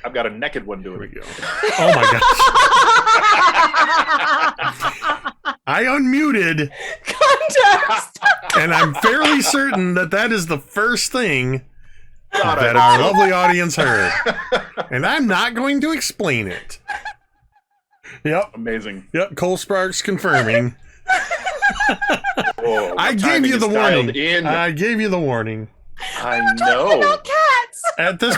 I've got a naked one doing it. Go. Oh my gosh. I unmuted. Context. And I'm fairly certain that is the first thing God, that our lovely audience heard. And I'm not going to explain it. Yep. Amazing. Yep. Cole Sparks confirming. Whoa, I gave you the warning. In. I gave you the warning. I We're talking know. about cats. At this,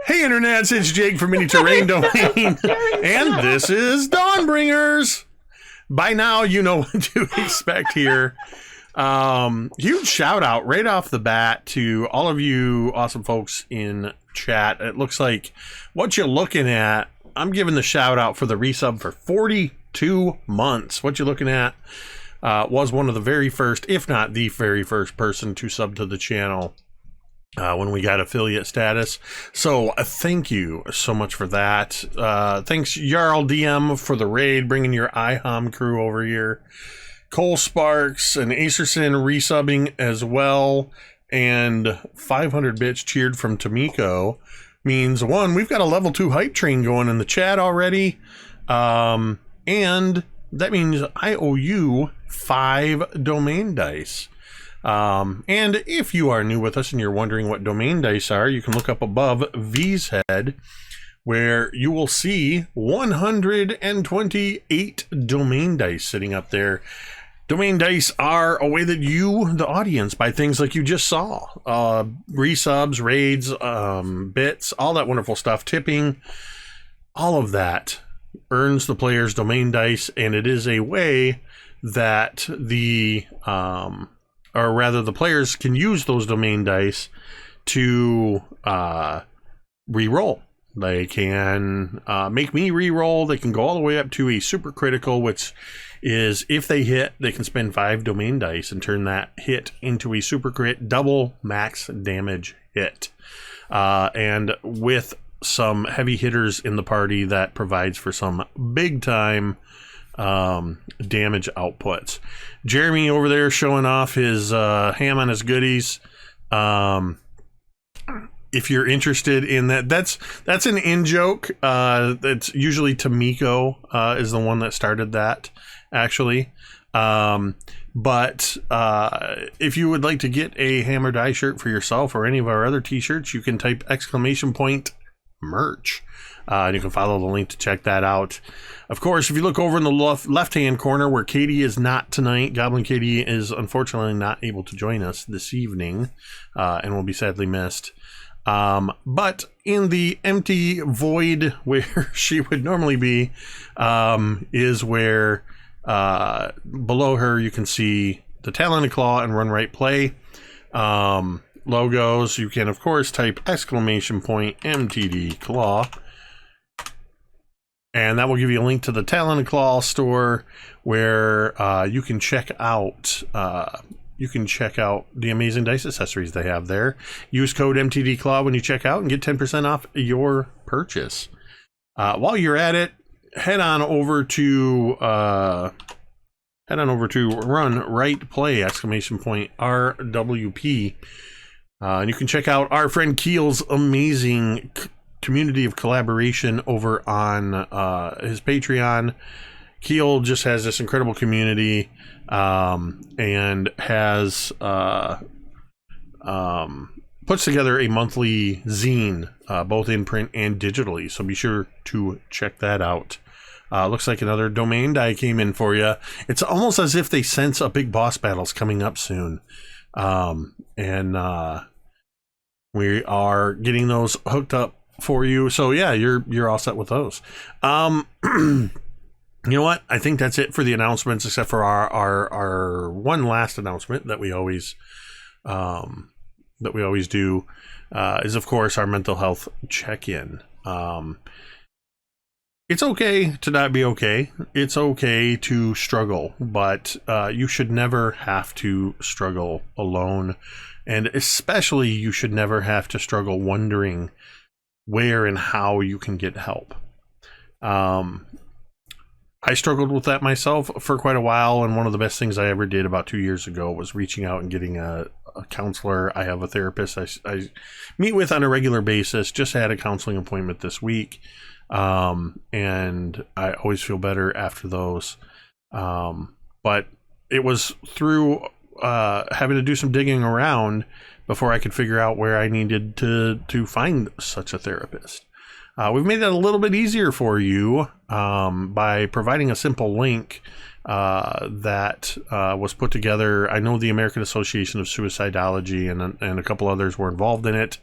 hey internets, it's Jake from Mini Terrain Domain, and this is Dawnbringers. By now, you know what to expect here. Huge shout out right off the bat to all of you awesome folks in chat. It looks like what you're looking at, I'm giving the shout out for the resub for 42 months. What you're looking at was one of the very first, if not the very first person to sub to the channel when we got affiliate status. So thank you so much for that. Thanks Jarl DM for the raid, bringing your IHOM crew over here. Cole Sparks and Acerson resubbing as well. And 500 bits cheered from Tamiko means, one, we've got a level 2 hype train going in the chat already. And that means I owe you 5 domain dice. And if you are new with us and you're wondering what domain dice are, you can look up above V's head, where you will see 128 domain dice sitting up there. Domain dice are a way that you, the audience, buy things like you just saw. Resubs, raids, bits, all that wonderful stuff, tipping, all of that earns the players domain dice, and it is a way that the players can use those domain dice to re-roll. They can make me re-roll. They can go all the way up to a super critical, which is if they hit, they can spend 5 domain dice and turn that hit into a super crit, double max damage hit. And with some heavy hitters in the party, that provides for some big time damage outputs. Jeremy over there showing off his ham on his goodies. If you're interested in that, that's an in-joke. That's usually Tamiko is the one that started that, actually. But if you would like to get a Hammer Die shirt for yourself or any of our other t-shirts, you can type !merch. And you can follow the link to check that out. Of course, if you look over in the left-hand corner where Katie is not tonight, Goblin Katie is unfortunately not able to join us this evening and will be sadly missed. But in the empty void where she would normally be is where below her you can see the Talented Claw and Run Right Play logos. You can of course type !MTD Claw, and that will give you a link to the Talented Claw store where you can check out the amazing dice accessories they have there. Use code MTDClaw when you check out and get 10% off your purchase. While you're at it, head on over to Run Right Play !RWP. And you can check out our friend Keel's amazing community of collaboration over on his Patreon. Keel just has this incredible community and has puts together a monthly zine, both in print and digitally. So be sure to check that out. Looks like another domain die came in for you. It's almost as if they sense a big boss battle's coming up soon. And we are getting those hooked up for you. So yeah, you're all set with those. You know what? I think that's it for the announcements, except for our one last announcement that we always do is of course our mental health check-in. It's okay to not be okay. It's okay to struggle, but you should never have to struggle alone, and especially you should never have to struggle wondering where and how you can get help. I struggled with that myself for quite a while, and one of the best things I ever did about 2 years ago was reaching out and getting a a counselor. I have a therapist I meet with on a regular basis. Just had a counseling appointment this week. And I always feel better after those. But it was through having to do some digging around before I could figure out where I needed to find such a therapist. We've made it a little bit easier for you by providing a simple link that was put together. I know the American Association of Suicidology and a couple others were involved in it.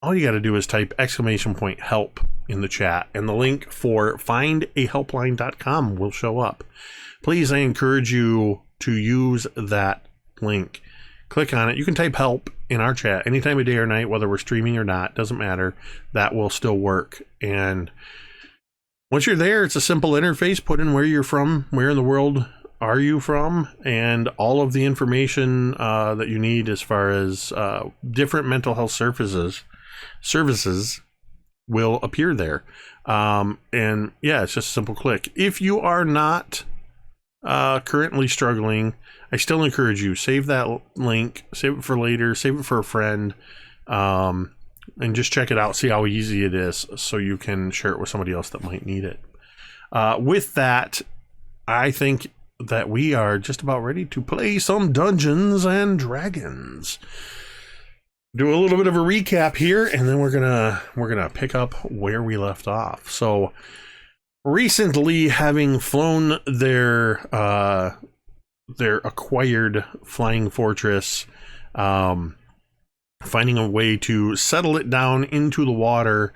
All you got to do is type !help in the chat, and the link for findahelpline.com will show up. Please, I encourage you to use that link. Click on it. You can type help in our chat any time of day or night, whether we're streaming or not. Doesn't matter. That will still work. And once you're there, it's a simple interface. Put in where you're from, where in the world are you from, and all of the information that you need as far as different mental health services will appear there. And yeah, it's just a simple click. If you are not currently struggling, I still encourage you, save that link, save it for later, save it for a friend, and just check it out, see how easy it is, so you can share it with somebody else that might need it. With that, I think that we are just about ready to play some Dungeons and Dragons. Do a little bit of a recap here, and then we're gonna pick up where we left off. So recently, having flown their acquired flying fortress, finding a way to settle it down into the water,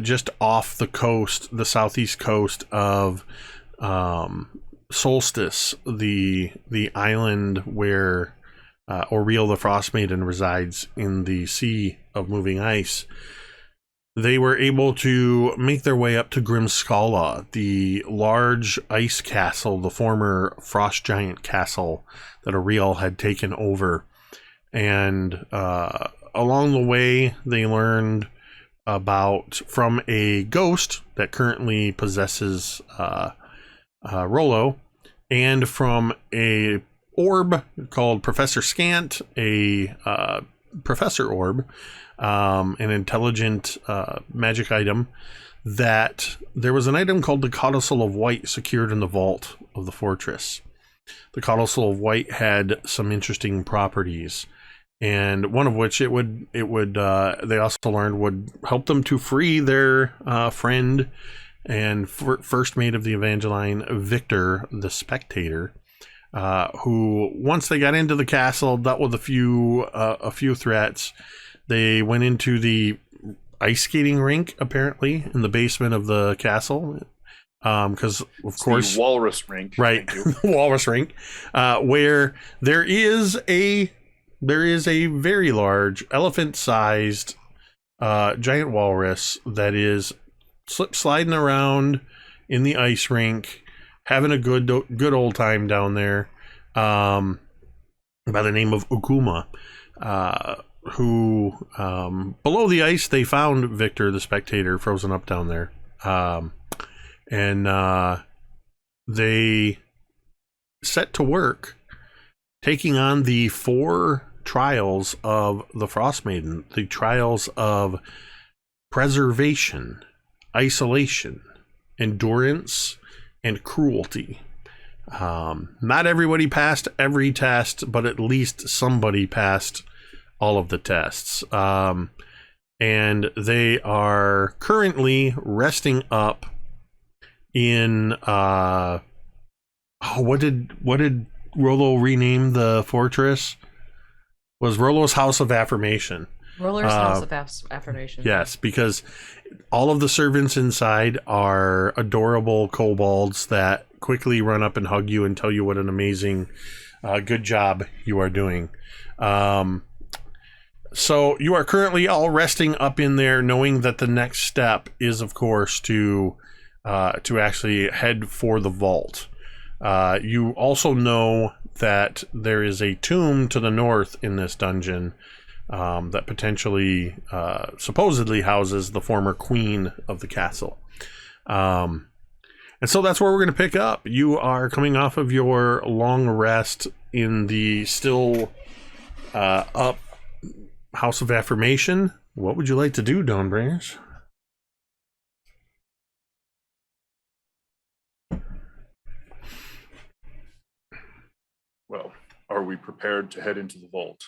just off the coast, the southeast coast of Solstice, the island where Oriel the Frostmaiden resides in the Sea of Moving Ice. They were able to make their way up to Grimskala, the large ice castle, the former frost giant castle that Oriel had taken over. And along the way, they learned from a ghost that currently possesses Rollo, and from a orb called Professor Scant, a professor orb, an intelligent magic item, that there was an item called the Codicil of White secured in the vault of the fortress. The Codicil of White had some interesting properties, and one of which they also learned would help them to free their friend and first mate of the Evangeline, Victor the Spectator, who, once they got into the castle, dealt with a few threats. They went into the ice skating rink, apparently, in the basement of the castle, because of course, the walrus rink, right? The walrus rink, where there is a very large elephant-sized giant walrus that is sliding around in the ice rink, having a good old time down there, by the name of Ukuma, who below the ice they found Victor the Spectator frozen up down there, and they set to work taking on the 4 trials of the Frostmaiden, the trials of preservation, isolation, endurance, and cruelty. Not everybody passed every test, but at least somebody passed all of the tests. And they are currently resting up in what did Rollo rename the fortress? Was Rollo's House of Affirmation. Roller's House of Affirmation. Yes, because all of the servants inside are adorable kobolds that quickly run up and hug you and tell you what an amazing, good job you are doing. So you are currently all resting up in there, knowing that the next step is, of course, to actually head for the vault. You also know that there is a tomb to the north in this dungeon that potentially, supposedly houses the former queen of the castle. And so that's where we're going to pick up. You are coming off of your long rest in the still Up House of Affirmation. What would you like to do, Dawnbringers? Well, are we prepared to head into the vault?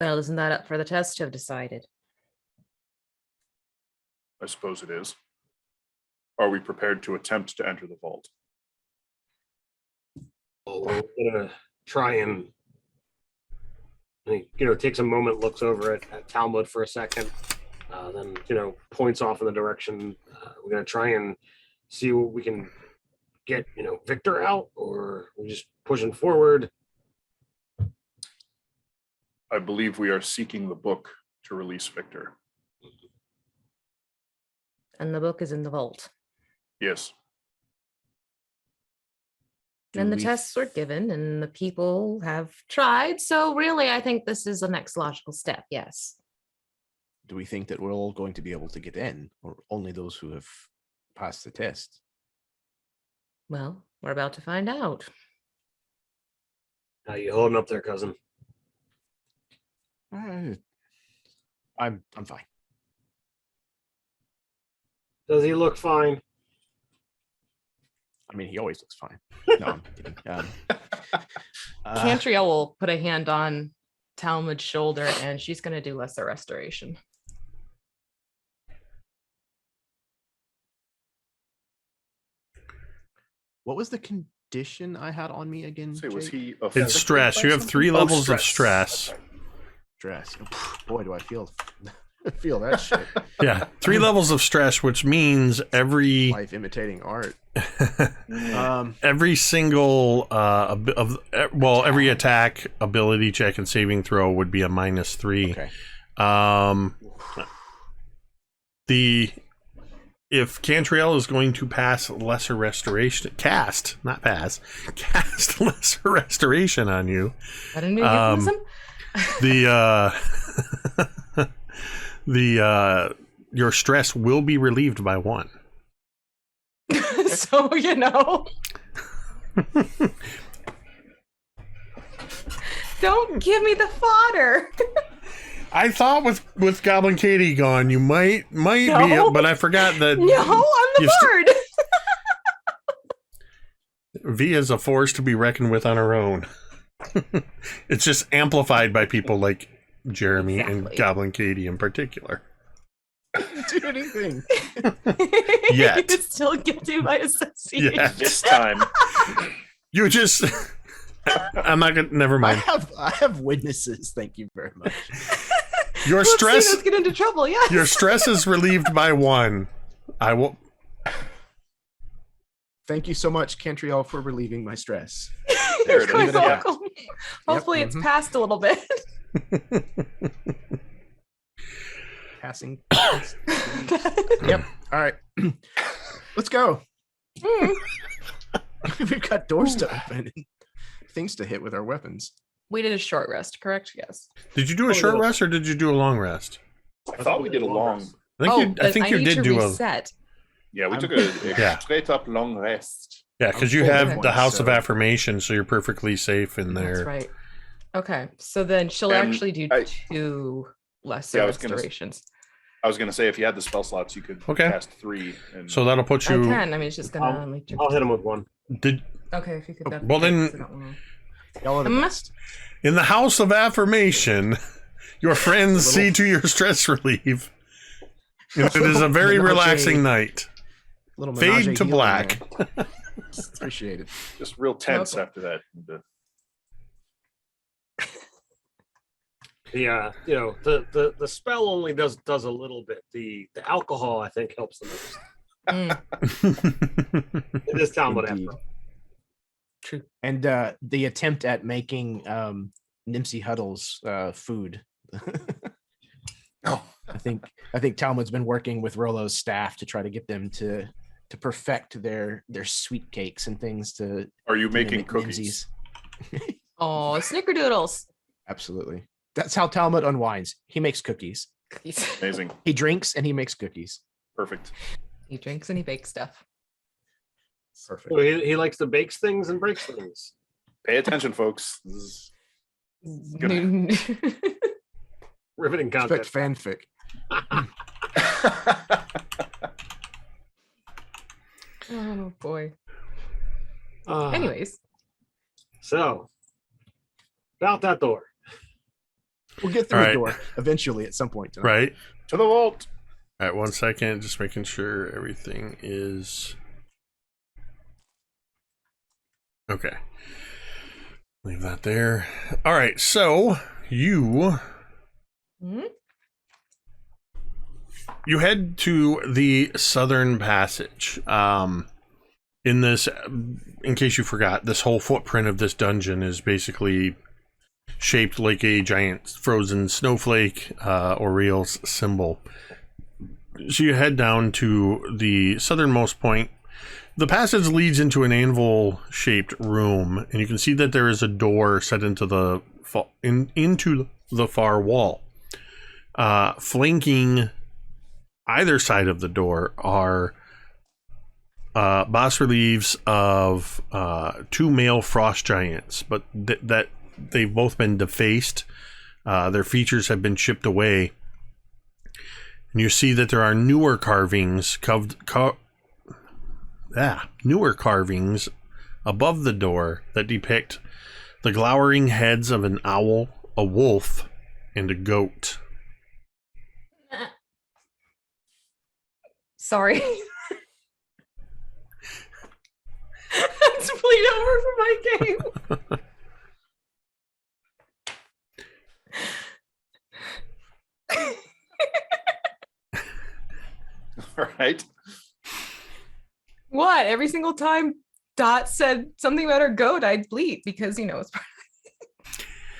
Well, isn't that up for the test to have decided? I suppose it is. Are we prepared to attempt to enter the vault? We're gonna try and takes a moment, looks over at Talmud for a second, then points off in the direction. We're gonna try and see what we can get Victor out, or we're just pushing forward. I believe we are seeking the book to release Victor. And the book is in the vault. Yes. And the tests were given and the people have tried. So really, I think this is the next logical step. Yes. Do we think that we're all going to be able to get in, or only those who have passed the test? Well, we're about to find out. How you holding up there, cousin? I'm fine. Does he look fine? I mean, he always looks fine. No, I'm kidding. Cantriel will put a hand on Talmud's shoulder and she's going to do lesser restoration. What was the condition I had on me again? Say, was Jake? he? It's stress. You have 3 levels of stress. Stress. Oh, boy, do I feel that shit. Yeah, 3 levels of stress, which means every Life imitating art. every single every attack, ability check, and saving throw would be a -3. Okay. If Cantriel is going to cast lesser restoration on you, I didn't know your stress will be relieved by 1. So, don't give me the fodder. I thought with Goblin Katie gone, you might be, but I forgot that. No, I'm the bard. V is a force to be reckoned with on her own. It's just amplified by people like Jeremy and Goblin Katie in particular. Do anything. Yet. You're still guilty by association. Yet. This time. You just. I'm not gonna. Never mind. I have witnesses. Thank you very much. Your stress. Let's get into trouble. Yes. Your stress is relieved by 1. I will. Thank you so much, Cantriel, for relieving my stress. There it You're is. welcome. Hopefully, it's passed a little bit. Passing. Yep. All right. Let's go. We've got doors to open and things to hit with our weapons. We did a short rest, correct? Yes. Did you do a short rest or did you do a long rest? I thought we did a long. I think you did do reset. Yeah, we took a straight up long rest. Yeah, because you have the House of Affirmation, so you're perfectly safe in there. That's right. Okay, so then she'll actually do 2 lesser restorations. I was going to say, if you had the spell slots, you could cast 3. And so that'll put you. I can. I mean, it's just gonna. I'll hit him with 1. Okay, if you could. Well, then. In the House of Affirmation, your friends see to your stress relief. It is a very relaxing night. Fade to black. Appreciate it. Just real tense after that. The spell only does a little bit. The alcohol, I think, helps the most. It is Talmud after all. True. And the attempt at making Nimsy Huddle's food. I think Talmud's been working with Rolo's staff to try to get them to perfect their sweet cakes and things to. Are you making cookies? Oh, snickerdoodles. Absolutely. That's how Talmud unwinds. He makes cookies. Amazing. He drinks and he makes cookies. Perfect. He drinks and he bakes stuff. Perfect. So he likes to bake things and breaks things. Pay attention, folks. This is gonna... Riveting Expect content. fanfic. Oh boy. Uh, Anyways, So, about that door. We'll get through All the right. door eventually at some point tonight. Right. To the vault. All right, 1 second. Just making sure everything is okay. Leave that there. All right, so you head to the southern passage. In this, in case you forgot, this whole footprint of this dungeon is basically shaped like a giant frozen snowflake, Oriel's symbol. So you head down to the southernmost point. The passage leads into an anvil-shaped room, and you can see that there is a door set into the into the far wall. Flanking either side of the door are bas reliefs of two male frost giants, but that they've both been defaced. Their features have been chipped away. And you see that there are newer carvings above the door that depict the glowering heads of an owl, a wolf, and a goat. sorry. Let's bleed over for my game. All right. What? Every single time Dot said something about her goat, I'd bleat because, it's part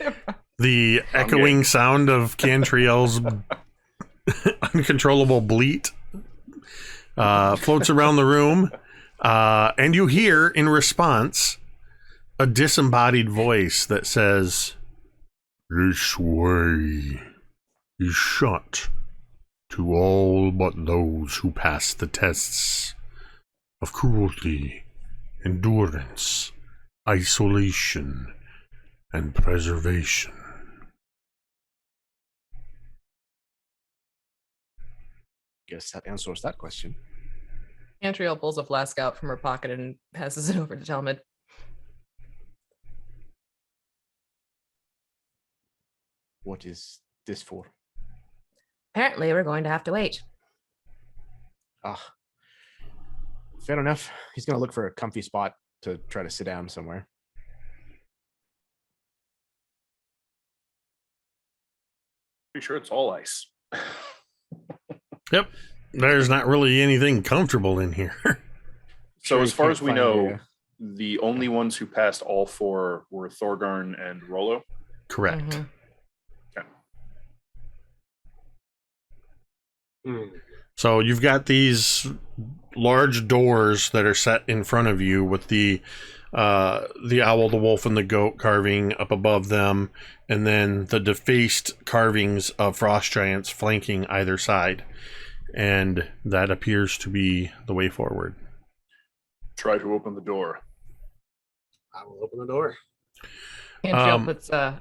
of The echoing sound of Cantriel's uncontrollable bleat floats around the room, and you hear in response a disembodied voice that says, "This way is shut to all but those who pass the tests of cruelty, endurance, isolation, and preservation." Guess that answers that question. Cantriel pulls a flask out from her pocket and passes it over to Talmud. What is this for? Apparently, we're going to have to wait. Ah, fair enough. He's gonna look for a comfy spot to try to sit down somewhere. Pretty sure it's all ice. Yep, there's not really anything comfortable in here. So Sure as you far can't as we find know, a- the only ones who passed all four were Thorgarn and Rollo. Correct. Mhm. So you've got these large doors that are set in front of you with the owl, the wolf, and the goat carving up above them, and then the defaced carvings of frost giants flanking either side. And that appears to be the way forward. Try to open the door. I will open the door. Cantriel puts a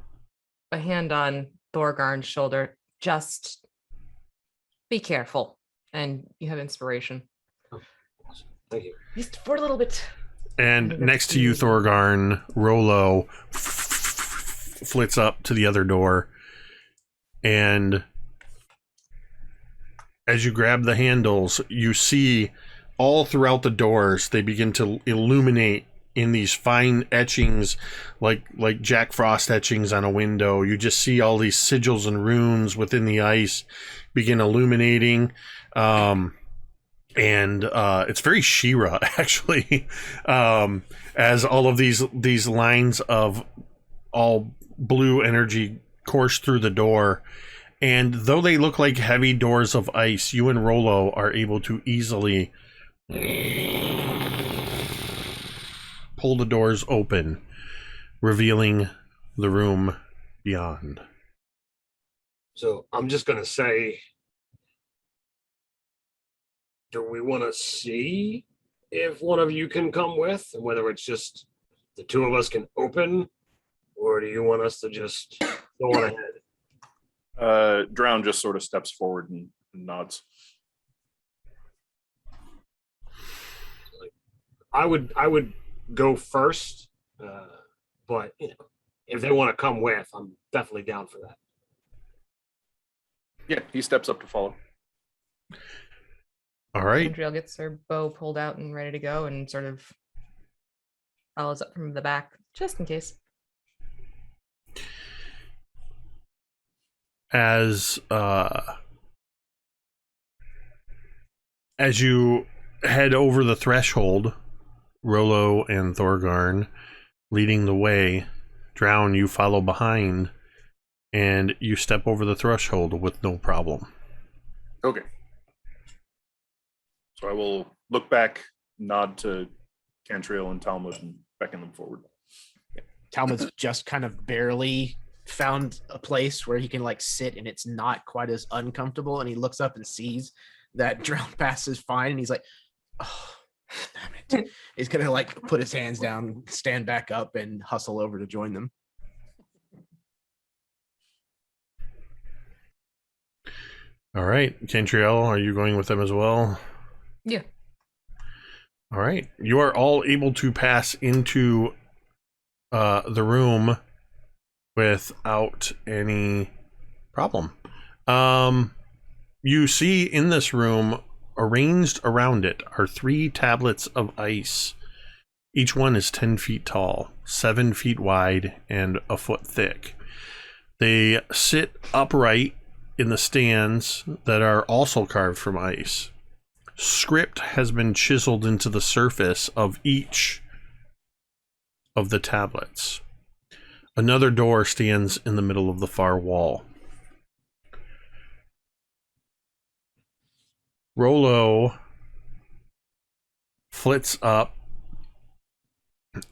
hand on Thorgarn's shoulder. Just be careful, and you have inspiration. Thank you. Just for a little bit. And next to you, Thorgarn, Rollo flits up to the other door. And as you grab the handles, you see all throughout the doors, they begin to illuminate in these fine etchings, like Jack Frost etchings on a window. You just see all these sigils and runes within the ice begin illuminating. And it's very She-Ra, actually, as all of these lines of all blue energy course through the door. And though they look like heavy doors of ice, you and Rollo are able to easily pull the doors open, revealing the room beyond. So I'm just gonna say, do we want to see if one of you can come with, and whether it's just the two of us can open, or do you want us to just go on ahead? Drown just sort of steps forward and nods. I would go first, but if they want to come with, I'm definitely down for that. Yeah, he steps up to follow. All right. Cantriel gets her bow pulled out and ready to go and sort of follows up from the back, just in case. As you head over the threshold, Rollo and Thorgarn leading the way, Drown, you follow behind, and you step over the threshold with no problem. Okay. So I will look back, nod to Cantriel and Talmud, and beckon them forward. Talmud's just kind of barely found a place where he can like sit and it's not quite as uncomfortable, and he looks up and sees that Drown pass is fine, and he's like, oh, damn it. He's gonna like put his hands down, stand back up, and hustle over to join them. All right, Cantriel, are you going with them as well? Yeah. All right. You are all able to pass into the room without any problem. You see in this room, arranged around it, are 3 tablets of ice. Each one is 10 feet tall, 7 feet wide, and a foot thick. They sit upright in the stands that are also carved from ice. Script has been chiseled into the surface of each of the tablets. Another door stands in the middle of the far wall. Rollo flits up,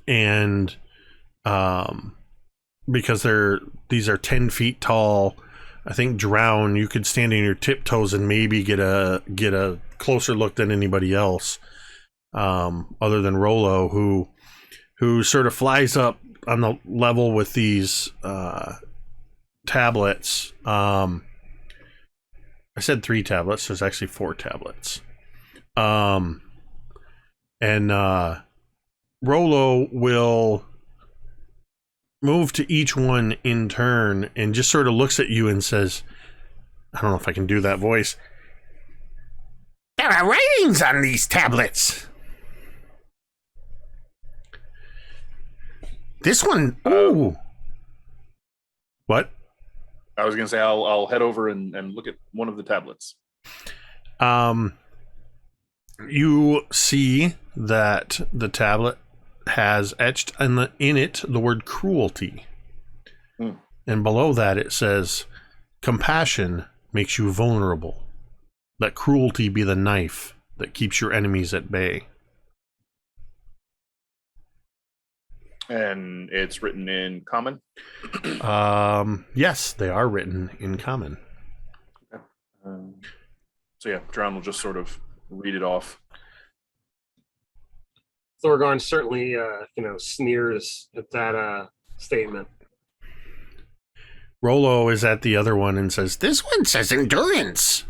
and because these are 10 feet tall, I think Drown, you could stand on your tiptoes and maybe get a closer look than anybody else, other than Rollo, who sort of flies up on the level with these tablets. I said 3 tablets. There's actually 4 tablets. And Rollo will move to each one in turn and just sort of looks at you and says, I don't know if I can do that voice. There are writings on these tablets. This one, ooh. What? I was going to say I'll head over and look at one of the tablets. You see that the tablet has etched in it the word cruelty. And below that it says, compassion makes you vulnerable. Let cruelty be the knife that keeps your enemies at bay. And it's written in common? Yes, they are written in common. Okay. So yeah, Drown will just sort of read it off. Thorgarn certainly, sneers at that statement. Rollo is at the other one and says, this one says endurance.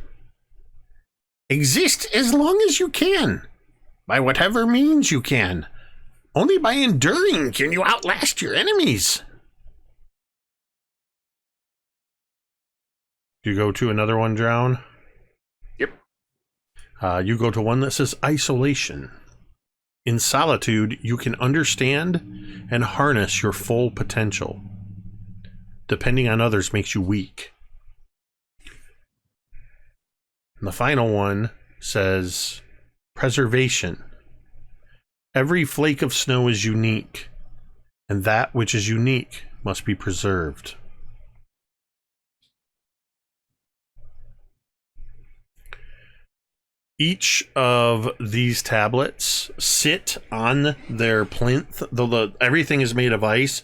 Exist as long as you can, by whatever means you can. Only by enduring can you outlast your enemies. You go to another one, Drown? Yep. You go to one that says isolation. In solitude, you can understand and harness your full potential. Depending on others makes you weak. And the final one says preservation. Every flake of snow is unique, and that which is unique must be preserved. Each of these tablets sit on their plinth. Though everything is made of ice,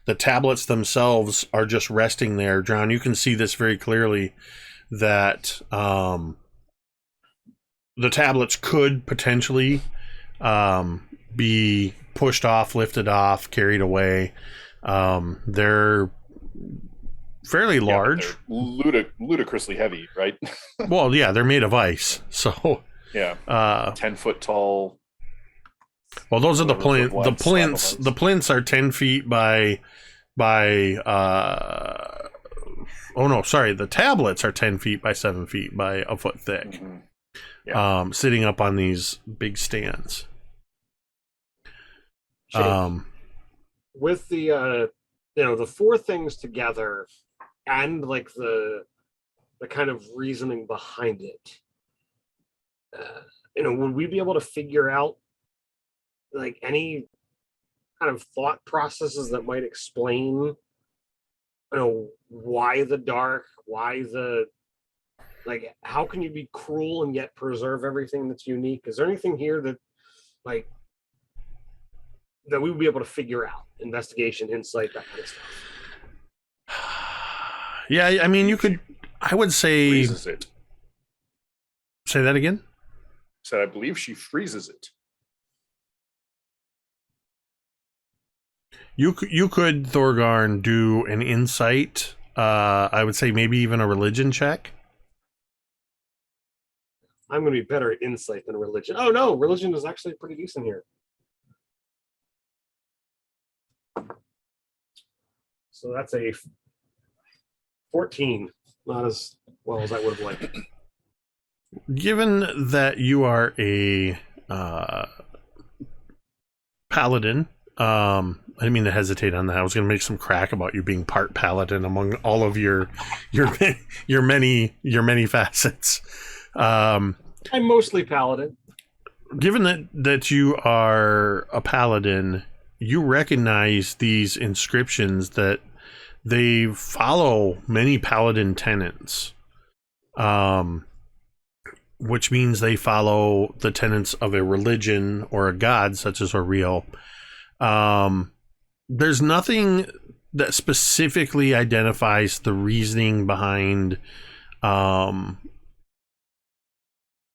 the tablets themselves are just resting there. Drown, you can see this very clearly, that the tablets could potentially be pushed off, lifted off, carried away. They're fairly large. They're ludicrously heavy, right? Well, yeah, they're made of ice. So yeah, 10-foot tall. Well, those are the 11-foot wide slab of plinths. ice. The plinths are 10 feet by the tablets are 10 feet by 7 feet by a foot thick. Mhm. Sitting up on these big stands. With the the four things together and like the kind of reasoning behind it, would we be able to figure out like any kind of thought processes that might explain why the dark, why the, like, how can you be cruel and yet preserve everything that's unique? Is there anything here that like that we would be able to figure out? Investigation, insight, that kind of stuff. Yeah, I mean, you could. I would say. Freezes it. Say that again. So I believe she freezes it. You could Thorgarn do an insight. I would say maybe even a religion check. I'm going to be better at insight than religion. Oh no, religion is actually pretty decent here. So that's a 14. Not as well as I would have liked. Given that you are a paladin, I didn't mean to hesitate on that. I was going to make some crack about you being part paladin among all of your many facets. I'm mostly paladin. Given that you are a paladin, you recognize these inscriptions that they follow many paladin tenets, which means they follow the tenets of a religion or a god, such as Auriel. There's nothing that specifically identifies the reasoning behind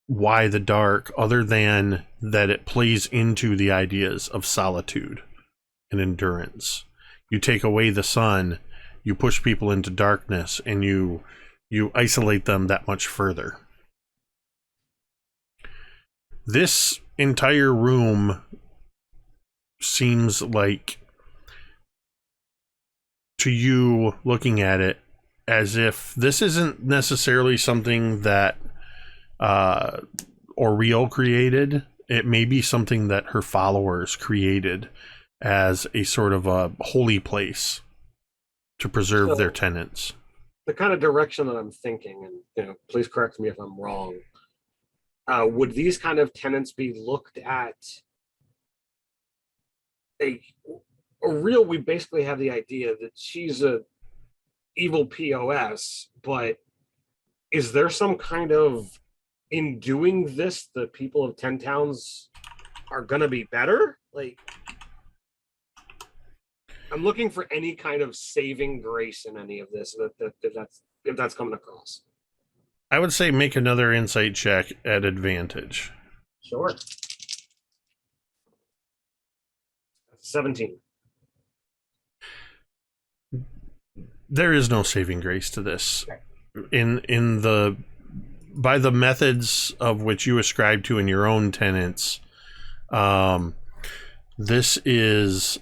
why the dark, other than that it plays into the ideas of solitude and endurance. You take away the sun, you push people into darkness, and you isolate them that much further. This entire room seems like, to you looking at it, as if this isn't necessarily something that Auriel created. It may be something that her followers created as a sort of a holy place to preserve their tenets. The kind of direction that I'm thinking, and please correct me if I'm wrong, would these kind of tenets be looked at Auriel? We basically have the idea that she's a evil POS, but is there some kind of, in doing this, the people of 10 Towns are gonna be better? Like, I'm looking for any kind of saving grace in any of this, if that's coming across. I would say make another insight check at advantage. Sure. 17. There is no saving grace to this. By the methods of which you ascribe to in your own tenets, this is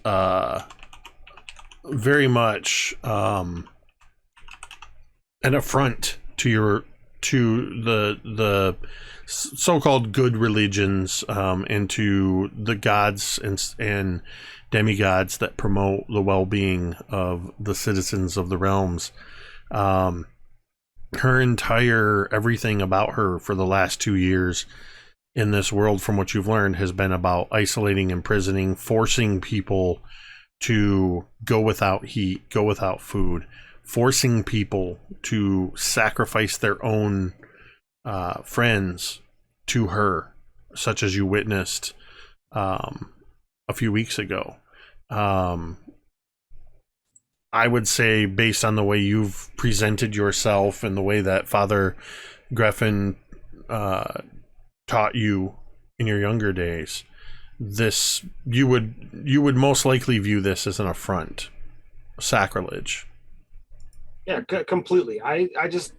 very much an affront to the so-called good religions, and to the gods and demigods that promote the well-being of the citizens of the realms. Her entire everything about her for the last 2 years in this world, from what you've learned, has been about isolating, imprisoning, forcing people to go without heat, go without food, forcing people to sacrifice their own friends to her, such as you witnessed a few weeks ago. I would say, based on the way you've presented yourself and the way that Father Greffin taught you in your younger days, this you would most likely view this as an affront, sacrilege. Yeah, completely. I just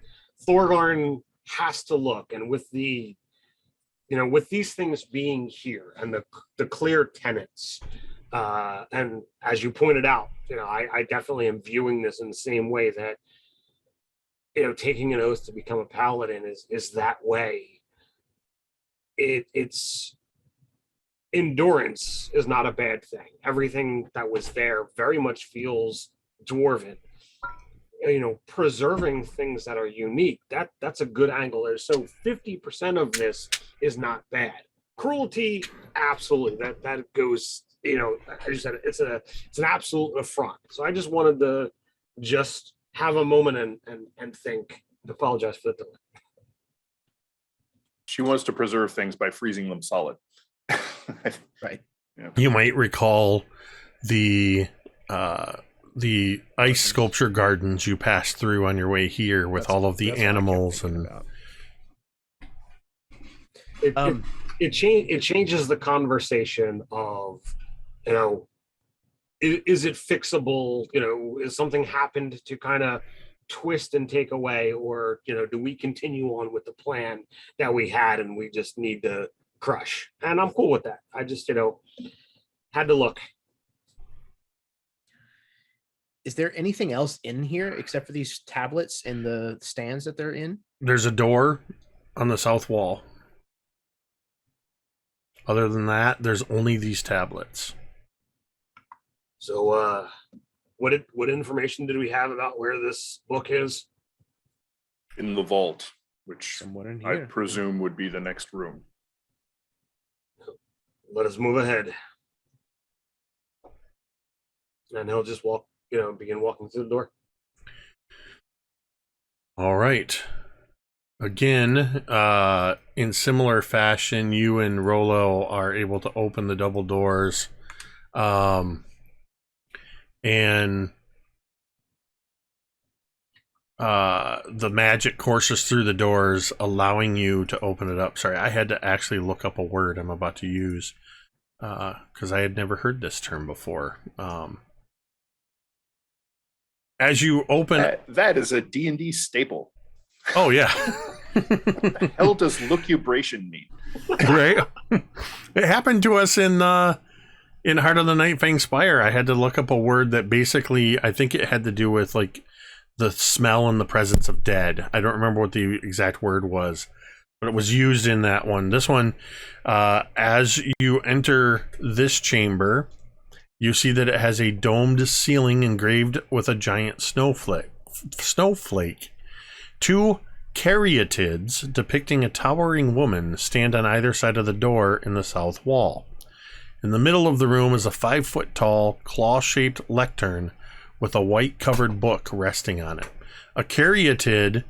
Thorgarn has to look, and with the with these things being here and the clear tenets, and as you pointed out, I definitely am viewing this in the same way that taking an oath to become a paladin is that way. It's endurance is not a bad thing. Everything that was there very much feels dwarven. Preserving things that are unique, that's a good angle there. So 50% of this is not bad. Cruelty, absolutely. That goes, I just said it's an absolute affront. So I just wanted to just have a moment and think. Apologize for the delay. She wants to preserve things by freezing them solid. Right. Yeah. You might recall the ice sculpture gardens you passed through on your way here with all of the That's what I kept animals thinking and about. It changes the conversation of, is it fixable? Is something happened to kind of twist and take away, or do we continue on with the plan that we had and we just need to crush? And I'm cool with that. I just had to look. Is there anything else in here except for these tablets and the stands that they're in? there's a door on the south wall. Other than that, there's only these tablets. So what information did we have about where this book is? In the vault, which Somewhere in I here. presume would be the next room. Let us move ahead. And he'll just begin walking through the door. All right. Again, in similar fashion, you and Rolo are able to open the double doors. And the magic courses through the doors, allowing you to open it up. Sorry, I had to actually look up a word I'm about to use because I had never heard this term before. As you open... That is a D&D staple. Oh, yeah. What the hell does lucubration mean? Right? It happened to us in Heart of the Nightfang Spire. I had to look up a word that basically, I think it had to do with like the smell and the presence of dead. I don't remember what the exact word was, but it was used in that one. This one, as you enter this chamber, you see that it has a domed ceiling engraved with a giant snowflake. Two caryatids depicting a towering woman stand on either side of the door in the south wall. In the middle of the room is a 5-foot-tall, claw-shaped lectern with a white-covered book resting on it. A caryatid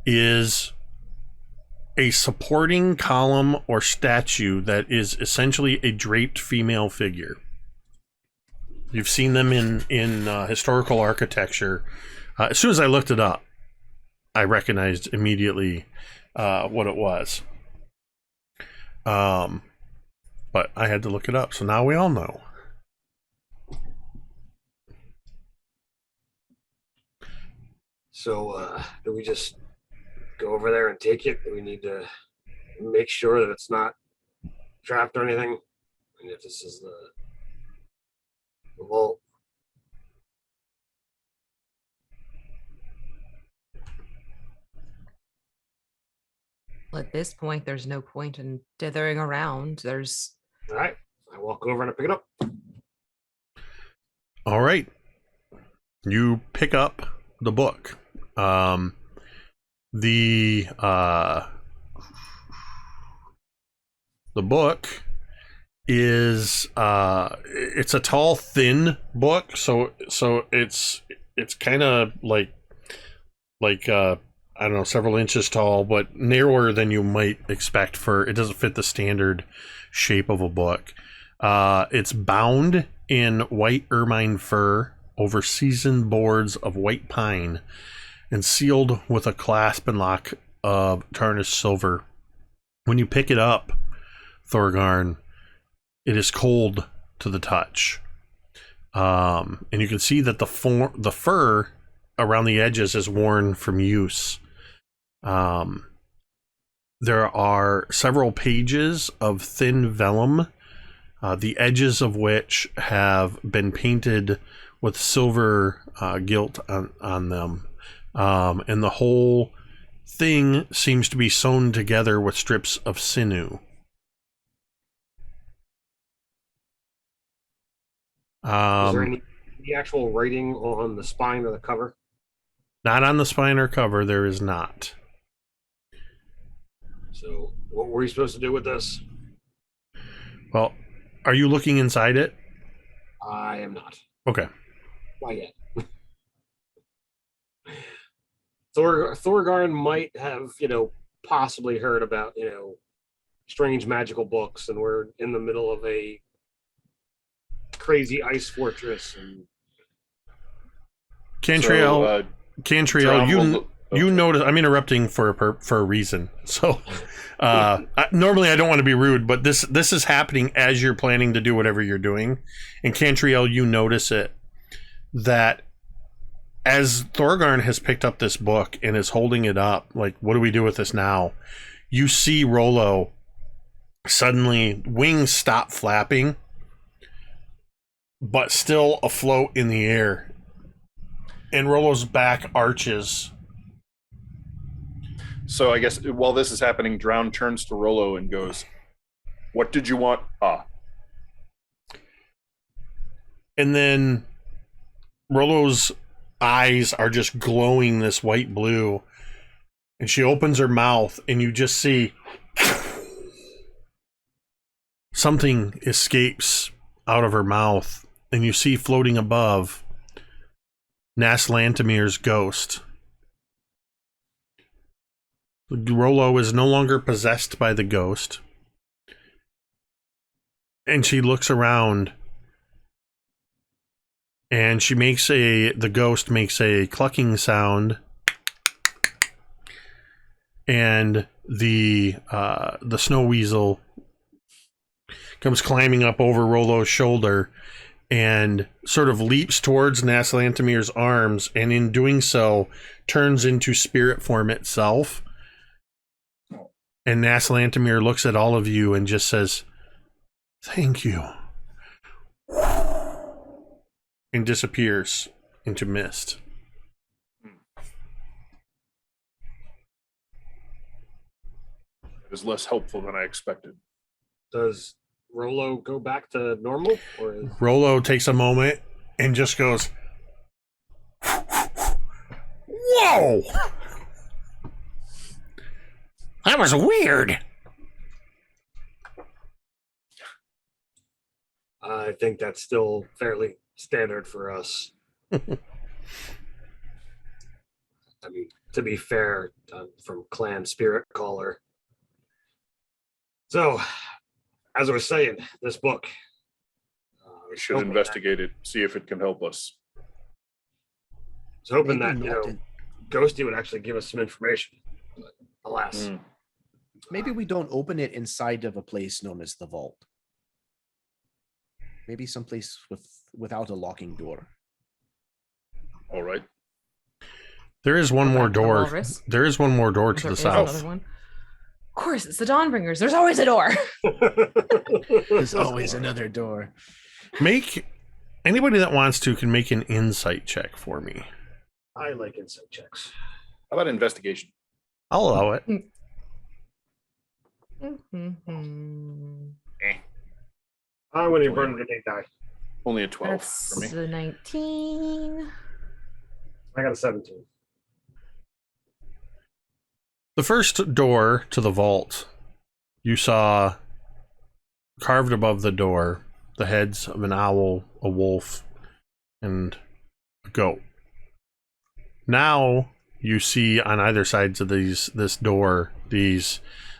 is a supporting column or statue that is essentially a draped female figure. You've seen them in historical architecture. As soon as I looked it up, I recognized immediately what it was. But I had to look it up, so now we all know. So do we just go over there and take it? Do we need to make sure that it's not trapped or anything? And if this is the vault. At this point, there's no point in dithering around. There's All right. I walk over and I pick it up. All right. You pick up the book. The book is it's a tall, thin book, so it's kind of like I don't know, several inches tall, but narrower than you might expect for it doesn't fit the standard shape of a book. It's bound in white ermine fur over seasoned boards of white pine and sealed with a clasp and lock of tarnished silver. When you pick it up, Thorgarn, It is cold to the touch. And you can see that the fur around the edges is worn from use. There are several pages of thin vellum, the edges of which have been painted with silver gilt on them. And the whole thing seems to be sewn together with strips of sinew. Is there any actual writing on the spine or the cover? Not on the spine or cover, there is not. So, what were you supposed to do with this? Well, are you looking inside it? I am not. Okay. Not yet. Thorgarn might have, possibly heard about, strange magical books, and we're in the middle of a crazy ice fortress. And Cantriel, you notice. I'm interrupting for a reason. So, normally I don't want to be rude, but this is happening as you're planning to do whatever you're doing. And Cantriel, you notice it that as Thorgarn has picked up this book and is holding it up, like, what do we do with this now? You see Rollo suddenly wings stop flapping, but still afloat in the air. And Rollo's back arches. So I guess while this is happening, Drown turns to Rollo and goes, "What did you want?" And then Rollo's eyes are just glowing this white blue. And she opens her mouth and you just see something escapes out of her mouth. And you see floating above Naslantamir's ghost. Rollo is no longer possessed by the ghost. And she looks around. And the ghost makes a clucking sound. And the snow weasel comes climbing up over Rollo's shoulder and sort of leaps towards Naslantamir's arms, and in doing so turns into spirit form itself. And Naslantamir looks at all of you and just says, "Thank you," and disappears into mist. It was less helpful than I expected. Does Rollo go back to normal, or is... Rollo takes a moment and just goes, "Whoa! That was weird." I think that's still fairly standard for us. I mean, to be fair, from Clan Spirit Caller. So, as I was saying, this book. We should investigate it, see if it can help us. I was hoping Maybe that, not in- Ghosty would actually give us some information. But alas. Maybe we don't open it inside of a place known as the vault. Maybe someplace without a locking door. All right. There is one Go more back to the door. walrus. There is one more door to There the is south. another one. Of course, it's the Dawnbringers. There's always a door. There's always another door. Make anybody that wants to can make an insight check for me. I like insight checks. How about investigation? I'll allow it. I wouldn't even burn a grenade die. Only a 12 That's for me. the 19. I got a 17. The first door to the vault, you saw carved above the door the heads of an owl, a wolf, and a goat. Now you see on either sides of this door these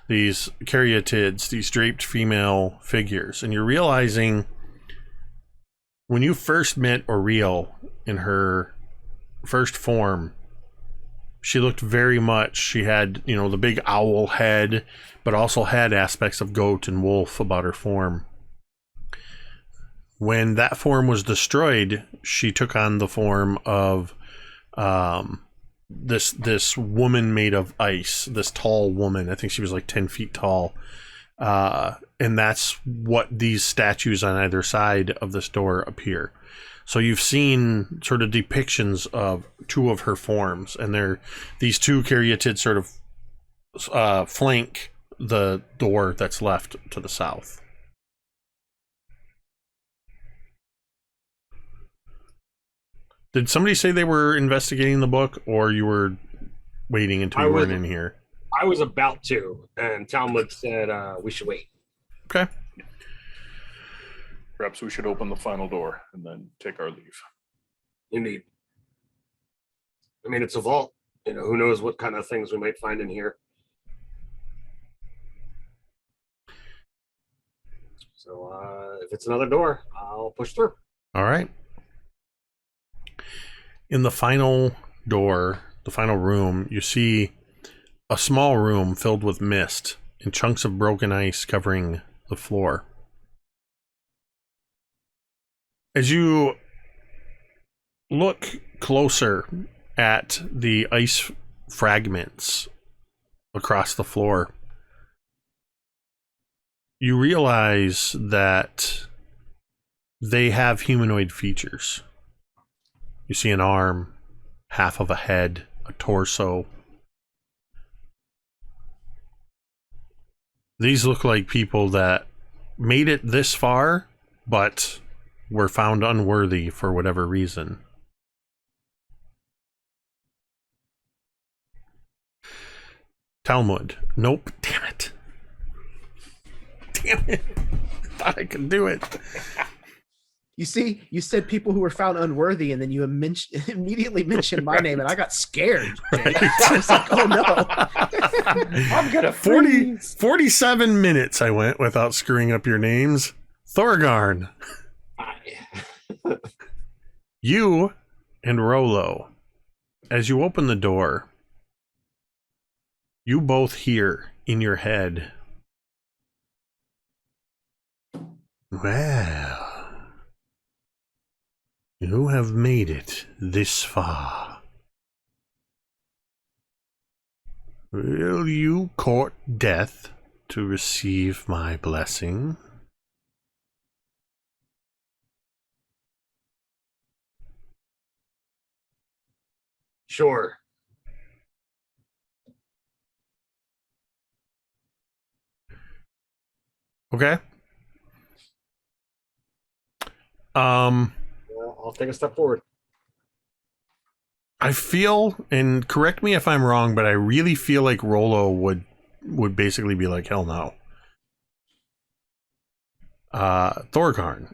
caryatids, these draped female figures, and you're realizing when you first met Auriel in her first form, she looked very much, she had, the big owl head, but also had aspects of goat and wolf about her form. When that form was destroyed, she took on the form of this woman made of ice, this tall woman. I think she was like 10 feet tall. And that's what these statues on either side of this door appear. So you've seen sort of depictions of two of her forms, and these two caryatids sort of flank the door that's left to the south. Did somebody say they were investigating the book, or you were waiting until you weren't in here? I was about to, and Talmud said we should wait. Okay. Perhaps we should open the final door and then take our leave. Indeed. I mean, it's a vault. You know, who knows what kind of things we might find in here. So if it's another door, I'll push through. All right. In the final door, the final room, you see a small room filled with mist and chunks of broken ice covering the floor. As you look closer at the ice fragments across the floor, you realize that they have humanoid features. You see an arm, half of a head, a torso. These look like people that made it this far, but were found unworthy for whatever reason. Talmud. Nope. Damn it. Damn it. I thought I could do it. You see, you said people who were found unworthy, and then you immediately mentioned my name, and I got scared. I was like, oh no. I'm gonna 47 minutes I went without screwing up your names. Thorgarn. You and Rolo, as you open the door, you both hear in your head, well, you have made it this far. Will you court death to receive my blessing? Sure. Okay. Well, I'll take a step forward. I feel, and correct me if I'm wrong, but I really feel like Rolo would basically be like, hell no. Thorgarn,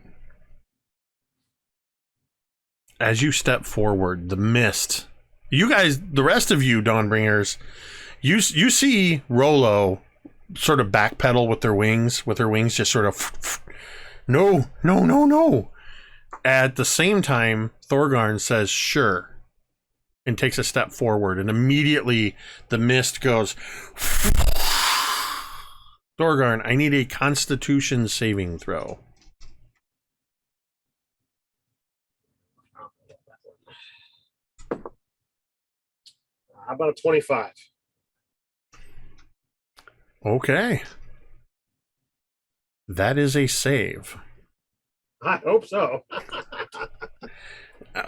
as you step forward, the mist, you guys, the rest of you Dawnbringers, you see Rolo sort of backpedal with her wings just sort of no. At the same time, Thorgarn says sure and takes a step forward, and immediately the mist goes. Thorgarn, I need a Constitution saving throw. How about a 25? Okay. That is a save. I hope so.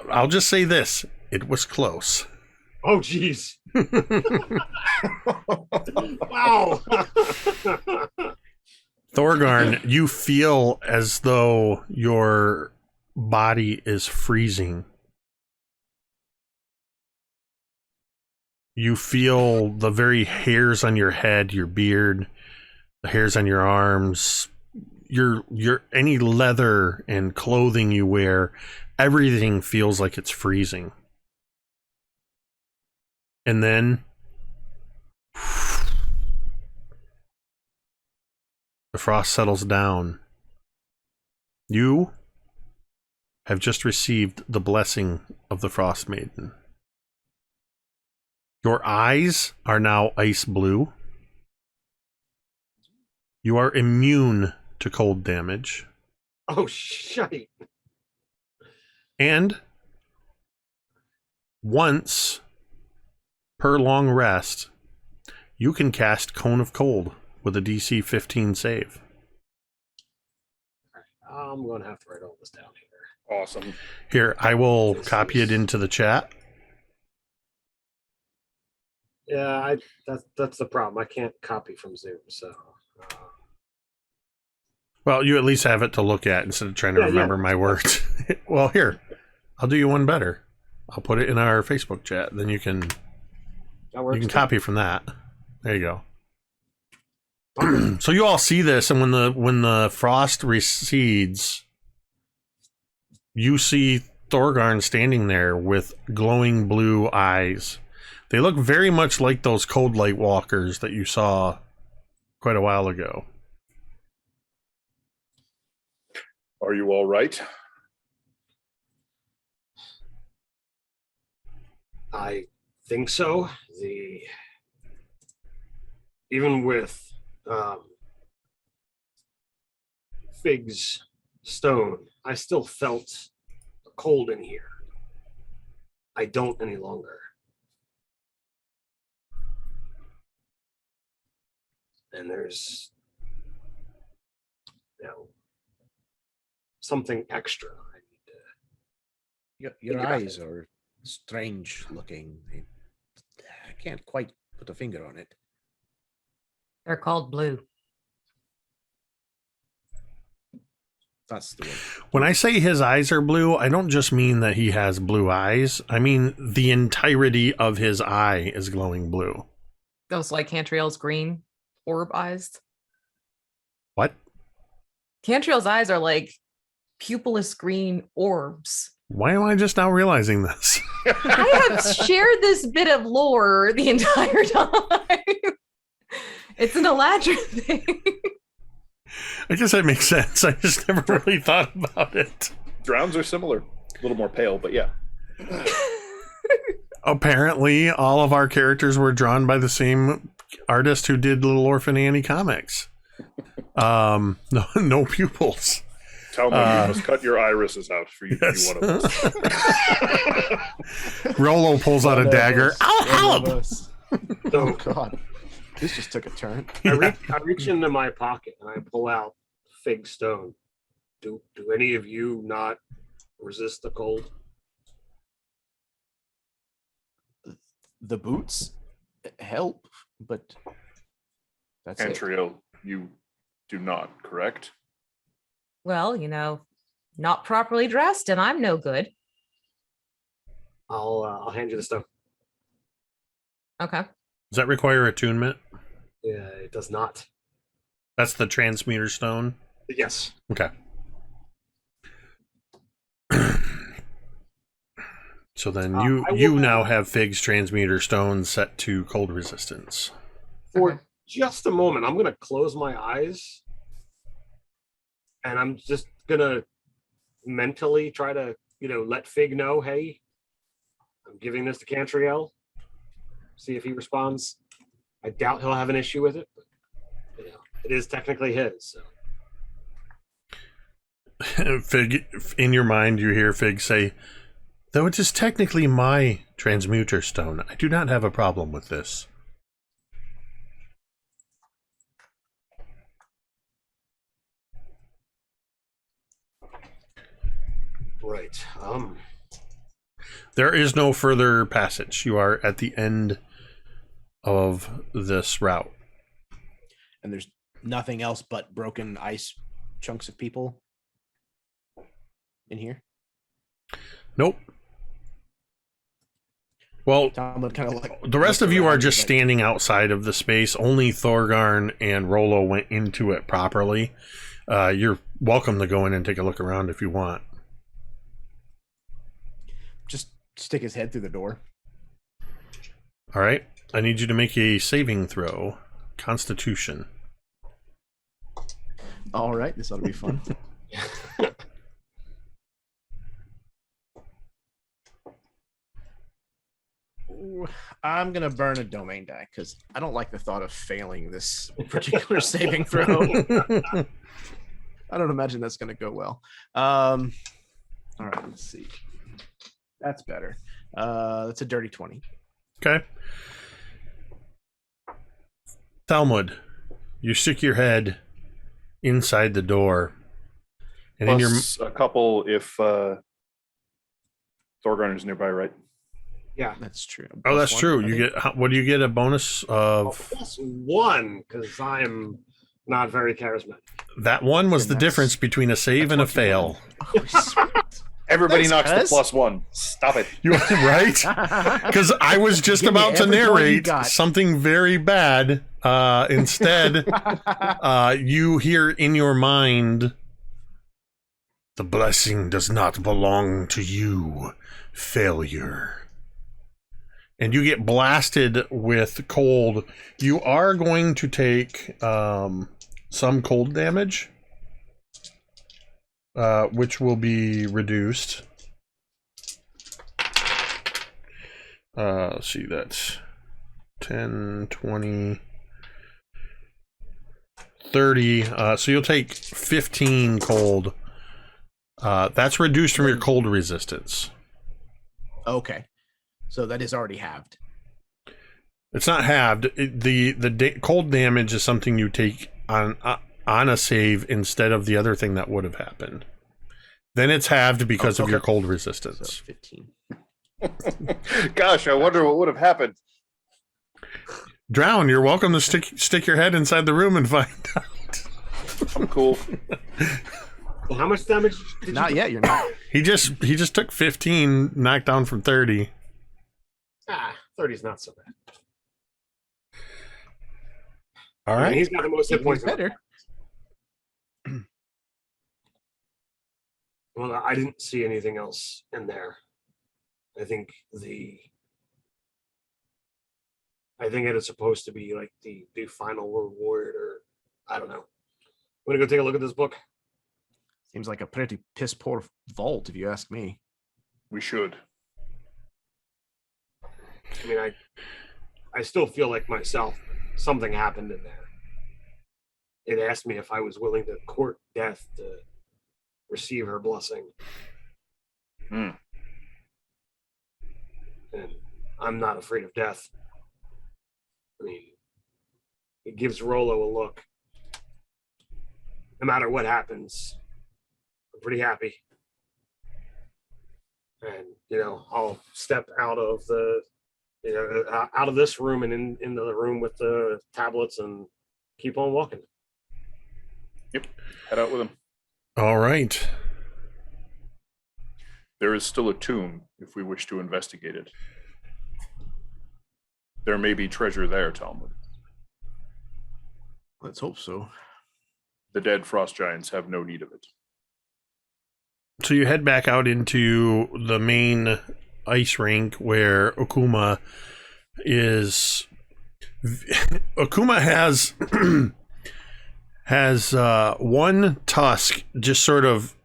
I'll just say this. It was close. Oh, jeez. Wow. Thorgarn, you feel as though your body is freezing. You feel the very hairs on your head, your beard, the hairs on your arms, your any leather and clothing you wear, everything feels like it's freezing. And then the frost settles down. You have just received the blessing of the Frostmaiden. Your eyes are now ice blue. You are immune to cold damage. Oh, shite. And once per long rest, you can cast Cone of Cold with a DC 15 save. I'm going to have to write all this down here. Awesome. Here, I will copy it into the chat. Yeah, that's the problem. I can't copy from Zoom, so. Well, you at least have it to look at instead of trying to remember my words. Well, here, I'll do you one better. I'll put it in our Facebook chat. Then you can copy from that. There you go. So you all see this, and when the frost recedes, you see Thorgarn standing there with glowing blue eyes. They look very much like those cold light walkers that you saw quite a while ago. Are you all right? I think so. Even with Fig's stone, I still felt cold in here. I don't any longer. And there's, something extra I need to. Your eyes are strange looking. I can't quite put a finger on it. They're called blue. That's the one. When I say his eyes are blue, I don't just mean that he has blue eyes. I mean the entirety of his eye is glowing blue. Those like Cantriel's green orb eyes. What? Cantriel's eyes are like pupilless green orbs. Why am I just now realizing this? I have shared this bit of lore the entire time. It's an Eladrin thing. I guess that makes sense. I just never really thought about it. Drowns are similar. A little more pale, but yeah. Apparently, all of our characters were drawn by the same artist who did Little Orphan Annie comics. No pupils. Talmud, you must cut your irises out for you to be one of us. Rollo pulls out a dagger. I'll help! Oh, God. This just took a turn. I reach into my pocket and I pull out Fig stone. Do any of you not resist the cold? The boots help, but that's it. Cantriel, you do not, correct? Well, not properly dressed, and I'm no good. I'll hand you the stone. Okay. Does that require attunement? Yeah, it does not. That's the transmuter stone? Yes. Okay. So then you now have Fig's transmuter stone set to cold resistance. For just a moment, I'm going to close my eyes and I'm just going to mentally try to, let Fig know, hey, I'm giving this to Cantriel. See if he responds. I doubt he'll have an issue with it, but it is technically his. So. Fig, in your mind, you hear Fig say, though it is technically my transmuter stone, I do not have a problem with this. Right. There is no further passage. You are at the end of this route. And there's nothing else but broken ice chunks of people in here. Nope. Well, Talmud kind of the rest of you are just standing outside of the space. Only Thorgarn and Rollo went into it properly. You're welcome to go in and take a look around if you want. Just stick his head through the door. All right. I need you to make a saving throw. Constitution. All right, this ought to be fun. Ooh, I'm gonna burn a domain die because I don't like the thought of failing this particular saving throw. I don't imagine that's going to go well. All right, let's see. That's better. That's a dirty 20. Okay. Talmud, you stick your head inside the door, and in your Plus a couple if Thorgarn is nearby, right? Yeah. That's true. oh, that's +1, true. I You think. get what do you get? A bonus of +1 because I'm not very charismatic. that one was And the that's- difference between a save and a 21. fail. Oh, sweet. Everybody Thanks, knocks cuz. the +1. Stop it. You right? Because I was just Give me about to every point you narrate got. something very bad. Instead, you hear in your mind, "The blessing does not belong to you, failure." And you get blasted with cold. You are going to take some cold damage, which will be reduced. Let's see, that's 10, 20, 30. So you'll take 15 cold. That's reduced from your cold resistance. Okay. So that is already halved. It's not halved. The cold damage is something you take on a save instead of the other thing that would have happened. Then it's halved because Oh, of your okay. cold So resistance. 15. Gosh, I wonder what would have happened. Drown, you're welcome to stick your head inside the room and find out. I'm cool. Well, how much damage did Not you yet. You're not. He just took 15, knocked down from 30. 30 is not so bad. All I mean, right. he's got the most hit He's points. better. Well, I didn't see anything else in there. I think it is supposed to be like the final reward, or I don't know. I'm gonna go take a look at this book. Seems like a pretty piss poor vault, if you ask me. We should. I mean, I still feel like myself. Something happened in there. It asked me if I was willing to court death to receive her blessing. Hmm. And I'm not afraid of death. I mean, it gives Rolo a look. No matter what happens, I'm pretty happy. And, I'll step out of out of this room and into the room with the tablets and keep on walking. Yep. Head out with him. All right. There is still a tomb if we wish to investigate it. There may be treasure there, Talmud. Let's hope so. The dead frost giants have no need of it. So you head back out into the main ice rink where Okuma is. Okuma has one tusk just sort of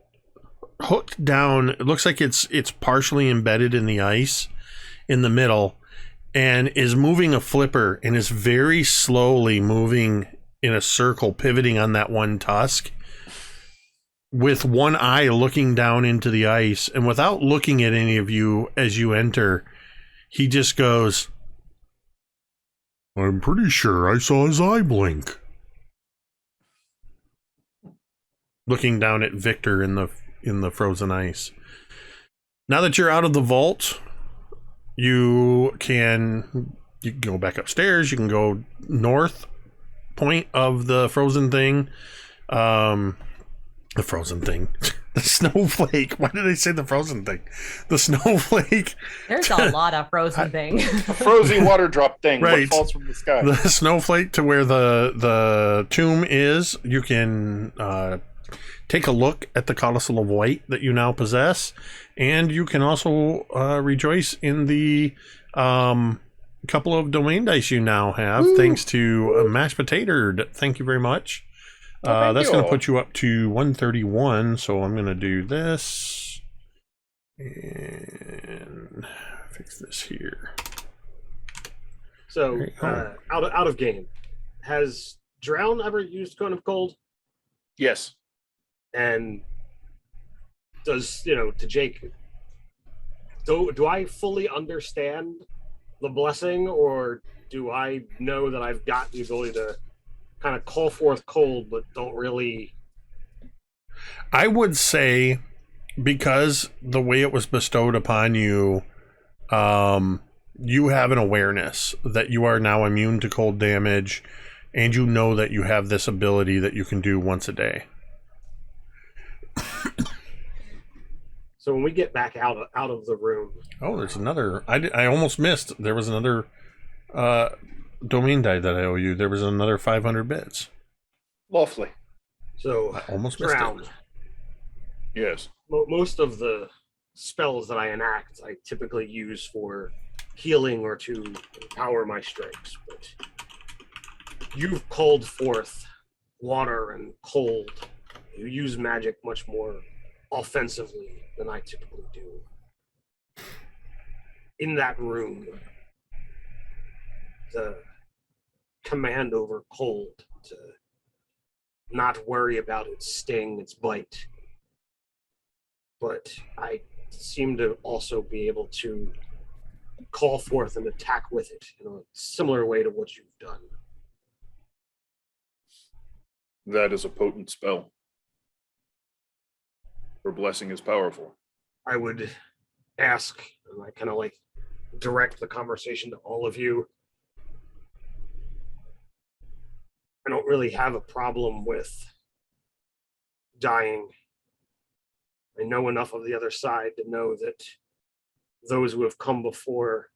hooked down. It looks like it's partially embedded in the ice in the middle, and is moving a flipper and is very slowly moving in a circle, pivoting on that one tusk, with one eye looking down into the ice. And without looking at any of you as you enter, he just goes, "I'm pretty sure I saw his eye blink." Looking down at Victor in the frozen ice. Now that you're out of the vault, you can go back upstairs. You can go north point of the frozen thing. The frozen thing. The snowflake. Why did I say the frozen thing? The snowflake. There's a lot of frozen things. A frozen water drop thing. Right. What falls from the sky? The snowflake to where the tomb is. You can take a look at the Codicil of White that you now possess, and you can also rejoice in the couple of domain dice you now have. Ooh. Thanks to Mashed Potato. Thank you very much. That's going to put you up to 131, so I'm going to do this and fix this here. So, out of game, has Drown ever used Cone of Cold? Yes. And does, to Jake, do I fully understand the blessing, or do I know that I've got the ability to kind of call forth cold, but don't really? I would say, because the way it was bestowed upon you, you have an awareness that you are now immune to cold damage, and you know that you have this ability that you can do once a day. So when we get back out of the room, Oh, there's another. I almost missed. There was another domain die that I owe you. There was another 500 bits. Lovely. so I almost missed Drown, it. Yes. most of the spells that I enact, I typically use for healing or to empower my strikes. But you've called forth water and cold. You use magic much more offensively than I typically do. In that room, the command over cold to not worry about its sting, its bite. But I seem to also be able to call forth and attack with it in a similar way to what you've done. That is a potent spell. Her blessing is powerful. I would ask, and I kind of like direct the conversation to all of you. I don't really have a problem with dying. I know enough of the other side to know that those who have come before,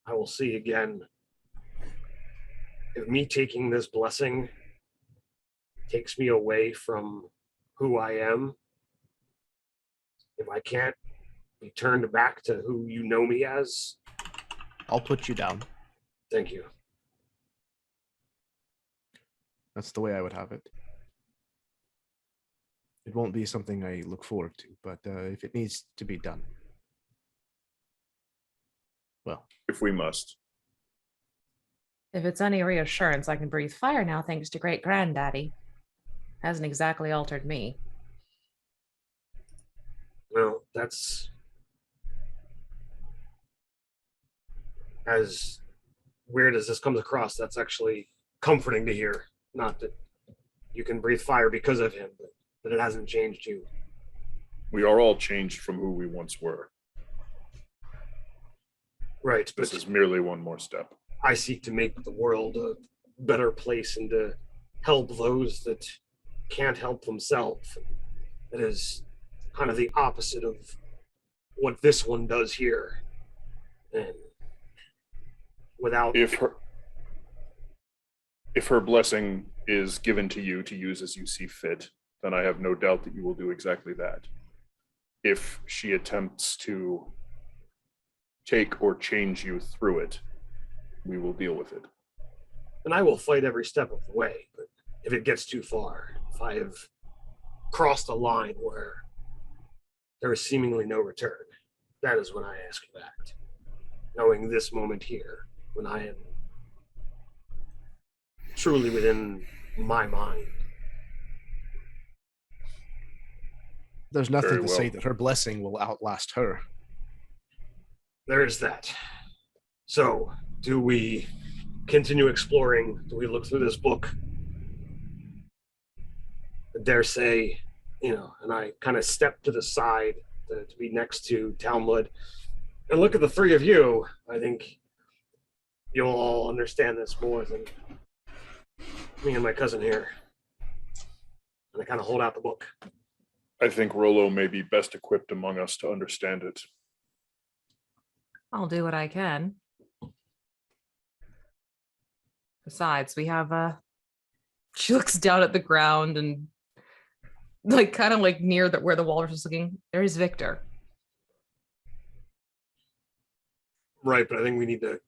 I will see again. If me taking this blessing takes me away from who I am, if I can't be turned back to who you know me as, I'll put you down. thank you. That's the way I would have it. It won't be something I look forward to, but if it needs to be done, well, If we must. If it's any reassurance, I can breathe fire now thanks to great granddaddy. Hasn't exactly altered me. Well, that's as weird as this comes across. That's actually comforting to hear. Not that you can breathe fire because of him, but that it hasn't changed you. We are all changed from who we once were. Right, This but is merely one more step. I seek to make the world a better place and to help those that can't help themselves. It is kind of the opposite of what this one does here. And without If her blessing is given to you to use as you see fit, then I have no doubt that you will do exactly that. If she attempts to take or change you through it, we will deal with it. and I will fight every step of the way, but if it gets too far, if I have crossed a line where there is seemingly no return, that is when I ask you to act. Knowing this moment here, when I am truly within my mind. there's nothing Very to say well. that her blessing will outlast her. There is that. So, do we continue exploring? Do we look through this book? I dare say, and I kind of step to the side to be next to Talmud and look at the three of you. I think you'll all understand this more than me and my cousin here. And I kind of hold out the book. I think Rollo may be best equipped among us to understand it. I'll do what I can. Besides, we have she looks down at the ground and kind of near where the walrus is looking. There's Victor. Right, but I think we need to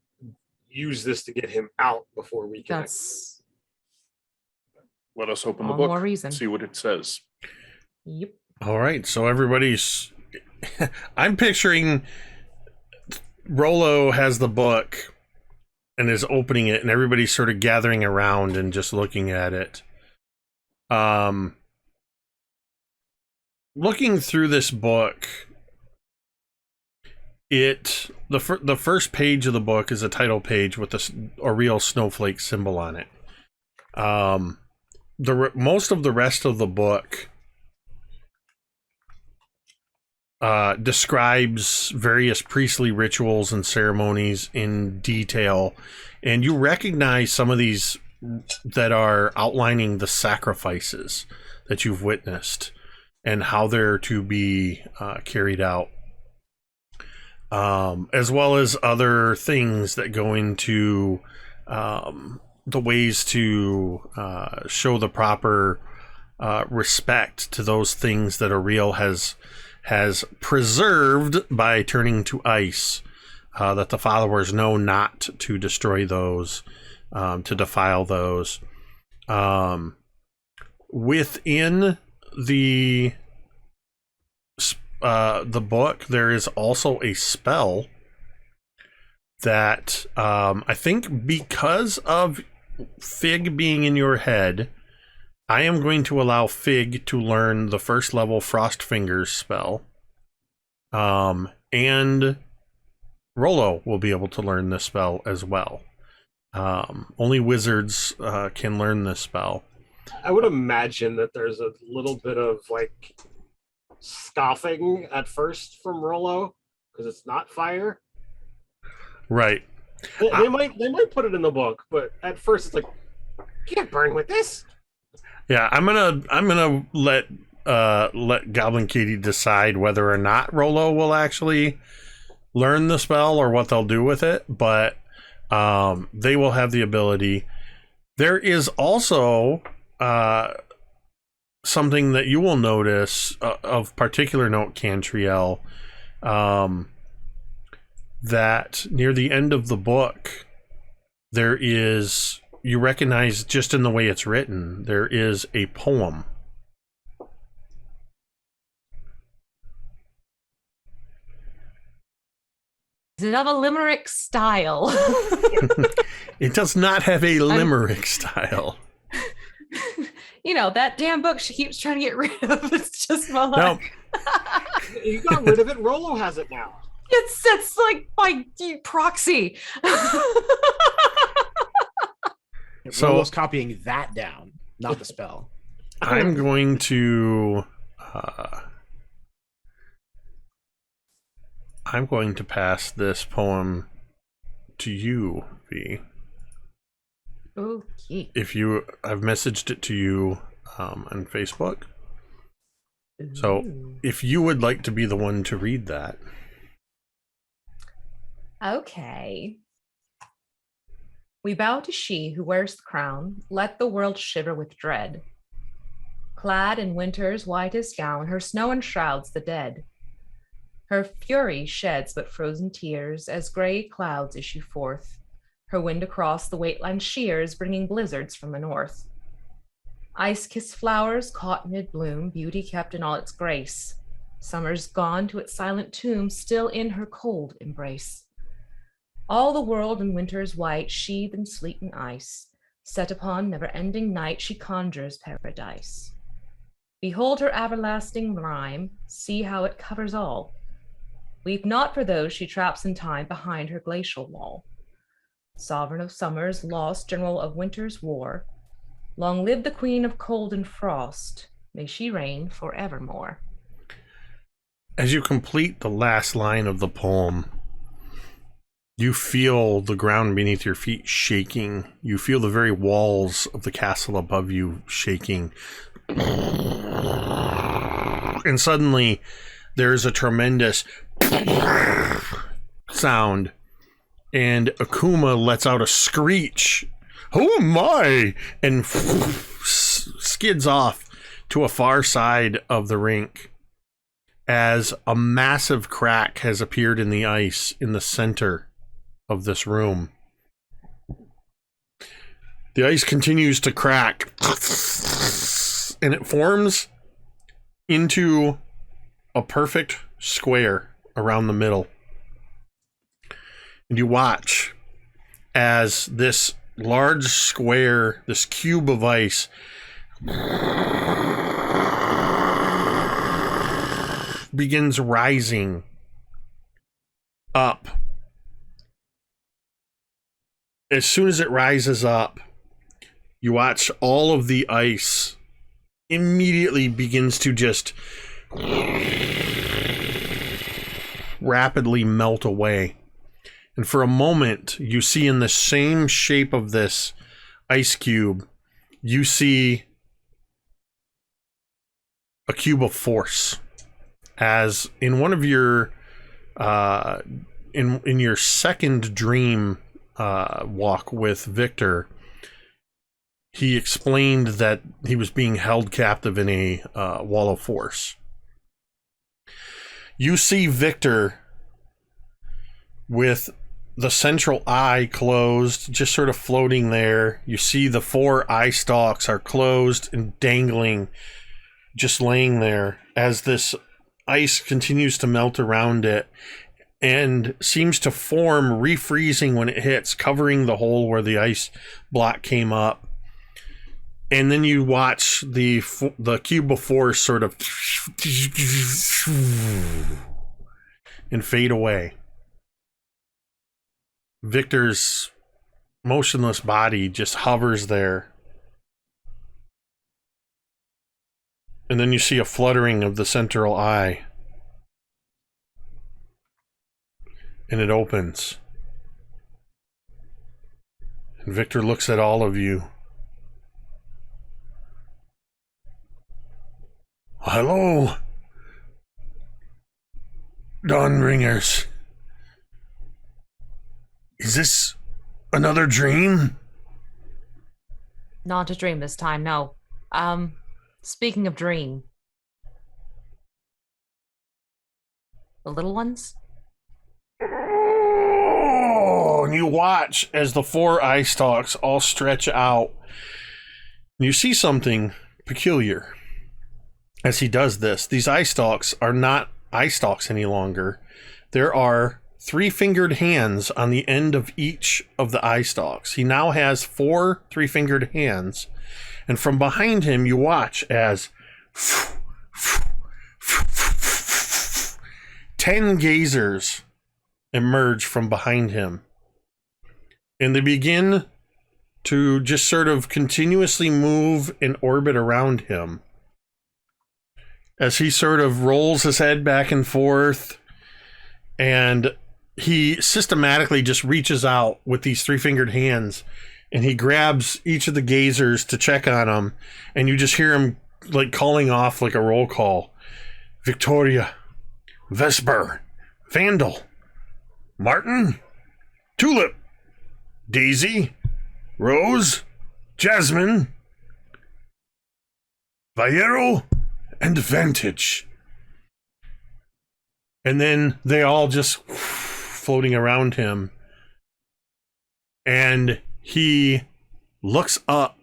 use this to get him out before we can. That's Let us open the all book, more reason. see what it says. Yep. All right, so everybody's. I'm picturing Rollo has the book and is opening it, and everybody's sort of gathering around and just looking at it. looking through this book, the first page of the book is a title page with a real snowflake symbol on it. Most of the rest of the book describes various priestly rituals and ceremonies in detail, and you recognize some of these that are outlining the sacrifices that you've witnessed and how they're to be carried out, as well as other things that go into the ways to show the proper respect to those things that Ariel has preserved by turning to ice, that the followers know not to destroy those, to defile those. Within the book, there is also a spell that I think, because of Fig being in your head, I am going to allow Fig to learn the first level Frost Fingers spell. And Rollo will be able to learn this spell as well. Only wizards can learn this spell. I would imagine that there's a little bit of like scoffing at first from Rollo because it's not fire. Right. They might put it in the book, but at first it's like, you can't burn with this. Yeah, I'm gonna let Goblin Katie decide whether or not Rollo will actually learn the spell or what they'll do with it, but they will have the ability. There is also something that you will notice of particular note, Cantriel, that near the end of the book, you recognize, just in the way it's written, there is a poem. Is it of a limerick style? It does not have a limerick style. You know, that damn book she keeps trying to get rid of. It's just my luck. No. You got rid of it. Rollo has it now. It's like by proxy. So- Rollo's copying that down, not the spell. I'm going to pass this poem to you, V. Okay. I've messaged it to you on Facebook. So if you would like to be the one to read that. Okay. We bow to she who wears the crown, let the world shiver with dread. Clad in winter's whitest gown, her snow enshrouds the dead. Her fury sheds but frozen tears as gray clouds issue forth. Her wind across the wasteland shears, bringing blizzards from the north. Ice-kissed flowers caught mid-bloom, beauty kept in all its grace. Summer's gone to its silent tomb, still in her cold embrace. All the world in winter's white, sheathed in sleet and ice. Set upon never-ending night, she conjures paradise. Behold her everlasting rhyme, see how it covers all. Weep not for those she traps in time behind her glacial wall. Sovereign of summers, lost, general of winter's war, long live the queen of cold and frost, may she reign forevermore. As you complete the last line of the poem, you feel the ground beneath your feet shaking. You feel the very walls of the castle above you shaking. And suddenly, there's a tremendous sound, and Akuma lets out a screech. Who am I? And skids off to a far side of the rink as a massive crack has appeared in the ice in the center of this room. The ice continues to crack, and it forms into a perfect square around the middle. And you watch as this large square, this cube of ice, begins rising up. As soon as it rises up, you watch all of the ice immediately begins to just rapidly melt away. And for a moment, you see in the same shape of this ice cube, you see a cube of force. As in one of your in your second dream walk with Victor, he explained that he was being held captive in a wall of force. You see Victor with the central eye closed, just sort of floating there. You see the 4 eye stalks are closed and dangling, just laying there as this ice continues to melt around it and seems to form, refreezing when it hits, covering the hole where the ice block came up. And then you watch the cube of force sort of and fade away. Victor's motionless body just hovers there. And then you see a fluttering of the central eye. And it opens. And Victor looks at all of you. Hello, Dawnbringers. Is this another dream? Not a dream this time, no. Speaking of dream. The little ones? Oh, and you watch as the 4 eye stalks all stretch out. You see something peculiar as he does this. These eye stalks are not eye stalks any longer. There are 3-fingered hands on the end of each of the eye stalks. He now has 4 3-fingered hands. And from behind him, you watch as 10 gazers emerge from behind him. And they begin to just sort of continuously move and orbit around him as he sort of rolls his head back and forth, and he systematically just reaches out with these 3-fingered hands, and he grabs each of the gazers to check on them, and you just hear him like calling off like a roll call. Victoria, Vesper, Vandal, Martin, Tulip, Daisy, Rose, Jasmine, Viero, and Vantage. And then they all just floating around him. And he looks up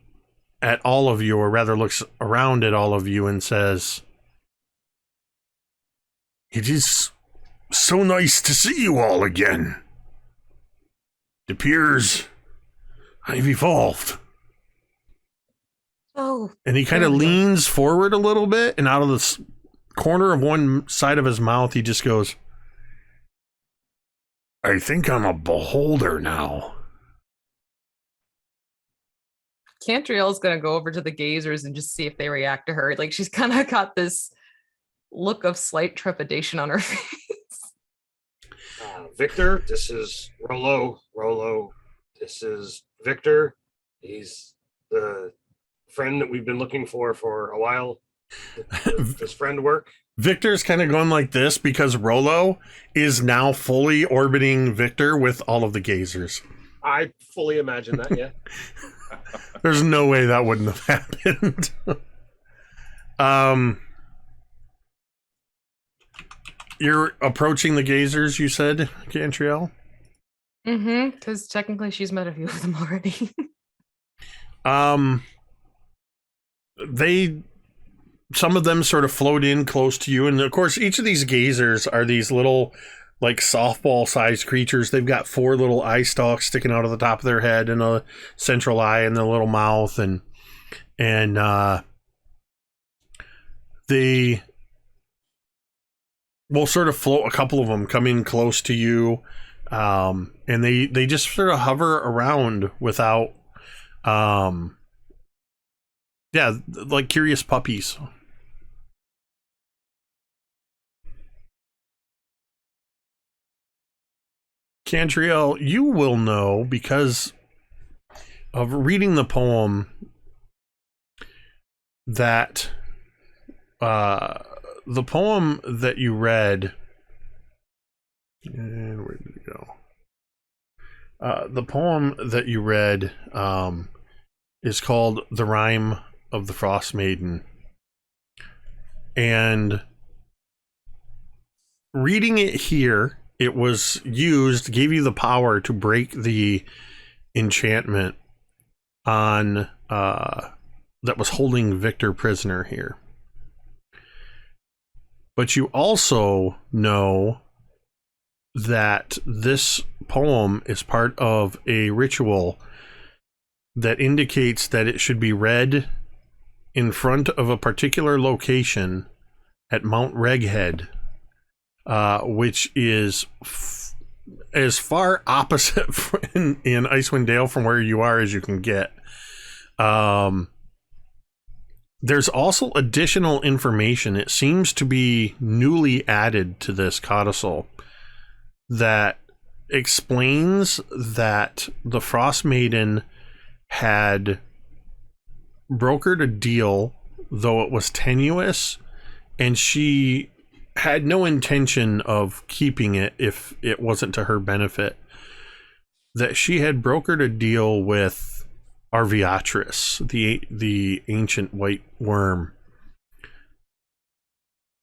at all of you, or rather looks around at all of you and says, "It is so nice to see you all again. It appears I've evolved." Oh. And he kind of leans forward a little bit, and out of the corner of one side of his mouth, he just goes, "I think I'm a beholder now." Cantriel is going to go over to the gazers and just see if they react to her. Like, she's kind of got this look of slight trepidation on her face. Victor, this is Rolo. Rolo, this is Victor. He's the friend that we've been looking for a while. Does friend work? Victor's kind of going like this because Rolo is now fully orbiting Victor with all of the gazers. I fully imagine that, yeah. There's no way that wouldn't have happened. You're approaching the gazers, you said, Cantriel? Mm-hmm, because technically she's met a few of them already. Some of them sort of float in close to you, and of course each of these gazers are these little like softball sized creatures. They've got 4 little eye stalks sticking out of the top of their head and a central eye and the little mouth, and they will sort of float. A couple of them come in close to you, and they just sort of hover around without, like curious puppies. Cantriel, you will know because of reading the poem that the poem that you read, and where did it go? The poem that you read is called "The Rime of the Frostmaiden," and reading it here, it was used, gave you the power to break the enchantment on that was holding Victor prisoner here. But you also know that this poem is part of a ritual that indicates that it should be read in front of a particular location at Mount Reghead, which is as far opposite in Icewind Dale from where you are as you can get. There's also additional information. It seems to be newly added to this codicil that explains that the Frostmaiden had brokered a deal, though it was tenuous, and she had no intention of keeping it if it wasn't to her benefit. That she had brokered a deal with Arviatris, the ancient white worm,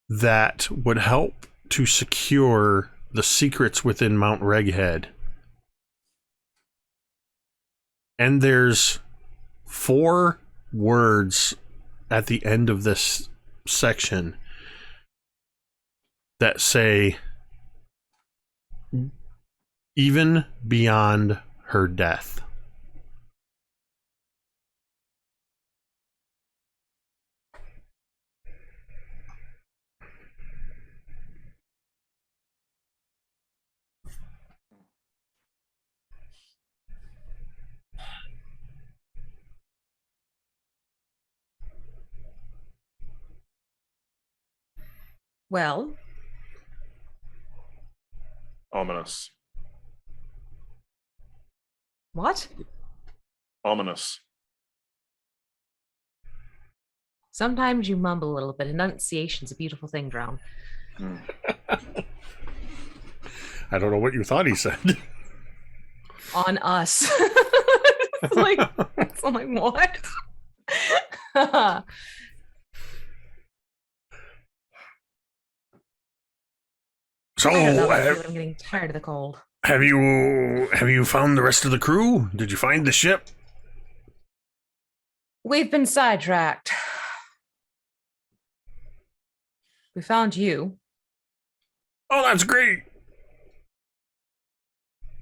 that would help to secure the secrets within Mount Reghead. And there's 4 words at the end of this section that say, even beyond her death. Well, Ominous. what? Ominous. Sometimes you mumble a little bit. Enunciation's a beautiful thing, Drown. I don't know what you thought he said. On us. it's like what? So, I don't know about you, but I'm getting tired of the cold. have you found the rest of the crew? Did you find the ship? We've been sidetracked. We found you. Oh, that's great.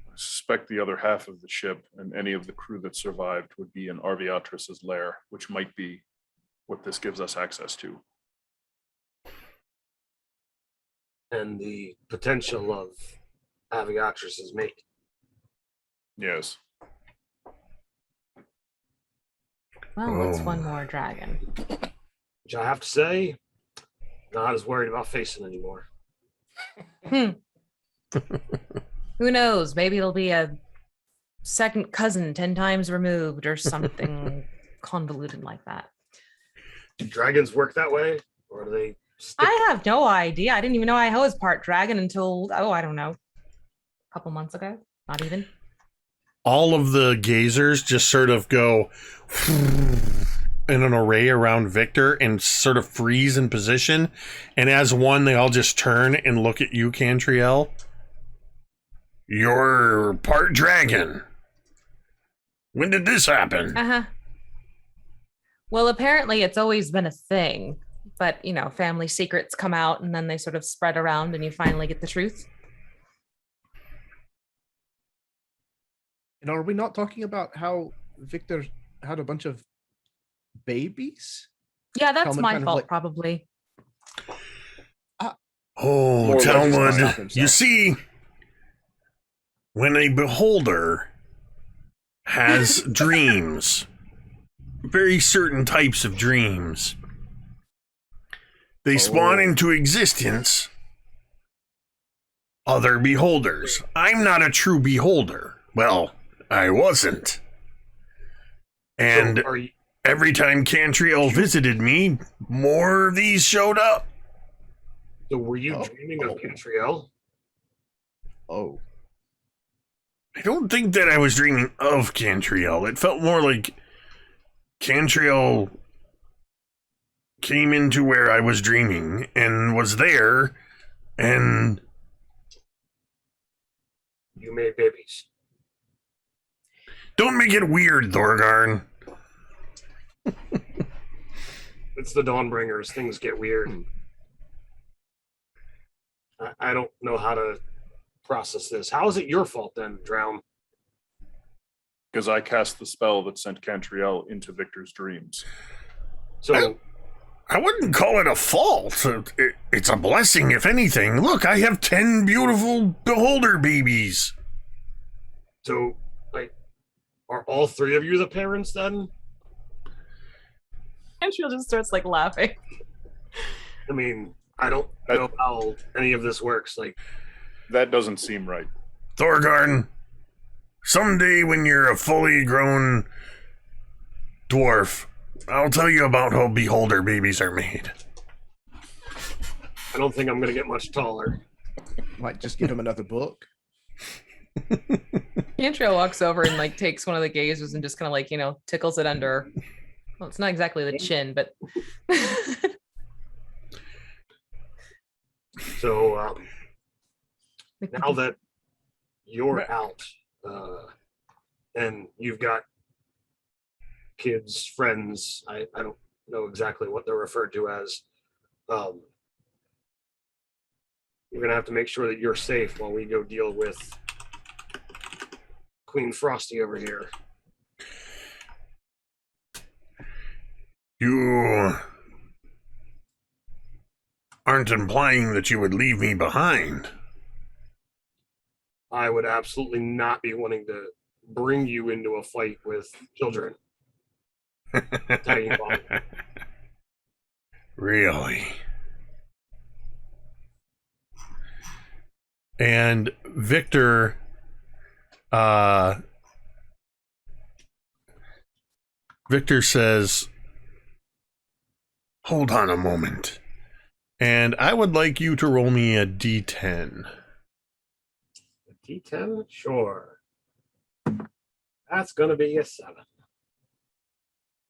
I suspect the other half of the ship and any of the crew that survived would be in Arviatris's lair, which might be what this gives us access to. And the potential of Aviatris's mate. Yes. Well, what's one more dragon? Which I have to say, not as worried about facing anymore. Who knows? Maybe it'll be a second cousin 10 times removed or something convoluted like that. Do dragons work that way? Or do they stick? I have no idea. I didn't even know I was part dragon until, I don't know, a couple months ago. Not even. All of the gazers just sort of go in an array around Victor and sort of freeze in position. And as one, they all just turn and look at you, Cantriel. You're part dragon. When did this happen? Uh-huh. Well, apparently it's always been a thing. But, family secrets come out and then they sort of spread around and you finally get the truth. And are we not talking about how Victor had a bunch of babies? Yeah, that's Talmud my kind of fault, like- probably. Oh, More like he's lying to Talmud, himself. you see, when a beholder has dreams, very certain types of dreams, they spawn into existence other beholders. I'm not a true beholder. Well, I wasn't. And So are you, every time Cantriel visited me, more of these showed up. so were you Oh. dreaming of Cantriel? Oh. I don't think that I was dreaming of Cantriel. It felt more like Cantriel came into where I was dreaming and was there, and You made babies. don't make it weird, Thorgarn. It's the Dawnbringers. Things get weird. I don't know how to process this. How is it your fault then, Drown? Because I cast the spell that sent Cantriel into Victor's dreams. So I wouldn't call it a fault. It's a blessing, if anything. Look, I have 10 beautiful beholder babies. So, like, are all three of you the parents then? Cantriel just starts like laughing. I mean, I don't know how any of this works. Like, That doesn't seem right. Thorgarn, someday when you're a fully grown dwarf, I'll tell you about how beholder babies are made. I don't think I'm gonna get much taller. Might just give him another book. Cantriel walks over and like takes one of the gazers and just kind of like, tickles it under. Well, it's not exactly the chin, but So now that you're out, and you've got kids, friends, I don't know exactly what they're referred to as. You're gonna have to make sure that you're safe while we go deal with Queen Frosty over here. You aren't implying that you would leave me behind. I would absolutely not be wanting to bring you into a fight with children. Tell you what. Really? And Victor, Victor says, hold on a moment. And I would like you to roll me a d10. D10? Sure. That's gonna be a 7.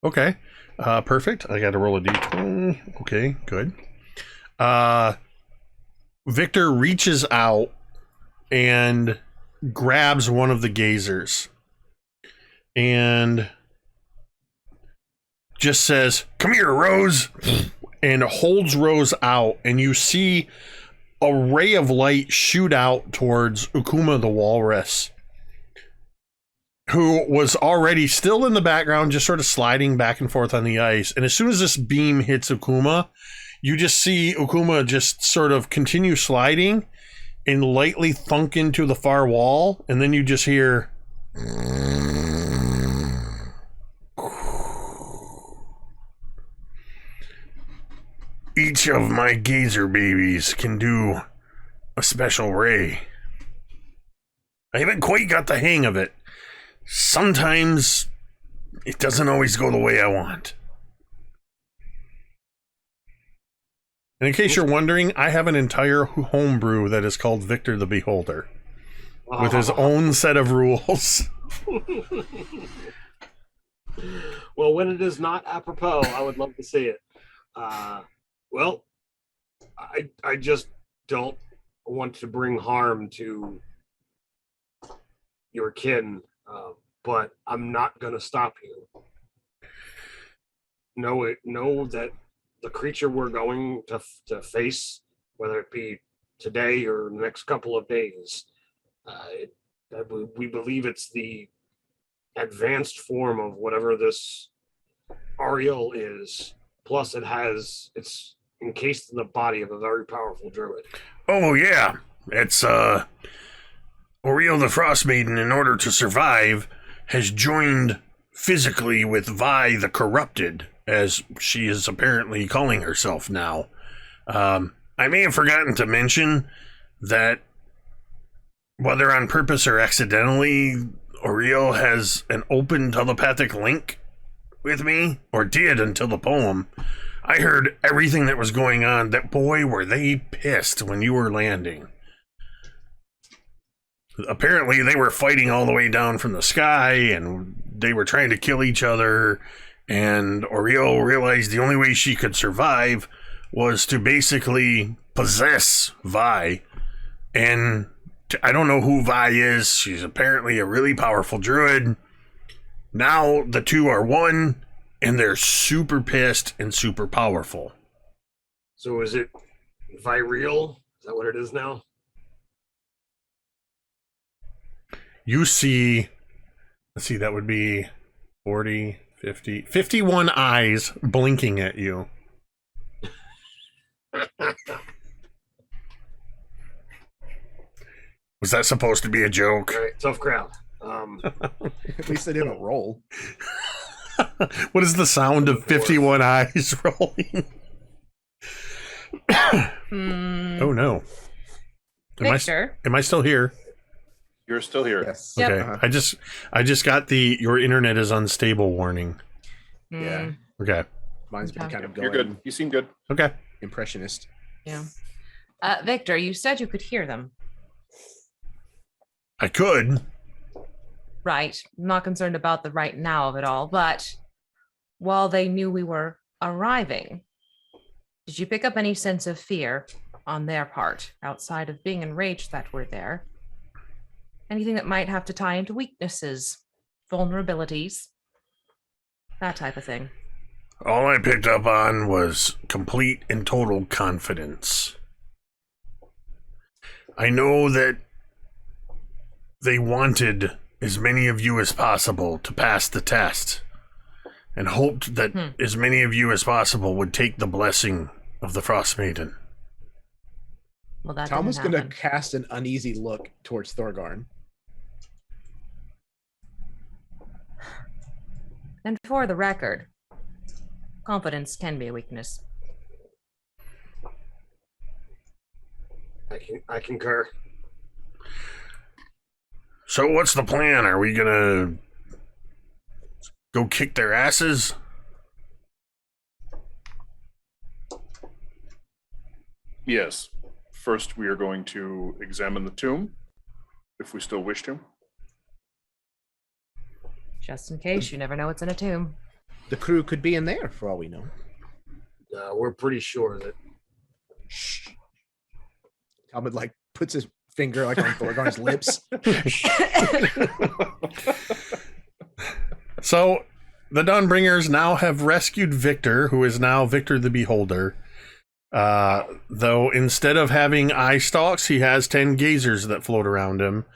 Okay. Perfect. I got to roll a d20. Okay, good. Victor reaches out and grabs one of the gazers and just says, come here, Rose, and holds Rose out, and you see a ray of light shoot out towards Ukuma the walrus, who was already still in the background, just sort of sliding back and forth on the ice. And as soon as this beam hits Ukuma, you just see Ukuma just sort of continue sliding and lightly thunk into the far wall. And then you just hear... Each of my gazer babies can do a special ray. I haven't quite got the hang of it. Sometimes it doesn't always go the way I want. And in case you're wondering, I have an entire homebrew that is called Victor the Beholder, with his own set of rules. Well, when it is not apropos, I would love to see it. Well, I just don't want to bring harm to your kin, but I'm not going to stop you. Know that the creature we're going to face, whether it be today or the next couple of days, we believe it's the advanced form of whatever this Ariel is. Plus, it's encased in the body of a very powerful druid. Oh, yeah. It's, Oriel the Frostmaiden, in order to survive, has joined physically with Vi the Corrupted, as she is apparently calling herself now. I may have forgotten to mention that, whether on purpose or accidentally, Oriel has an open telepathic link with me, or did until the poem. I heard everything that was going on. That boy, were they pissed when you were landing. Apparently, they were fighting all the way down from the sky, and they were trying to kill each other, and Oriel realized the only way she could survive was to basically possess Vi. And I don't know who Vi is. She's apparently a really powerful druid. Now the two are one, and they're super pissed and super powerful. So is it Vireal? Is that what it is now? You see, let's see, that would be 40, 50, 51 eyes blinking at you. Was that supposed to be a joke? All right, tough crowd. At least they didn't roll. What is the sound of 51 eyes rolling? Oh no. Victor. Am I still here? You're still here. Yes. Yep. Okay. I just got the your internet is unstable warning. Yeah. Okay. Mine's been Okay. kind of You're going good. You seem good. Okay. impressionist. Yeah. Victor, you said you could hear them. I could. Right. I'm not concerned about the right now of it all, but while they knew we were arriving, did you pick up any sense of fear on their part outside of being enraged that we're there? Anything that might have to tie into weaknesses, vulnerabilities, that type of thing? All I picked up on was complete and total confidence. I know that they wanted as many of you as possible to pass the test, and hoped that as many of you as possible would take the blessing of the Frostmaiden. Well, that Tom was didn't going to happen. cast an uneasy look towards Thorgarn. And for the record, confidence can be a weakness. I concur. So what's the plan? Are we gonna go kick their asses? Yes. First, we are going to examine the tomb, if we still wish to. Just in case, you never know what's in a tomb. The crew could be in there for all we know. We're pretty sure that Talmud like puts his finger like on Thorgarn's lips. So the Dawnbringers now have rescued Victor, who is now Victor the Beholder. Though instead of having eye stalks, he has 10 gazers that float around him.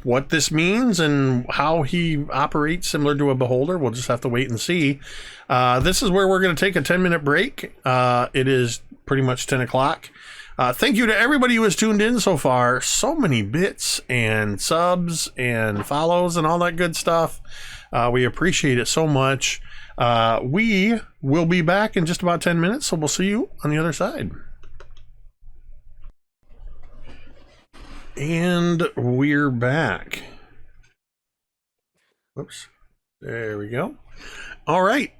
What this means and how he operates similar to a beholder, we'll just have to wait and see. This is where we're going to take a 10-minute break. It is pretty much 10 o'clock. Thank you to everybody who has tuned in so far. So many bits and subs and follows and all that good stuff. We appreciate it so much. We will be back in just about 10 minutes, so we'll see you on the other side. And we're back. Whoops. There we go. All right.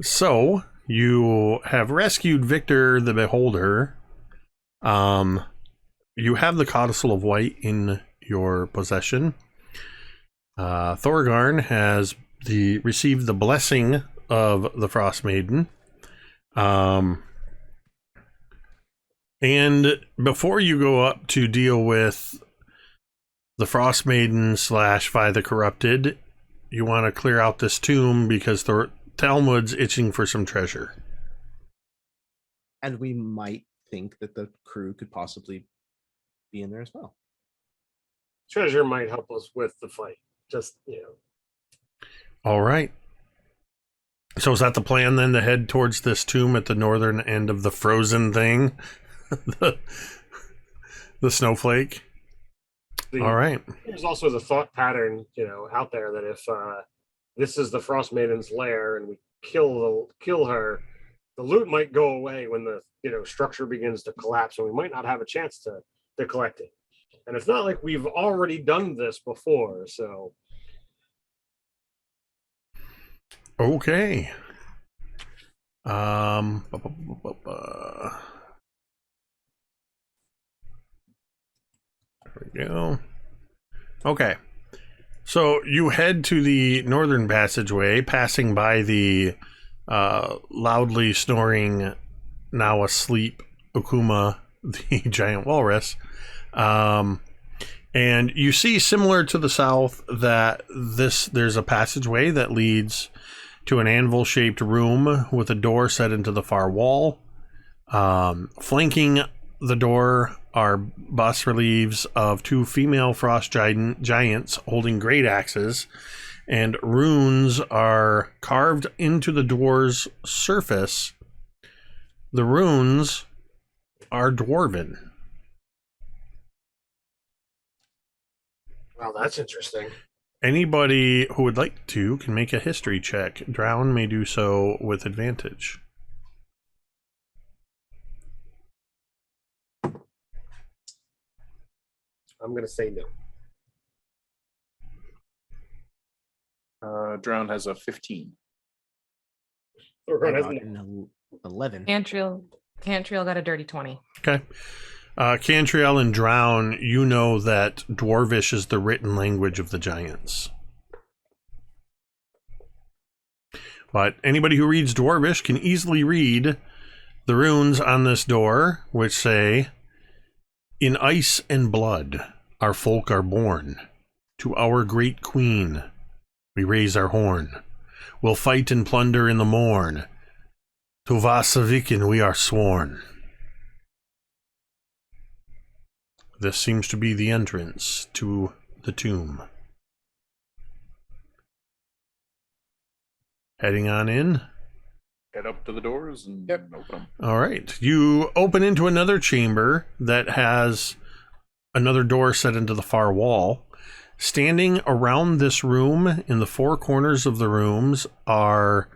So you have rescued Victor the Beholder. You have the Codicil of White in your possession. Thorgarn has received the blessing of the Frostmaiden. And before you go up to deal with the Frostmaiden / Vi the Corrupted, you want to clear out this tomb because the Talmud's itching for some treasure. And we might think that the crew could possibly be in there as well. treasure might help us with the fight. Just, All right. So is that the plan then, to head towards this tomb at the northern end of the frozen thing? the snowflake? All right. There's also the thought pattern, out there that if this is the Frostmaiden's lair and we kill her, the loot might go away when the structure begins to collapse, and we might not have a chance to collect it. And it's not like we've already done this before, so. Okay. There we go. Okay. So you head to the northern passageway, passing by the loudly snoring, now asleep Okuma, the giant walrus. And you see, similar to the south, that there's a passageway that leads to an anvil-shaped room with a door set into the far wall. Flanking the door are bas-reliefs of two female frost giants holding great axes, and runes are carved into the door's surface. The runes are dwarven. Well, that's interesting. Anybody who would like to can make a history check. Drown may do so with advantage. I'm going to say no. Drown has a 15. Thorgarn I has got no. an 11. Cantriel got a dirty 20. Okay. Cantriel and Drown, you know that Dwarvish is the written language of the giants. But anybody who reads Dwarvish can easily read the runes on this door, which say, "In ice and blood our folk are born. To our great queen we raise our horn. We'll fight and plunder in the morn. To Vasa Vikken we are sworn." This seems to be the entrance to the tomb. Heading on in. Head up to the doors and open them. All right. You open into another chamber that has another door set into the far wall. Standing around this room, in the four corners of the rooms, are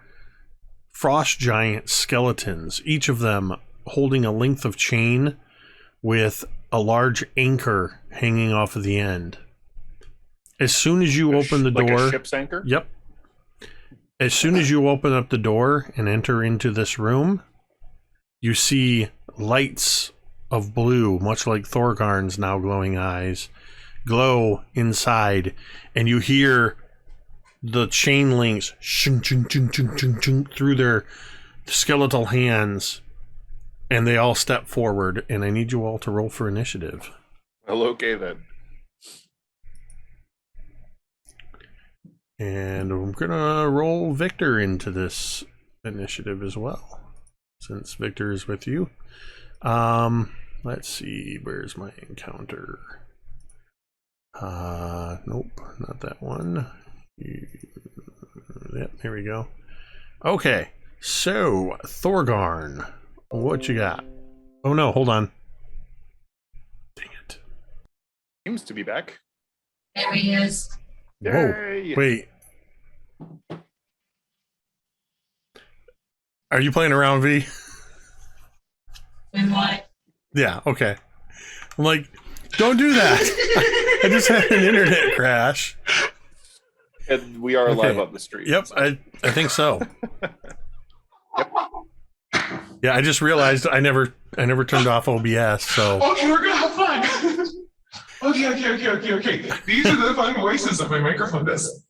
frost giant skeletons, each of them holding a length of chain with a large anchor hanging off of the end. As soon as you open the door... Like a ship's anchor? Yep. As soon as you open up the door and enter into this room, you see lights of blue, much like Thorgarn's now glowing eyes, glow inside, and you hear the chain links shing, shing, shing, shing, shing, shing, through their skeletal hands, and they all step forward, and I need you all to roll for initiative. Well, okay then. And I'm gonna roll Victor into this initiative as well, since Victor is with you. Let's see, where's my encounter? Nope, not that one. Yep, here we go. Okay, so Thorgarn, what you got? Oh no, hold on. Dang it. Seems to be back. There he is. Whoa, Yay! wait. Are you playing around, V? And what? Yeah, okay. I'm like, don't do that. I just had an internet crash. And we are live on the street. Yep, I think so. Yeah, I just realized I never turned off OBS, so Okay, we're gonna have fun. Okay. These are the fun voices that my microphone does.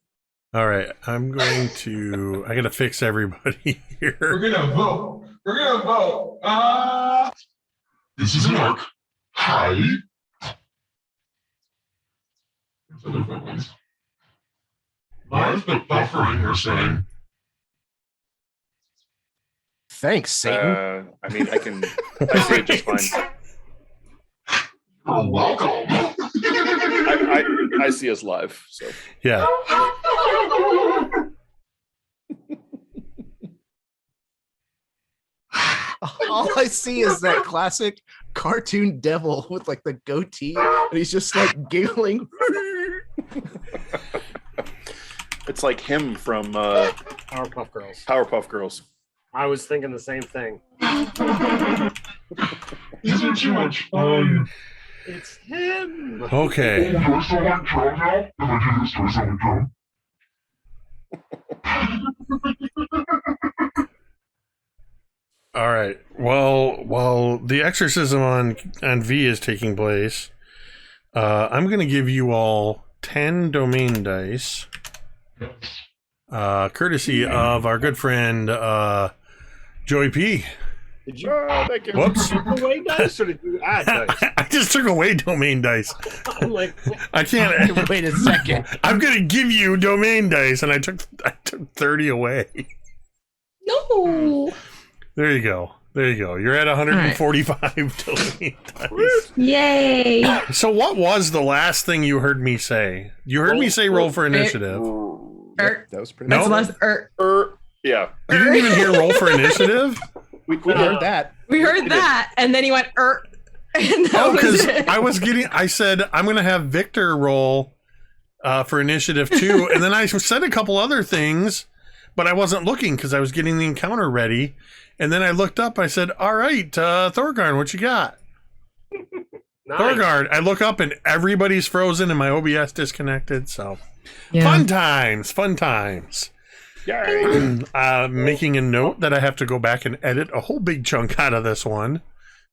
all right. I gotta fix everybody We're here. gonna vote. This is an orc. Hi. Mine's been buffering, you're saying. Thanks, Satan. I mean, I say it just fine. You're welcome. I see us live, so Yeah. all I see is that classic cartoon devil with like the goatee, and he's just like giggling. It's like him from Powerpuff Girls. Powerpuff Girls. I was thinking the same thing. These are too much fun. It's him. Okay. Do I sound like John now? If I do this, do I sound like John? All right. Well, while the exorcism on V is taking place, I'm going to give you all 10 domain dice, courtesy of our good friend Joey P. Did you Thank you. Whoops. take away dice or did you add dice? I just took away domain dice. I'm like, I can't. Wait a second. I'm going to give you domain dice, and I took 30 away. No. There you go. There you go. You're at 145 domain dice. Yay. So what was the last thing you heard me say? You heard me say roll for initiative. Er, That was pretty No. that's the last. Yeah. You didn't even hear roll for initiative? We heard that. We heard that, and then he went and that Oh, was because it. I said I'm going to have Victor roll for initiative too, and then I said a couple other things, but I wasn't looking because I was getting the encounter ready, and then I looked up. I said, "All right, Thorgarn, what you got?" nice. Thorgarn. I look up and everybody's frozen and my OBS disconnected. So Yeah. fun times, fun times. Making a note that I have to go back and edit a whole big chunk out of this one.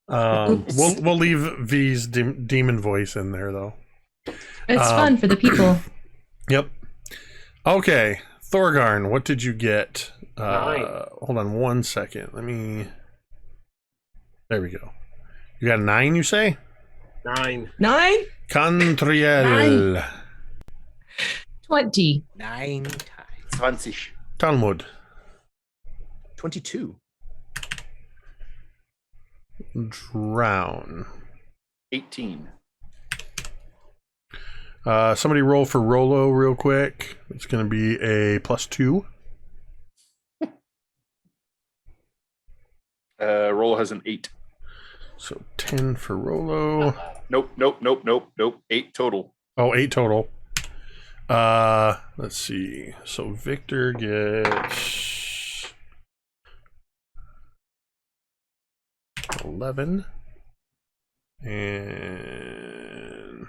We'll leave V's demon voice in there though. It's fun for the people. Yep. Okay, Thorgarn, what did you get? 9. Hold on one second. There we go. You got a 9, you say? 9. 9? Cantriel. 20. 9 times. 20. Talmud. 22. Drown. 18. Somebody roll for Rolo real quick. It's going to be a +2. Roll has an 8. So 10 for Rolo. Nope. 8 total. Oh, 8 total. Let's see. So Victor gets 11. And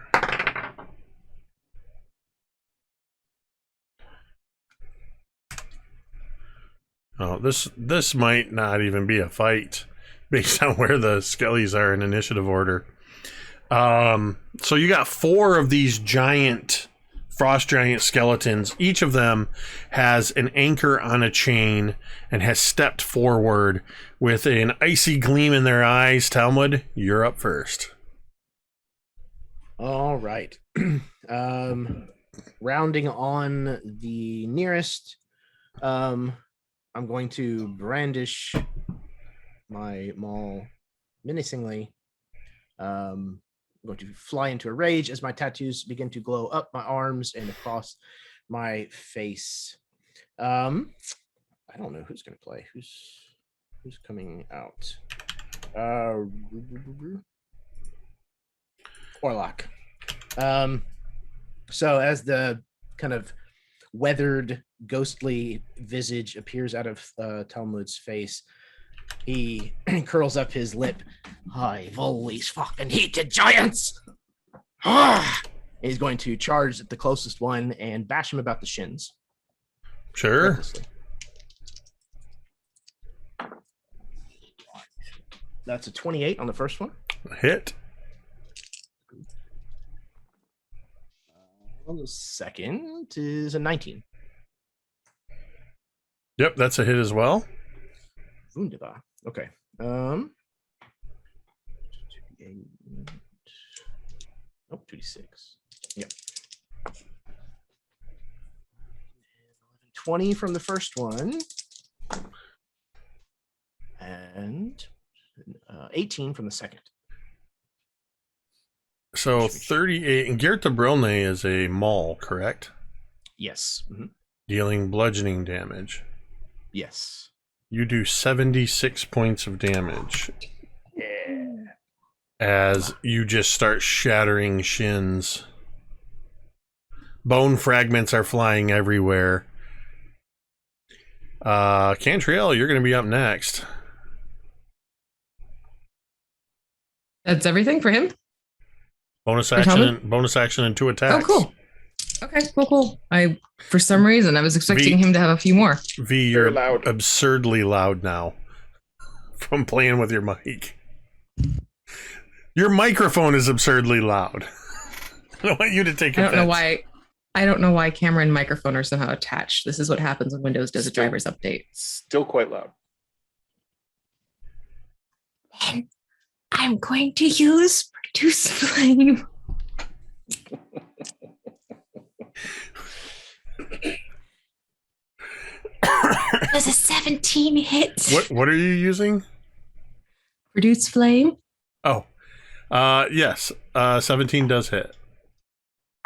this might not even be a fight based on where the skellies are in initiative order. So you got 4 of these giant frost giant skeletons. Each of them has an anchor on a chain and has stepped forward with an icy gleam in their eyes. Talmud, you're up first. All right. Rounding on the nearest, I'm going to brandish my maul menacingly. I'm going to fly into a rage as my tattoos begin to glow up my arms and across my face. I don't know who's going to play. Who's coming out? Orlok. So as the kind of weathered, ghostly visage appears out of Talmud's face, he curls up his lip. I've always fucking hated giants. He's going to charge at the closest one and bash him about the shins. Sure. Recklessly. That's a 28 on the first one. Hit. On the second is a 19. Yep, that's a hit as well. Wunderbar. Okay. 2d6. Yep. 20 from the first one. And 18 from the second. So 38. And Gerta Brilne is a maul, correct? Yes. Mm-hmm. Dealing bludgeoning damage. Yes. You do 76 points of damage. As you just start shattering shins. Bone fragments are flying everywhere. Cantriel, you're going to be up next. That's everything for him? Bonus Talmud? action and 2 attacks. Oh, cool. Okay, cool. For some reason, I was expecting him to have a few more. V, you're Very loud. absurdly loud now from playing with your mic. Your microphone is absurdly loud. I don't want you to take offense. I don't know why camera and microphone are somehow attached. This is what happens when Windows does a driver's update. Still quite loud. I'm going to use Produce Flame. Does a 17 hit? What are you using? Produce Flame? Oh. Yes. 17 does hit.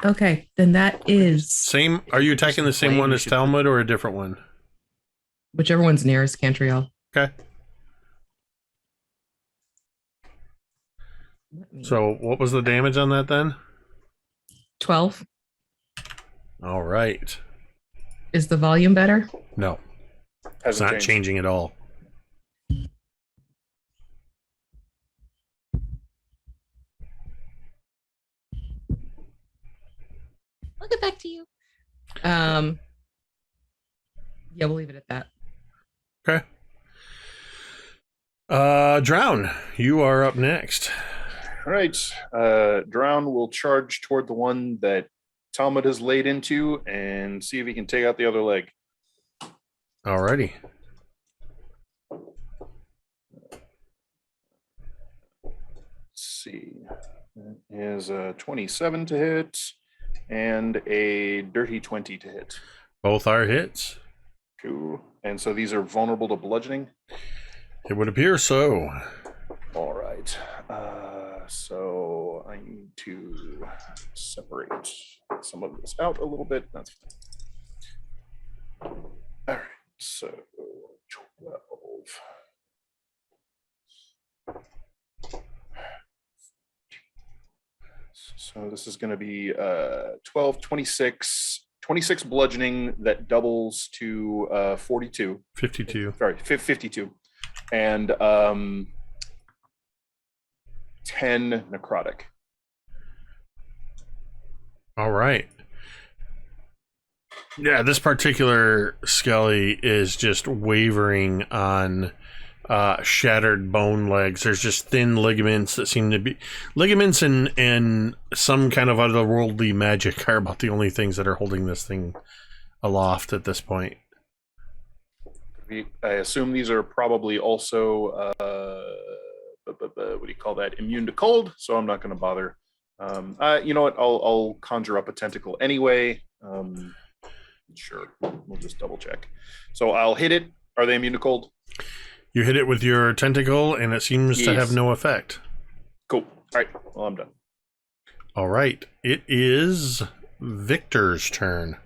Okay, then that is Same. Are you attacking the same one as Talmud or a different one? whichever one's nearest Cantriel. Okay. So what was the damage on that then? 12. All right. Is the volume better? No, it's Hasn't not changed. changing at all. I'll get back to you. Yeah, we'll leave it at that. Okay. Drown, you are up next. All right. Drown will charge toward the one that Talmud has laid into and see if he can take out the other leg. Alrighty. Let's see. That is a 27 to hit and a dirty 20 to hit. Both are hits. Cool. And so these are vulnerable to bludgeoning. It would appear so. All right. So I need to separate some of this out a little bit. That's fine. All right. So 12. So this is going to be 12, 26, 26 bludgeoning that doubles to 42. 52. Sorry, 52. And 10 necrotic. All right. Yeah, this particular Skelly is just wavering on shattered bone legs. There's just thin ligaments that seem to be ligaments and some kind of otherworldly magic are about the only things that are holding this thing aloft at this point. I assume these are probably also what do you call that? Immune to cold. So I'm not going to bother. You know what? I'll conjure up a tentacle anyway. Sure, we'll just double check. So I'll hit it. Are they immune to cold? You hit it with your tentacle, and it seems to have no effect. Cool. All right. Well, I'm done. All right. It is Victor's turn.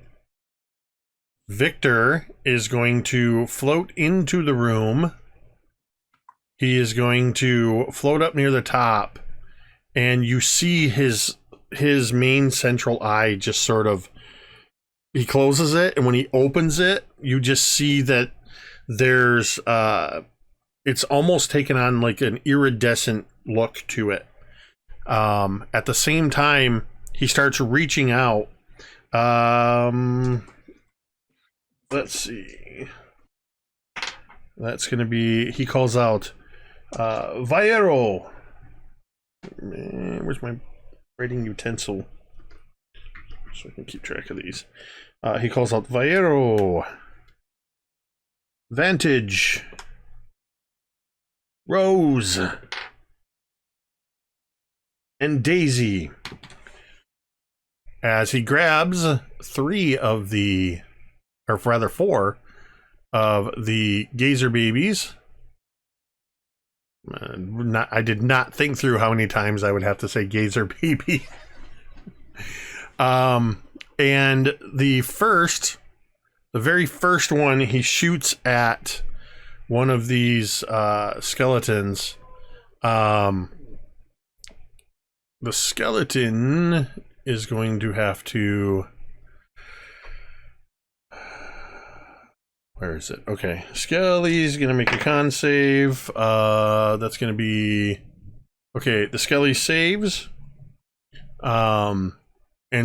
Victor is going to float into the room. He is going to float up near the top, and you see his main central eye just sort of, he closes it, and when he opens it, you just see that there's it's almost taken on like an iridescent look to it. At the same time, he starts reaching out. Let's see. That's going to be, he calls out, Viero. Where's my writing utensil? So I can keep track of these. He calls out, Viero. Vantage. Rose. And Daisy. As he grabs 3 of the, or rather 4 of the gazer babies. I did not think through how many times I would have to say gazer baby. And the very first one he shoots at one of these skeletons. The skeleton is going to have to. Where is it? Okay, Skelly's gonna make a con save. That's gonna be okay. The Skelly saves, and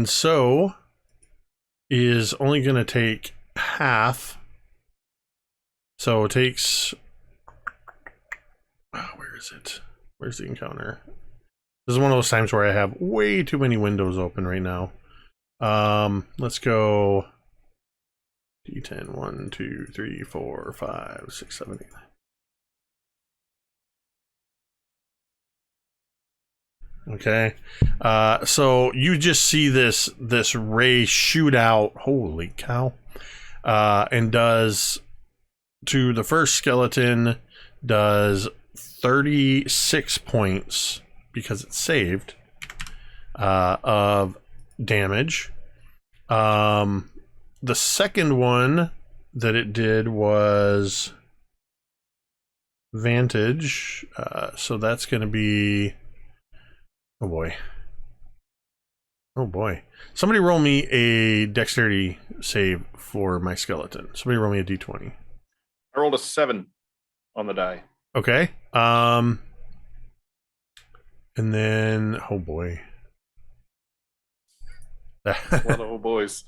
so is only gonna take half. So it takes. Where is it? Where's the encounter? This is one of those times where I have way too many windows open right now. Let's go. D10, 1, 2, 3, 4, 5, 6, 7, 8. Okay. So you just see this ray shoot out. Holy cow. And does to the first skeleton does 36 points because it's saved of damage. The second one that it did was Vantage. So that's going to be... Oh boy. Oh boy. Somebody roll me a dexterity save for my skeleton. Somebody roll me a d20. I rolled a 7 on the die. Okay. And then... Oh boy. A lot of old boys.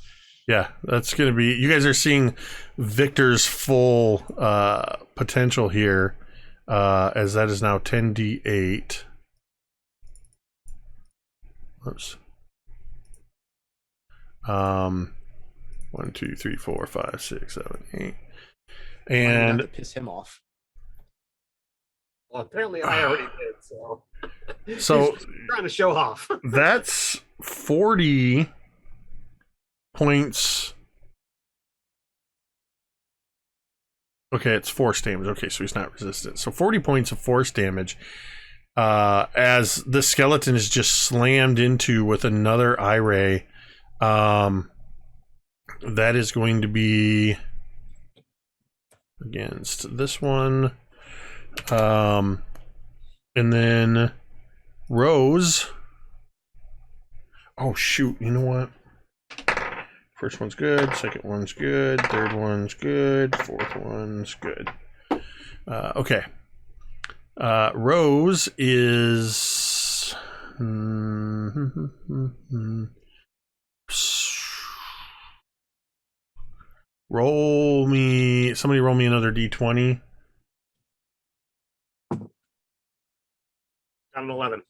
Yeah, that's going to be... You guys are seeing Victor's full potential here, as that is now 10d8. Oops. 1, 2, 3, 4, 5, 6, 7, 8. And And piss him off. Well, apparently I already did, so. so He's trying to show off. that's 40 points. Okay, it's force damage. Okay, so he's not resistant. So 40 points of force damage as the skeleton is just slammed into with another eye ray. That is going to be against this one. And then Rose. Oh, shoot. You know what? First one's good, second one's good, third one's good, fourth one's good. Okay. Rose is... Roll me... Somebody roll me another d20. Got an 11.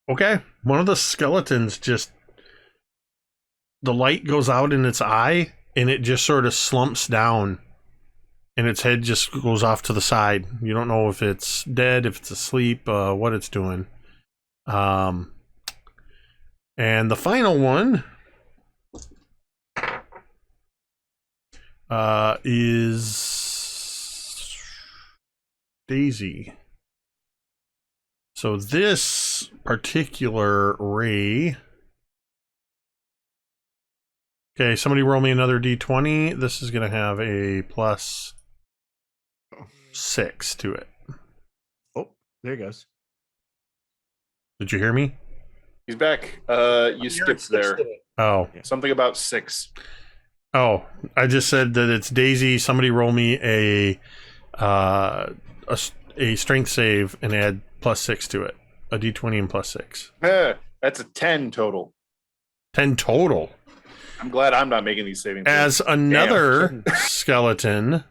Okay, one of the skeletons just... The light goes out in its eye, and it just sort of slumps down. And its head just goes off to the side. You don't know if it's dead, if it's asleep, what it's doing. And the final one is Daisy. So this particular ray... Okay, somebody roll me another d20. This is going to have a plus 6 to it. Oh, there he goes. Did you hear me? He's back. You skipped there. Oh. Something about 6. Oh, I just said that it's Daisy. Somebody roll me a strength save and add plus 6 to it. A d20 and plus 6. That's a 10 total. 10 total. I'm glad I'm not making these saving As throws. another skeleton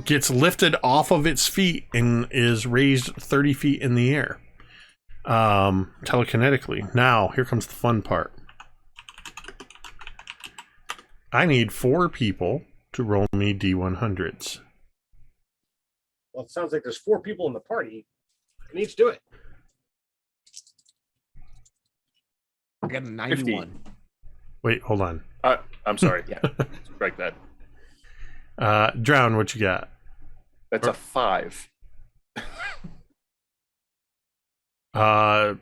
gets lifted off of its feet and is raised 30 feet in the air telekinetically. Now, here comes the fun part. I need 4 people to roll me D100s. Well, it sounds like there's 4 people in the party. Who needs to do it? I got a 91. Wait, hold on. I'm sorry. Yeah. Strike that. Drown, what you got? That's a 5. At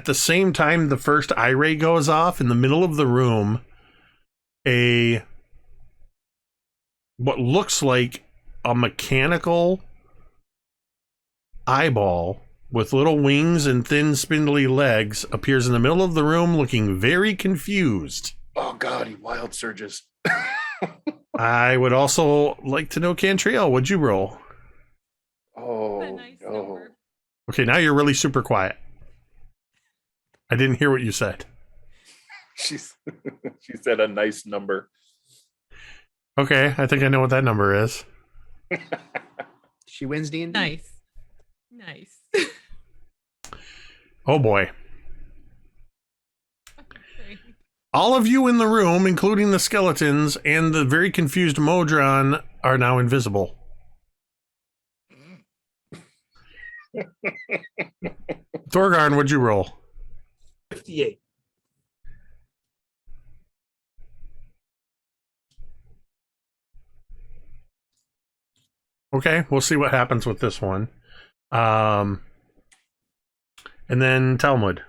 the same time the first eye ray goes off, in the middle of the room, what looks like a mechanical eyeball with little wings and thin spindly legs appears in the middle of the room, looking very confused. Oh God, he wild surges. I would also like to know, Cantriel, what'd you roll? Oh A nice no. number. Okay, now you're really super quiet. I didn't hear what you said. She said a nice number. Okay, I think I know what that number is. She wins D&D. Nice. Nice. Oh boy. All of you in the room, including the skeletons and the very confused Modron, are now invisible. Thorgarn, what'd you roll? 58. Okay, we'll see what happens with this one. And then Talmud.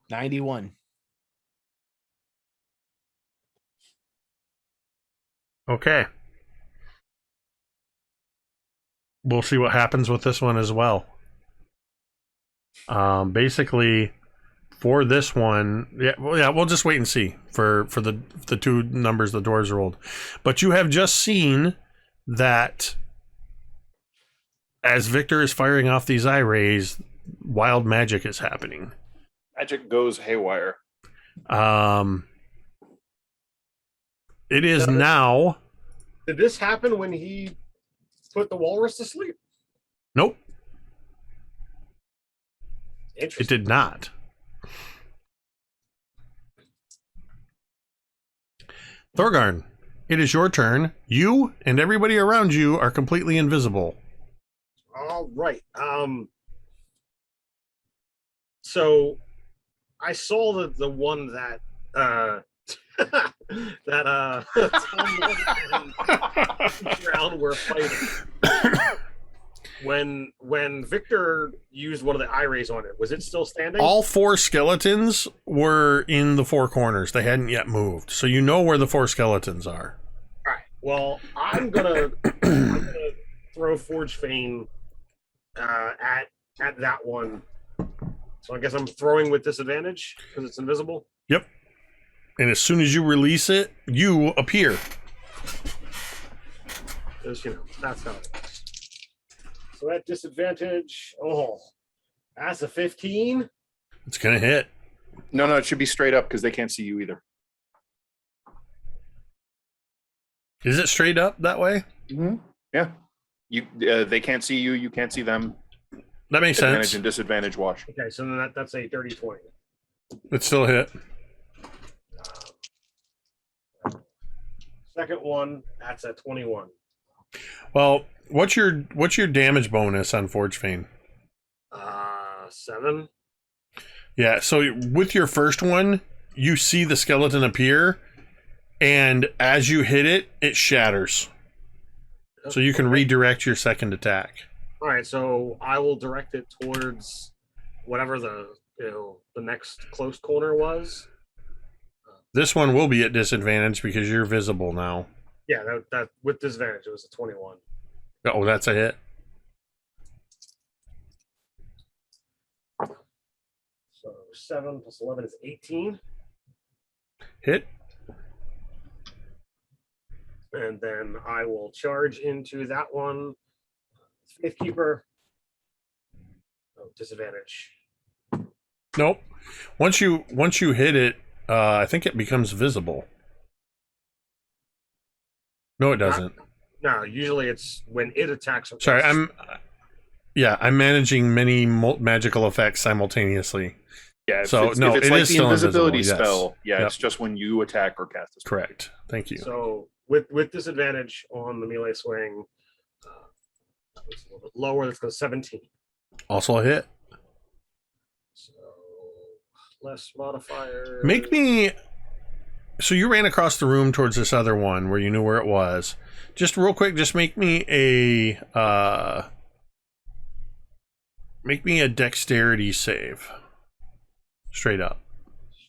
91. Okay. We'll see what happens with this one as well. Basically, for this one, we'll just wait and see for the two numbers the dwarves rolled. But you have just seen that as Victor is firing off these eye rays, wild magic is happening. Magic goes haywire. It is now. Did this happen when he put the walrus to sleep? Nope, it Interesting. did not. Thorgarn, it is your turn. You and everybody around you are completely invisible. All right. So I saw the one that that Talmud and were fighting. When Victor used one of the eye rays on it, was it still standing? All four skeletons were in the four corners. They hadn't yet moved. So you know where the four skeletons are. All right. Well, I'm gonna throw Forge Fane at that one. So I guess I'm throwing with disadvantage because it's invisible. Yep. And as soon as you release it, you appear. Because, that's how it is. So that disadvantage, that's a 15. It's going to hit. No, it should be straight up because they can't see you either. Is it straight up that way? Mm-hmm. Yeah. They can't see you. You can't see them. That makes Advantage sense. and disadvantage wash. Okay, so then that's a 30-20. It still hit. Second one, that's a 21. Well, what's your damage bonus on Forge Fane? 7. Yeah, so with your first one, you see the skeleton appear, and as you hit it, it shatters. So you can redirect your second attack. All right, so I will direct it towards whatever the next close corner was. This one will be at disadvantage because you're visible now. Yeah, that with disadvantage, it was a 21. Oh, that's a hit. So 7 plus 11 is 18. Hit. And then I will charge into that one. Faithkeeper. Oh, disadvantage. Nope. Once you hit it, I think it becomes visible. No, it doesn't. No, usually it's when it attacks. Sorry, I'm managing many magical effects simultaneously. Yeah, So, if no, it's it like is the still invisibility invisible, yes. spell, Yep. it's just when you attack or cast a spell. Correct. Thank you. So with disadvantage on the melee swing, it's a little bit lower. Let's go 17. Also a hit. So less modifier. Make me. So you ran across the room towards this other one where you knew where it was. Just real quick, just make me a Make me a dexterity save. Straight up.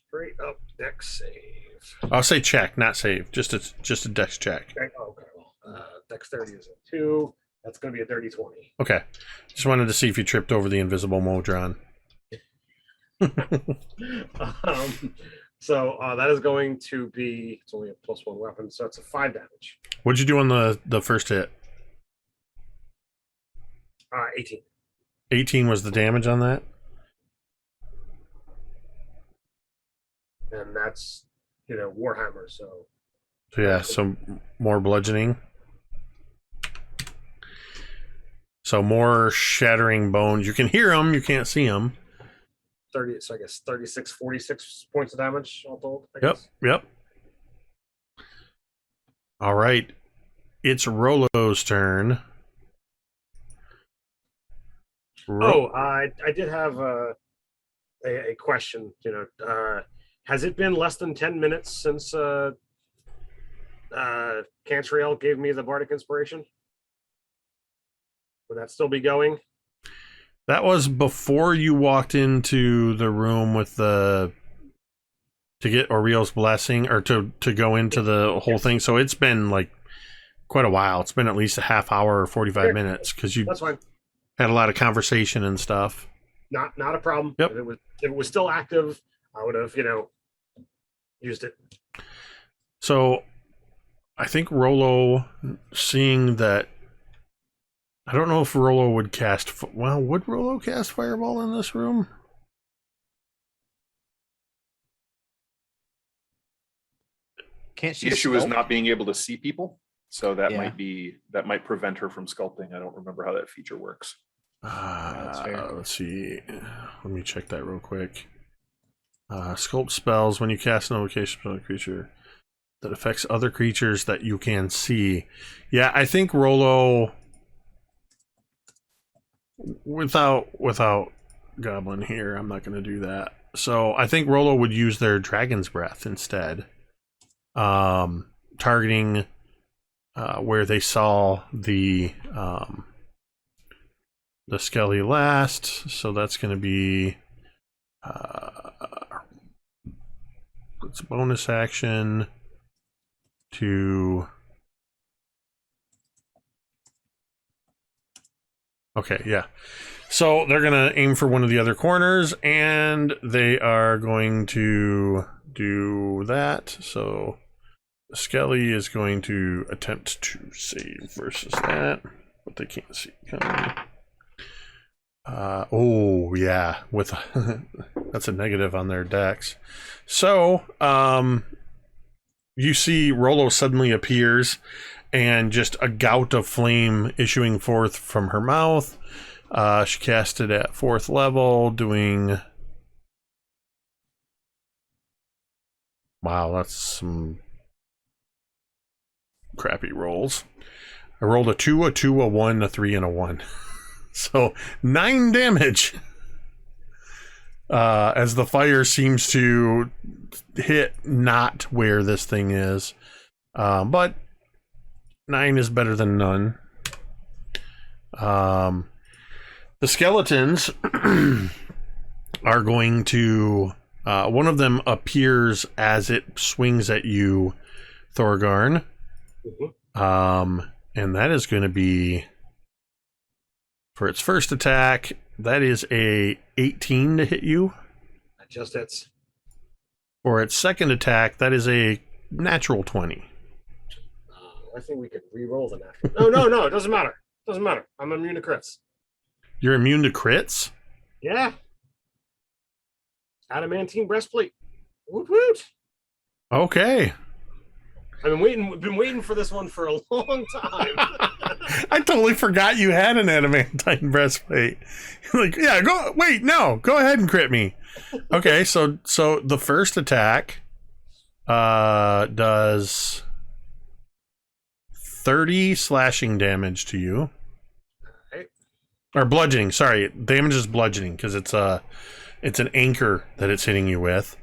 Straight up dex save. I'll say check, not save. Just a dex check. Okay. Oh, okay. Well, dexterity is a 2. That's going to be a dirty 20. Okay. Just wanted to see if you tripped over the invisible Modron. So that is going to be, it's only a +1 weapon, so it's a 5 damage. What'd you do on the first hit? 18. 18 was the damage on that? And that's, Warhammer, so. So yeah, so more bludgeoning. So more shattering bones. You can hear them, you can't see them. 30, so I guess 36, 46 points of damage all told. Yep. All right. It's Rolo's turn. I did have a question. Has it been less than 10 minutes since Cantriel gave me the Bardic Inspiration? Would that still be going? That was before you walked into the room with to get Oriel's blessing, or to go into the whole thing. So it's been like quite a while. It's been at least a half hour or 45 minutes because you That's fine. had a lot of conversation and stuff. Not a problem. Yep. If it was still active, I would have, used it. So I think Rolo, seeing that, I don't know if Rolo would cast, would Rolo cast Fireball in this room? Can't she? The issue is sculpt? not being able to see people, so that Yeah. might prevent her from sculpting. I don't remember how that feature works. That's fair. Let's see. Let me check that real quick. Sculpt spells when you cast an invocation spell on a creature that affects other creatures that you can see. Yeah, I think Rolo, without Goblin here, I'm not going to do that. So I think Rolo would use their Dragon's Breath instead, targeting where they saw the Skelly last. So that's going to be it's a bonus action to. Okay, yeah. So they're going to aim for one of the other corners, and they are going to do that. So Skelly is going to attempt to save versus that, but they can't see coming. Oh, yeah. With that's a negative on their dex. So you see Rolo suddenly appears, and just a gout of flame issuing forth from her mouth. She cast it at 4th level, doing... Wow, that's some crappy rolls. I rolled a 2, a 2, a 1, a 3, and a 1. So 9 damage. As the fire seems to hit not where this thing is. But 9 is better than none. The skeletons are going to... one of them appears as it swings at you, Thorgarn. And that is going to be... For its first attack, that is a 18 to hit you. That just hits. For its second attack, that is a natural 20. I think we could re-roll the natural. No, it doesn't matter. Doesn't matter. I'm immune to crits. You're immune to crits? Yeah. Adamantine breastplate. Woot woot. Okay. I've been waiting for this one for a long time. I totally forgot you had an adamantine breastplate. Like, yeah, go ahead and crit me. Okay, so the first attack does 30 slashing damage to you. Right. Or bludgeoning, sorry. Damage is bludgeoning because it's an anchor that it's hitting you with.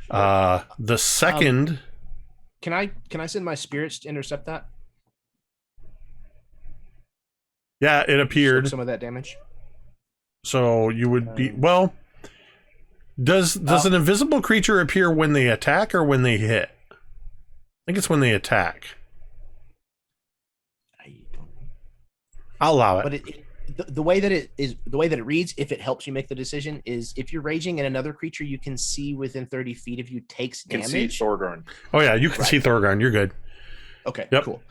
The second Can I send my spirits to intercept that? yeah, it appeared. Some of that damage. So you would be well. Does an invisible creature appear when they attack or when they hit? I think it's when they attack. I'll allow it. But the way that it reads, if it helps you make the decision, is if you're raging and another creature you can see within 30 feet of you takes You can damage. see Thorgarn. Oh yeah, you can see Thorgarn. You're good. Okay, Yep. cool.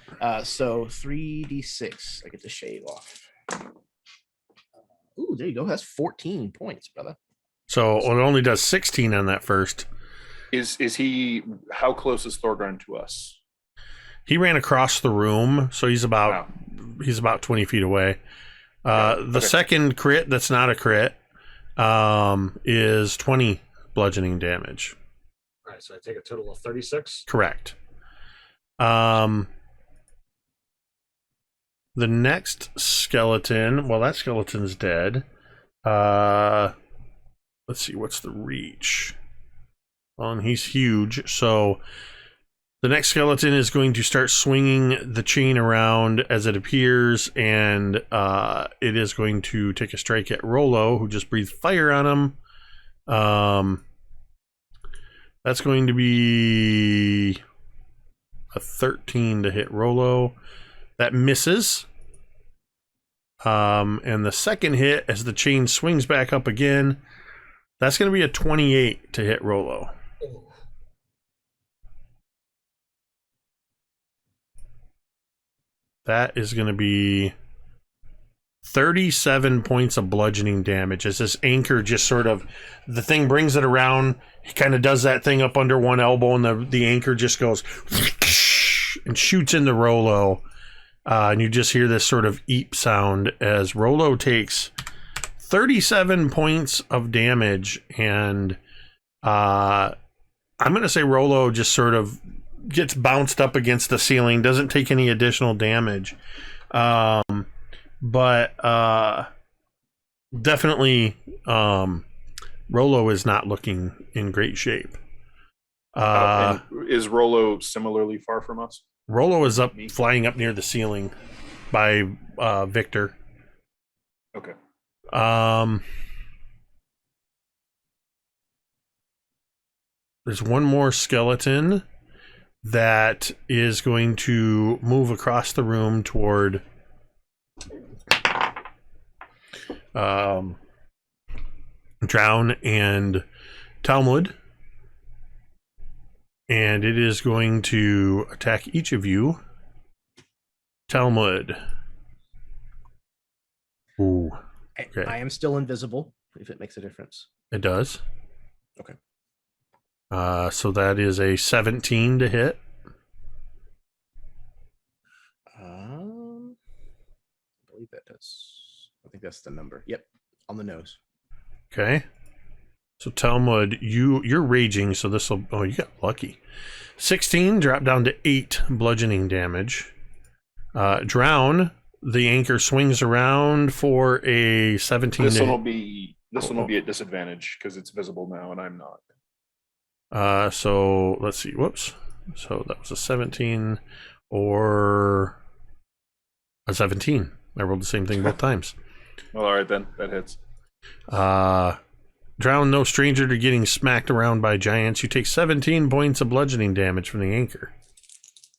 So 3d6. I get to shave off. Ooh, there you go. That's 14 points, brother. So it only does 16 on that first. Is he? How close is Thorgarn to us? He ran across the room, so he's about 20 feet away. The second crit that's not a crit is 20 bludgeoning damage. All right, so I take a total of 36. Correct. The next skeleton, well, that skeleton's dead. Let's see, what's the reach? Well, and he's huge, so the next skeleton is going to start swinging the chain around as it appears, and it is going to take a strike at Rollo, who just breathed fire on him. That's going to be a 13 to hit Rollo. That misses. And the second hit, as the chain swings back up again, that's going to be a 28 to hit Rollo. That is going to be 37 points of bludgeoning damage as this anchor just sort of, the thing brings it around. He kind of does that thing up under one elbow, and the anchor just goes and shoots into Rollo. And you just hear this sort of eep sound as Rollo takes 37 points of damage. And I'm going to say Rollo just sort of gets bounced up against the ceiling, doesn't take any additional damage. But definitely Rollo is not looking in great shape. And is Rollo similarly far from us? Rollo is flying up near the ceiling by Victor. Okay. There's one more skeleton that is going to move across the room toward Drown and Talmud. And it is going to attack each of you. Talmud. Ooh. Okay. I am still invisible, if it makes a difference. It does. Okay. So that is a 17 to hit. I believe that does. I think that's the number. Yep, on the nose. Okay. So Talmud, you're raging, so this will... Oh, you got lucky. 16, drop down to 8 bludgeoning damage. Drown, the anchor swings around for a 17. This one will be at disadvantage because it's visible now, and I'm not. So let's see. Whoops. So that was a 17 or a 17. I rolled the same thing both times. Well, all right then. That hits. Drown, no stranger to getting smacked around by giants. You take 17 points of bludgeoning damage from the anchor.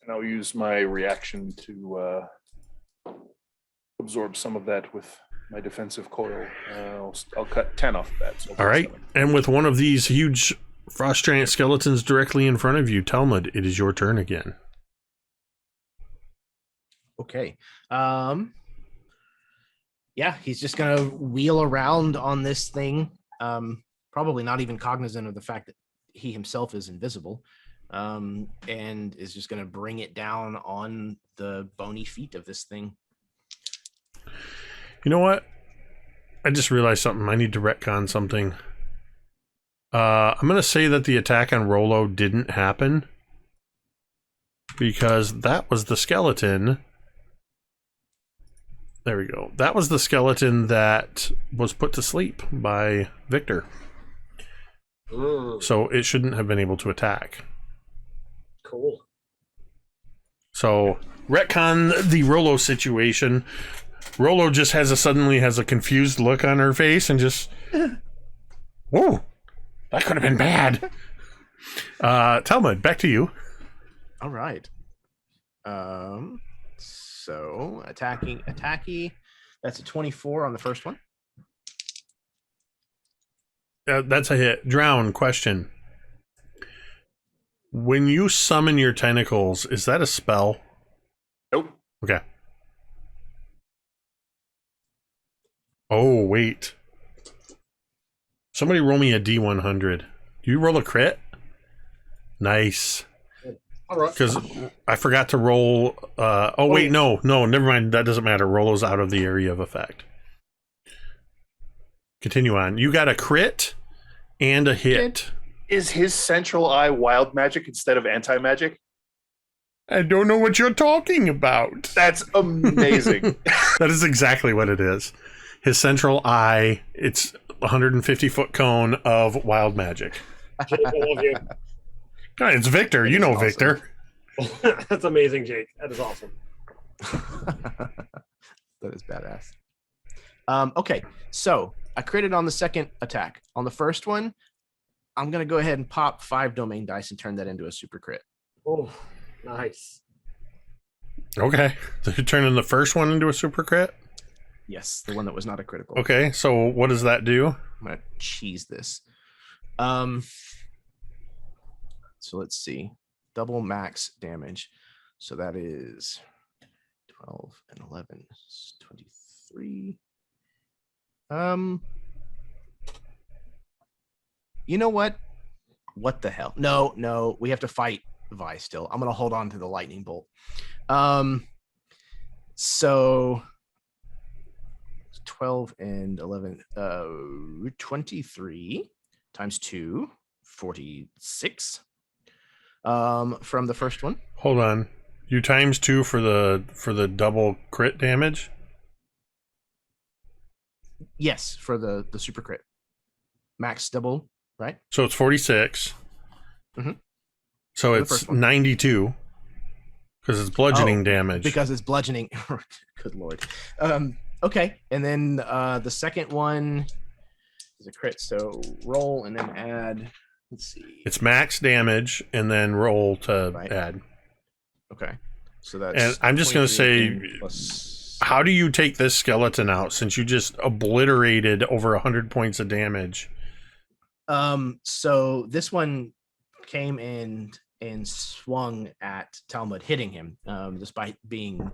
And I'll use my reaction to absorb some of that with my defensive coil. I'll cut 10 off of that. So all right. 7. And with one of these huge frost giant skeletons directly in front of you, Talmud, it is your turn again. Okay. Yeah, he's just gonna wheel around on this thing. Probably not even cognizant of the fact that he himself is invisible, and is just gonna bring it down on the bony feet of this thing. You know what? I just realized something. I need to retcon something. I'm gonna say that the attack on Rollo didn't happen because that was the skeleton. There we go. That was the skeleton that was put to sleep by Victor. Ooh, So it shouldn't have been able to attack. cool. So retcon the Rollo situation. Rolo just suddenly has a confused look on her face and just, whoa, that could have been bad. Talmud, back to you. All right. So attacking. That's a 24 on the first one. That's a hit. Drown, question. When you summon your tentacles, is that a spell? Nope. Okay. Oh, wait. Somebody roll me a D100. Do you roll a crit? Nice. All right. Because I forgot to roll. Wait, no, never mind. That doesn't matter. Rolo's out of the area of effect. Continue on. You got a crit and a hit. Is his central eye wild magic instead of anti-magic? I don't know what you're talking about. That's amazing. That is exactly what it is. His central eye, it's a 150-foot cone of wild magic. Jake, I love you. God, it's Victor. You know awesome. Victor. That's amazing, Jake. That is awesome. That is badass. Okay, so I critted on the second attack. On the first one, I'm going to go ahead and pop 5 domain dice and turn that into a super crit. Oh, nice. Okay. So you're turning the first one into a super crit? Yes, the one that was not a critical. Okay, so what does that do? I'm going to cheese this. So let's see. Double max damage. So that is 12 and 11, 23. You know what? What the hell? No, we have to fight Vi still. I'm gonna hold on to the lightning bolt. So 12 and 11, 23 times 2, 46. From the first one. Hold on. You times 2 for the double crit damage? Yes, for the super crit. Max double, right? So it's 46. Mhm. So For the it's first one. 92. Because it's bludgeoning damage. Because it's bludgeoning. Good lord. Okay, and then the second one is a crit. So roll and then add. Let's see. It's max damage and then roll to Right. add. Okay, so that's. And I'm just going to 23 say, again plus. how do you take this skeleton out since you just obliterated over 100 points of damage? So this one came in and swung at Talmud, hitting him, despite being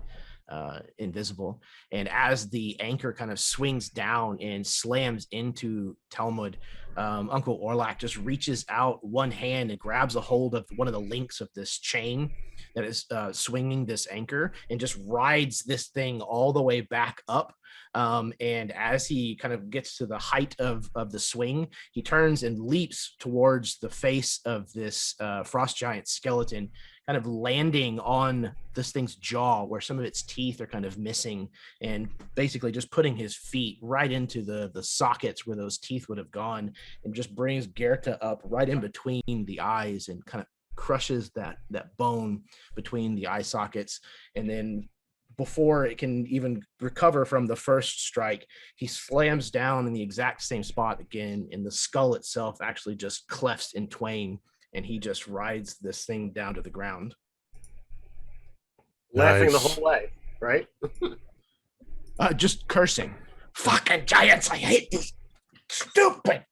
invisible. And as the anchor kind of swings down and slams into Talmud, Uncle Orlak just reaches out one hand and grabs a hold of one of the links of this chain that is swinging this anchor and just rides this thing all the way back up. And as he kind of gets to the height of the swing, he turns and leaps towards the face of this frost giant skeleton, kind of landing on this thing's jaw where some of its teeth are kind of missing, and basically just putting his feet right into the sockets where those teeth would have gone, and just brings Gerta up right in between the eyes and kind of crushes that bone between the eye sockets. And then before it can even recover from the first strike, he slams down in the exact same spot again, and the skull itself actually just clefts in twain, and he just rides this thing down to the ground. Laughing the Nice. whole way, right? Just cursing. Fucking giants, I hate these stupid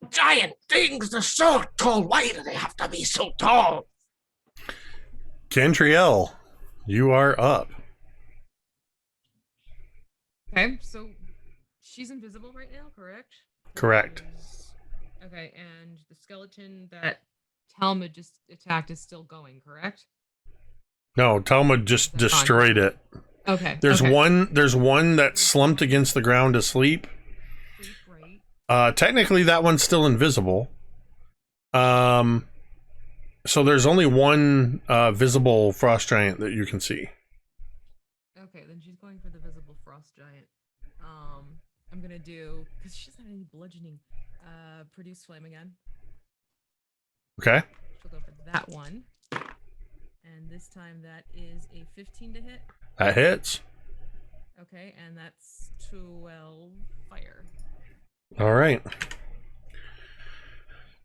giant things. They're so tall. Why do they have to be so tall? Cantriel, you are up. Okay, so she's invisible right now, correct? Correct. Okay, and the skeleton that Talmud just attacked is still going, correct? No, Talmud just That's fine. destroyed it. Okay. There's okay. one that's slumped against the ground asleep. Great. Technically that one's still invisible. So there's only one visible frost giant that you can see. Okay, then she's going for the visible frost giant. I'm gonna do, because she doesn't have any bludgeoning, produce flame again. Okay. She'll go for that one. And this time that is a 15 to hit. That hits. Okay, and that's 12 fire. All right.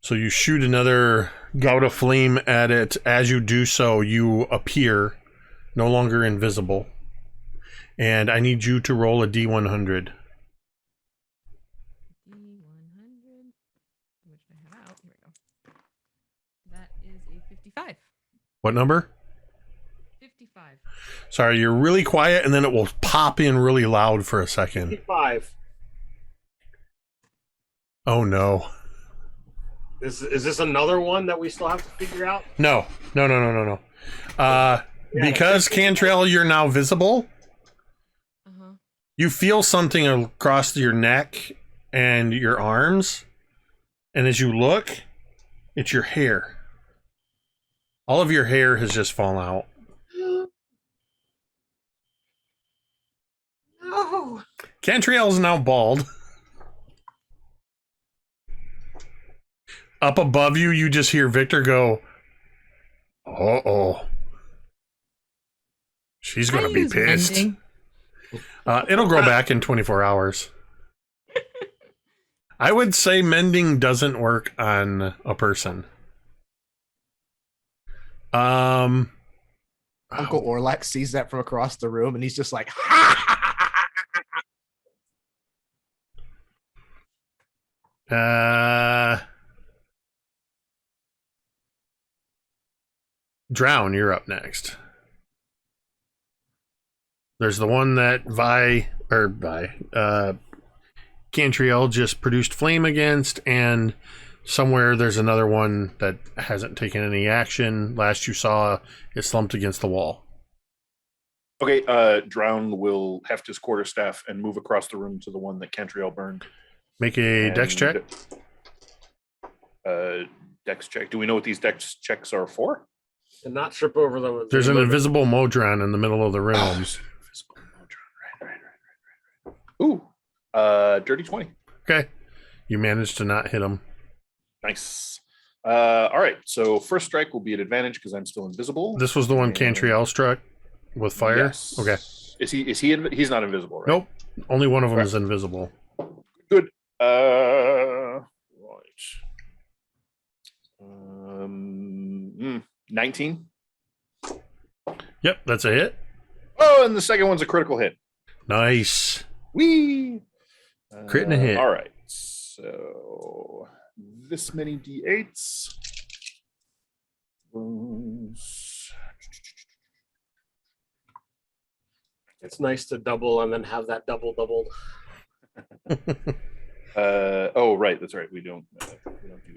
So you shoot another gout of flame at it. As you do so, you appear no longer invisible. And I need you to roll a D100. D100, which I have out. Here we go. That is a 55. What number? 55. Sorry, you're really quiet, and then it will pop in really loud for a second. 5. Oh, no. Is this another one that we still have to figure out? No. Because Cantriel, you're now visible, Uh-huh. you feel something across your neck and your arms, and as you look, it's your hair. All of your hair has just fallen out. No. Cantriel is now bald. Up above you, you just hear Victor go, "Uh-oh. She's going to be pissed." Mending. It'll grow back in 24 hours. I would say mending doesn't work on a person. Uncle Orlac sees that from across the room, and he's just like, Drown, you're up next. There's the one that Cantriel just produced flame against, and somewhere there's another one that hasn't taken any action. Last you saw, it slumped against the wall. Okay, Drown will heft his quarterstaff and move across the room to the one that Cantriel burned. Make a dex check. Dex check. Do we know what these dex checks are for? And not trip over the. There's an invisible Modron in the middle of the room. Invisible Modron. Right. Ooh, dirty 20. Okay. You managed to not hit him. Nice. All right, so first strike will be at advantage because I'm still invisible. This was the one Cantriel struck with fire? Yes. Okay. Is he he's not invisible, right? Nope. Only one of them Right. is invisible. Good. Right. 19. Yep, that's a hit. Oh, and the second one's a critical hit. Nice. Whee! Crit and a hit. All right. So this many d8s. It's nice to double and then have that doubled. Oh, right. That's right. We don't do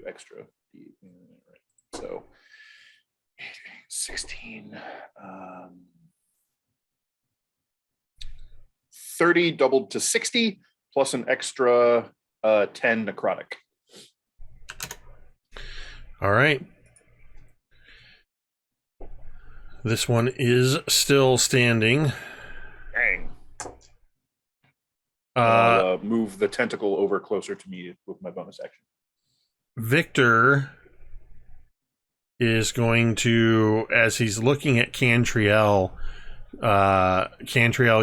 extra. Right. So 16. 30 doubled to 60 plus an extra 10 necrotic. All right. This one is still standing. Dang. Move the tentacle over closer to me with my bonus action. Victor is going to, as he's looking at Cantriel,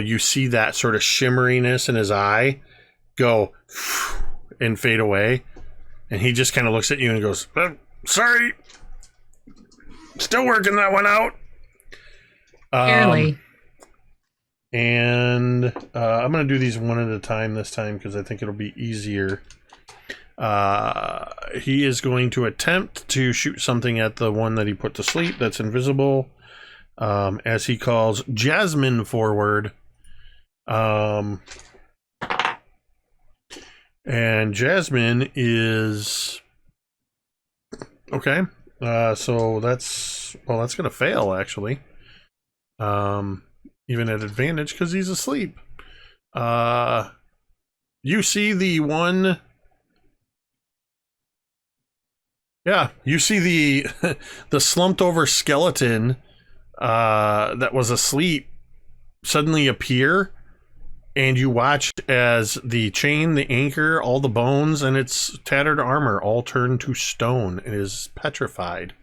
you see that sort of shimmeriness in his eye go and fade away. And he just kind of looks at you and goes, sorry. Still working that one out. Barely. And I'm going to do these one at a time this time because I think it'll be easier. He is going to attempt to shoot something at the one that he put to sleep that's invisible. As he calls Jasmine forward. And Jasmine is... Okay. So that's going to fail, actually. Even at advantage because he's asleep. You see the one... Yeah, you see the slumped over skeleton that was asleep suddenly appear, and you watched as the chain, the anchor, all the bones, and its tattered armor all turned to stone. It is petrified.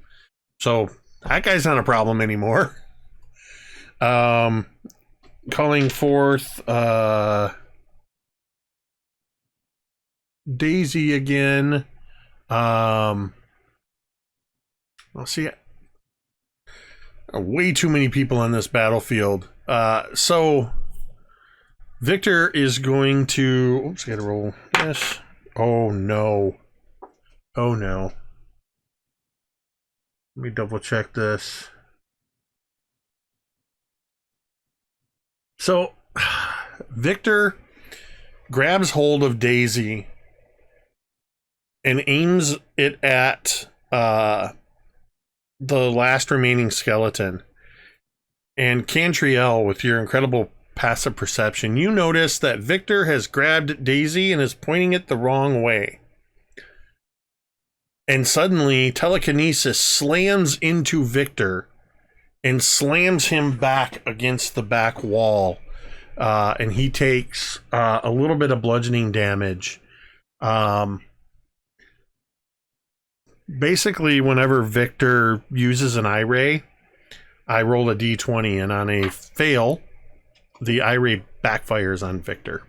So that guy's not a problem anymore. calling forth Daisy again. I'll see. Way too many people on this battlefield. So Victor is going to. Oops, I gotta roll this. Oh no. Oh no. Let me double check this. So Victor grabs hold of Daisy and aims it at the last remaining skeleton. And Cantriel, with your incredible passive perception, you notice that Victor has grabbed Daisy and is pointing it the wrong way. And suddenly, telekinesis slams into Victor and slams him back against the back wall. And he takes a little bit of bludgeoning damage. Basically, whenever Victor uses an eye ray, I roll a d20, and on a fail, the eye ray backfires on Victor.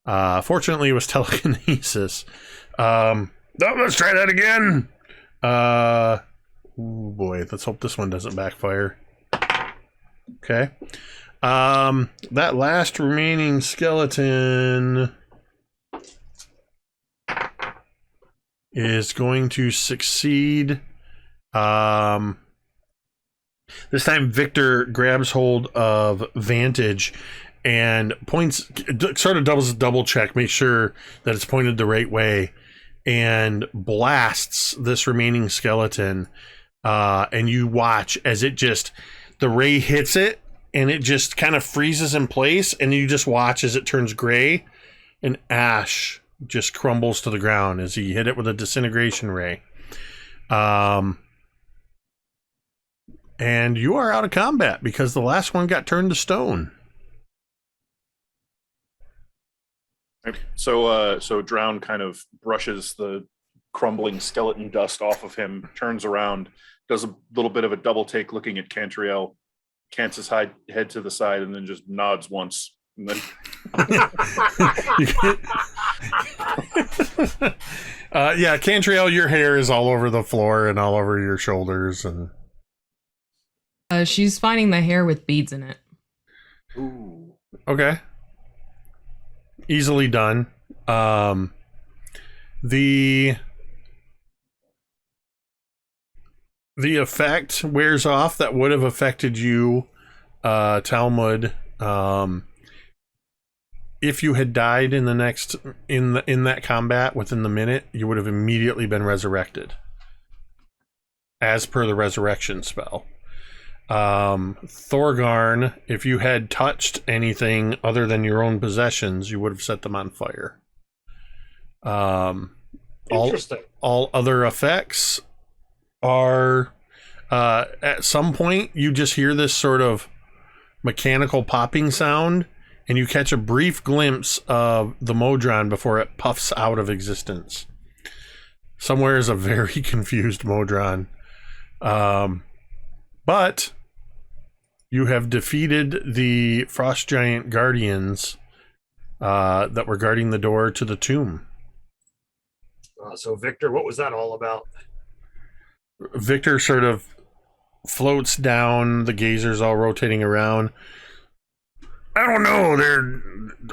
Fortunately, it was telekinesis. Let's try that again. Oh boy, let's hope this one doesn't backfire. Okay. That last remaining skeleton is going to succeed. This time Victor grabs hold of Vantage and points, sort of double check, make sure that it's pointed the right way, and blasts this remaining skeleton. And you watch as the ray hits it and it just kind of freezes in place, and you just watch as it turns gray and ash just crumbles to the ground as he hit it with a disintegration ray. And you are out of combat because the last one got turned to stone. So Drown kind of brushes the crumbling skeleton dust off of him, turns around, does a little bit of a double take looking at Cantriel, cants his head to the side, and then just nods once. And then yeah, Cantriel, your hair is all over the floor and all over your shoulders, and She's finding the hair with beads in it. ooh. okay, easily done. The effect wears off that would have affected you, Talmud. If you had died in that combat within the minute, you would have immediately been resurrected, as per the resurrection spell. Thorgarn, if you had touched anything other than your own possessions, you would have set them on fire. Interesting. All other effects are at some point you just hear this sort of mechanical popping sound, and you catch a brief glimpse of the Modron before it puffs out of existence. Somewhere is a very confused Modron. But you have defeated the Frost Giant Guardians that were guarding the door to the tomb. So, Victor, what was that all about? Victor sort of floats down, the gazers all rotating around. I don't know,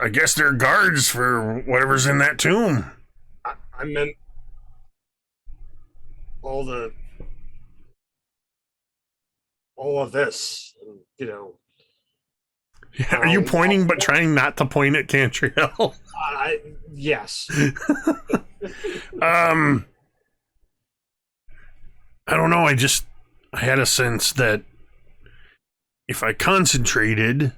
I guess they're guards for whatever's in that tomb. I meant all of this, Yeah, are you pointing but trying not to point at Cantriel? Yes. I don't know, I had a sense that if I concentrated,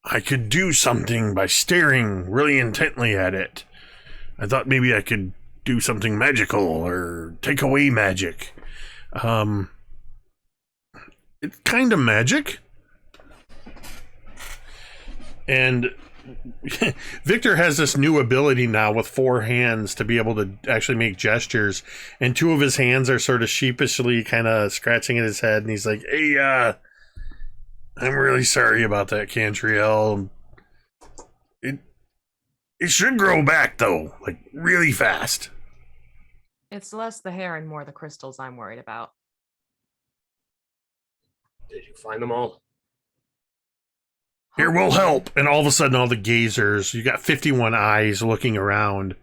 I could do something by staring really intently at it. I thought maybe I could do something magical or take away magic. It's kind of magic. And Victor has this new ability now with 4 hands to be able to actually make gestures, and 2 of his hands are sort of sheepishly kind of scratching at his head, and he's like, hey, I'm really sorry about that, Cantriel. It should grow back though, like really fast. It's less the hair and more the crystals I'm worried about. Did you find them all? Here, we'll help. And all of a sudden, all the gazers, you got 51 eyes looking around.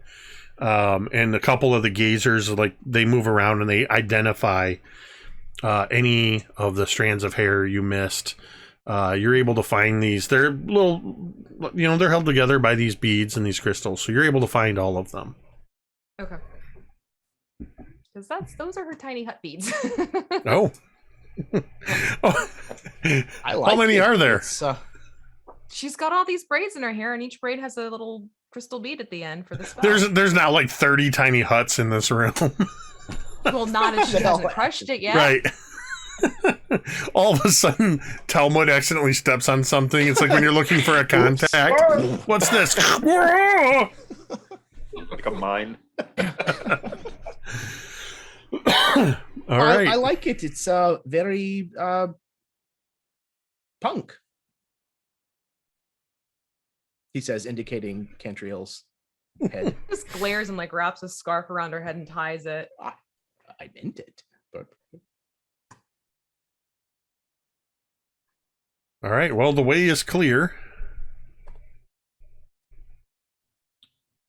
And a couple of the gazers, like, they move around and they identify any of the strands of hair you missed. You're able to find these. They're little, they're held together by these beads and these crystals. So you're able to find all of them. Okay. Because those are her tiny hut beads. Oh. Oh. I like How many it. are there? It's, She's got all these braids in her hair, and each braid has a little crystal bead at the end for the spell. There's now like 30 tiny huts in this room. Well, not if she They all hasn't crushed it yet. Right. All of a sudden, Talmud accidentally steps on something. It's like when you're looking for a contact. What's this? Like a mine. All right. I like it. It's very punk. He says, indicating Cantriel's head. Just glares and like wraps a scarf around her head and ties it. I meant it, but All right. Well, the way is clear.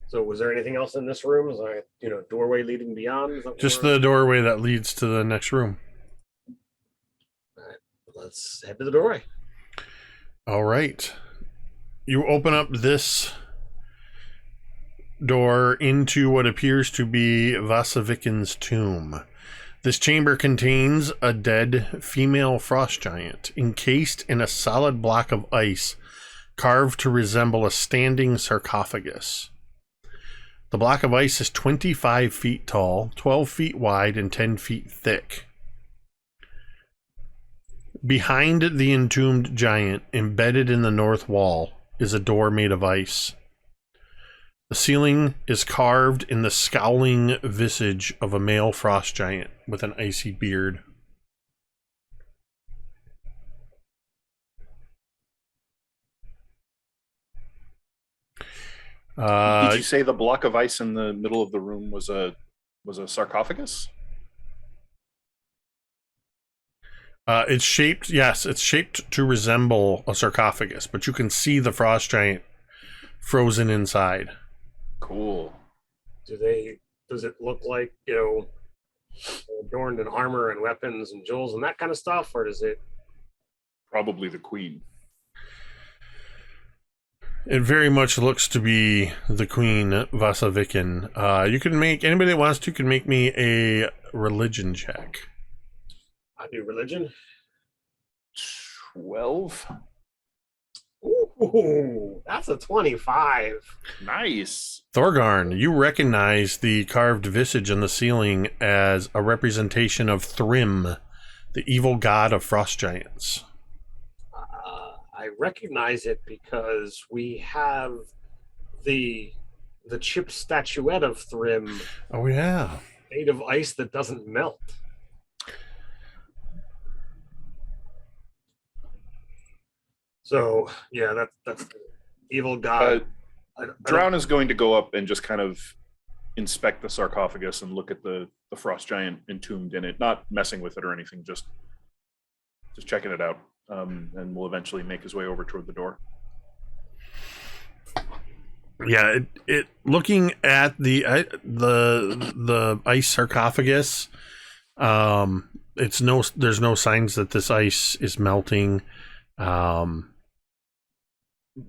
So was there anything else in this room? Is there, doorway leading beyond? Is that Just where- the doorway that leads to the next room. All right, let's head to the doorway. All right. You open up this door into what appears to be Vikken's tomb. This chamber contains a dead female frost giant encased in a solid block of ice carved to resemble a standing sarcophagus. The block of ice is 25 feet tall, 12 feet wide, and 10 feet thick. Behind the entombed giant, embedded in the north wall, is a door made of ice. The ceiling is carved in the scowling visage of a male frost giant with an icy beard. Did you say the block of ice in the middle of the room was a sarcophagus? It's shaped to resemble a sarcophagus, but you can see the frost giant frozen inside. Cool. Does it look like, adorned in armor and weapons and jewels and that kind of stuff, or does it? Probably the queen. It very much looks to be the Queen Vikken. You can make, anybody that wants to can make me a religion check. I do religion. 12. Ooh, that's a 25. Nice. Thorgarn, you recognize the carved visage on the ceiling as a representation of Thrym, the evil god of frost giants. I recognize it because we have the chip statuette of Thrym Oh yeah. made of ice that doesn't melt. So yeah, that's the evil god. Drown is going to go up and just kind of inspect the sarcophagus and look at the frost giant entombed in it, not messing with it or anything, just checking it out. And will eventually make his way over toward the door. Yeah, it looking at the ice sarcophagus, there's no signs that this ice is melting.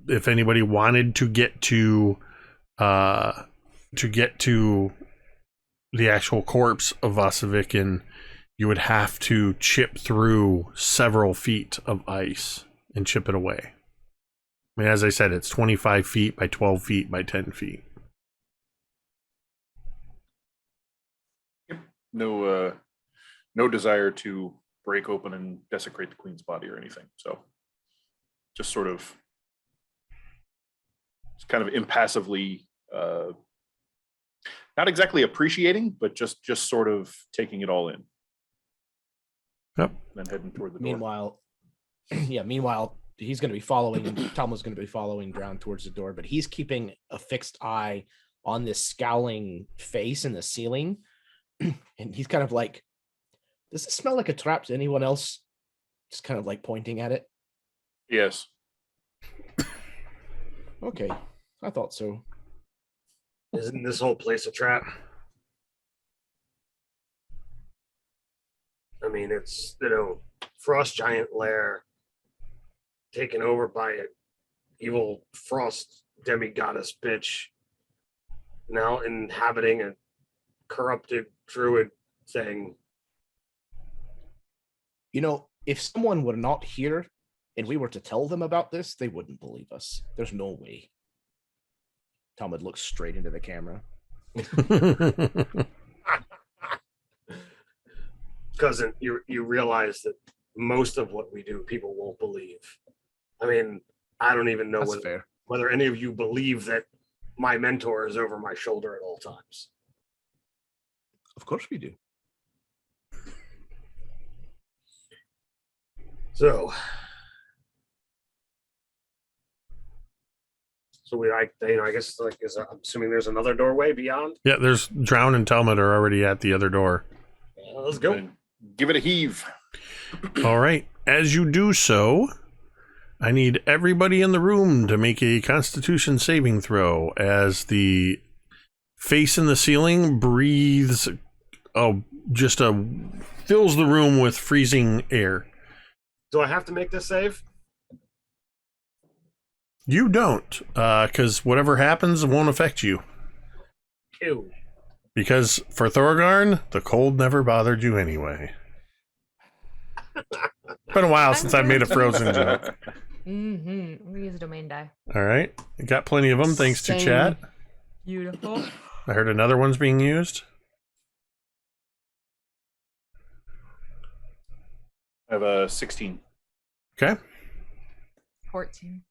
If anybody wanted to get to the actual corpse of Vikken, you would have to chip through several feet of ice and chip it away. I mean, as I said, it's 25 feet by 12 feet by 10 feet. No desire to break open and desecrate the queen's body or anything. So just sort of kind of impassively, not exactly appreciating, but just sort of taking it all in. Yep. Then heading toward the door. meanwhile, Yeah, meanwhile, he's going to be following, Talmud's going to be following Drown towards the door, but he's keeping a fixed eye on this scowling face in the ceiling. And he's kind of like, does it smell like a trap to anyone else? Just kind of like pointing at it. Yes. Okay, I thought so. Isn't this whole place a trap? I mean, it's, frost giant lair taken over by an evil frost demigoddess bitch, now inhabiting a corrupted druid thing. If someone were not here and we were to tell them about this, they wouldn't believe us. There's no way. Talmud looks straight into the camera. Because you realize that most of what we do, people won't believe. I mean, I don't even know whether any of you believe that my mentor is over my shoulder at all times. Of course we do. So I guess I'm assuming there's another doorway beyond. Yeah, there's Drown and Talmud are already at the other door. Let's go. And give it a heave. All right. As you do so, I need everybody in the room to make a Constitution saving throw as the face in the ceiling breathes, fills the room with freezing air. Do I have to make this save? You don't, because whatever happens won't affect you. Ew. Because for Thorgarn, the cold never bothered you anyway. Been a while since I've made a Frozen joke. Mm-hmm. We use a domain die. All right. You got plenty of them thanks to Same. chat. Beautiful. I heard another one's being used. I have a 16. Okay. 14.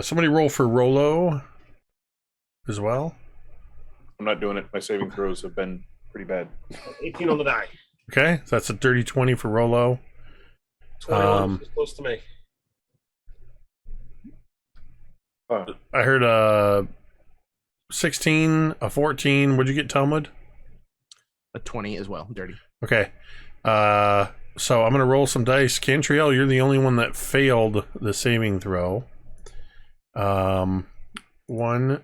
Somebody roll for Rolo as well. I'm not doing it. My saving throws have been pretty bad. 18 on the die. Okay, so that's a dirty 20 for Rolo. 20 is close to me. I heard a 16, a 14. What'd you get, Talmud? A 20 as well, dirty. Okay. So I'm going to roll some dice. Cantriel, you're the only one that failed the saving throw. 1,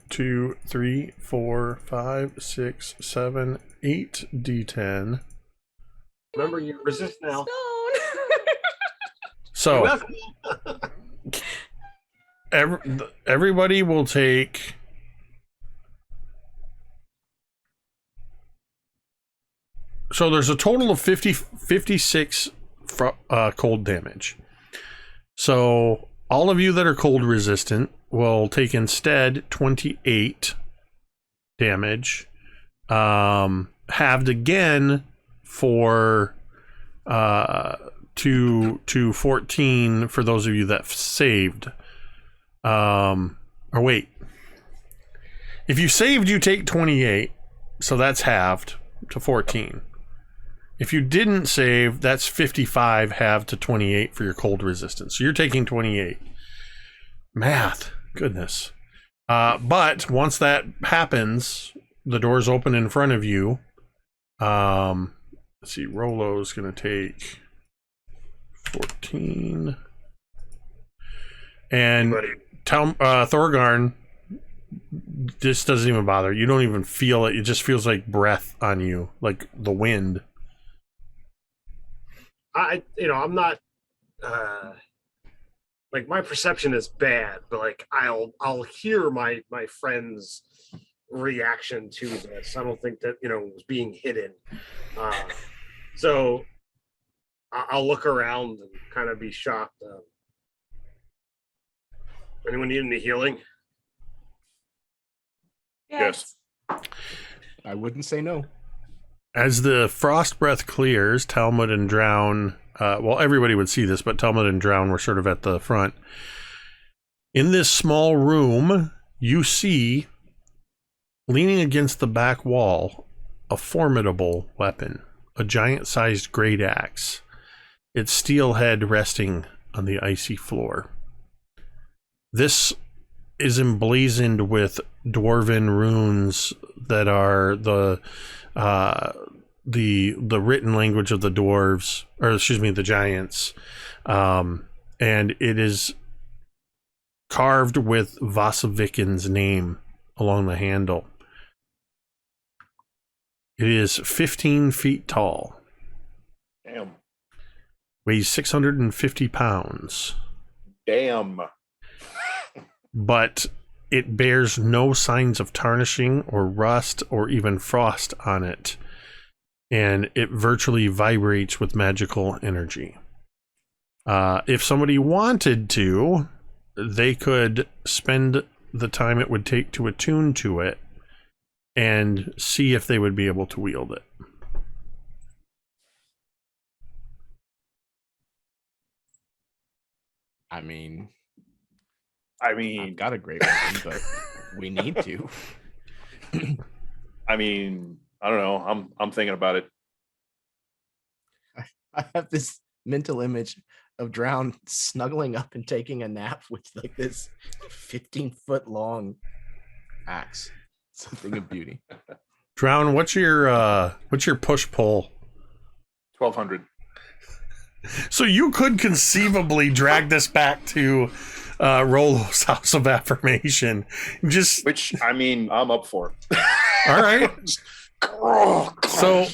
2, 3, 4, 5, 6, 7, 8 D10. Remember, you resist now. So everybody will take so there's a total of 56 cold damage. So all of you that are cold resistant will take instead 28 damage, halved again for to 14 for those of you that saved. Or wait, if you saved, you take 28, so that's halved to 14. If you didn't save, that's 55 halved to 28 for your cold resistance. So you're taking 28. Math, goodness. But once that happens, the doors open in front of you. Let's see, Rolo's going to take 14. And Thorgarn, this doesn't even bother. You don't even feel it. It just feels like breath on you, like the wind. I'm not like, my perception is bad, but like I'll hear my friend's reaction to this. I don't think that was being hidden. So I'll look around and kind of be shocked. Anyone need any healing? Yes. I wouldn't say no. As the frost breath clears, Talmud and Drown, well, everybody would see this, but Talmud and Drown were sort of at the front. In this small room, you see, leaning against the back wall, a formidable weapon, a giant-sized great axe. its steel head resting on the icy floor. This is emblazoned with dwarven runes that are the written language of the dwarves, or excuse me, the giants, and it is carved with Vikken's name along the handle. It is 15 feet tall. Damn. Weighs 650 pounds. Damn. But it bears no signs of tarnishing or rust or even frost on it. And it virtually vibrates with magical energy. If somebody wanted to, they could spend the time it would take to attune to it and see if they would be able to wield it. I mean, I've got a great weapon, but we need to. I mean, I don't know. I'm thinking about it. I have this mental image of Drown snuggling up and taking a nap with like this 15-foot long axe. Something of beauty. Drown, what's your push pull? 1,200. So you could conceivably drag this back to Rolo's House of Affirmation. Which, I mean, I'm up for. All right. So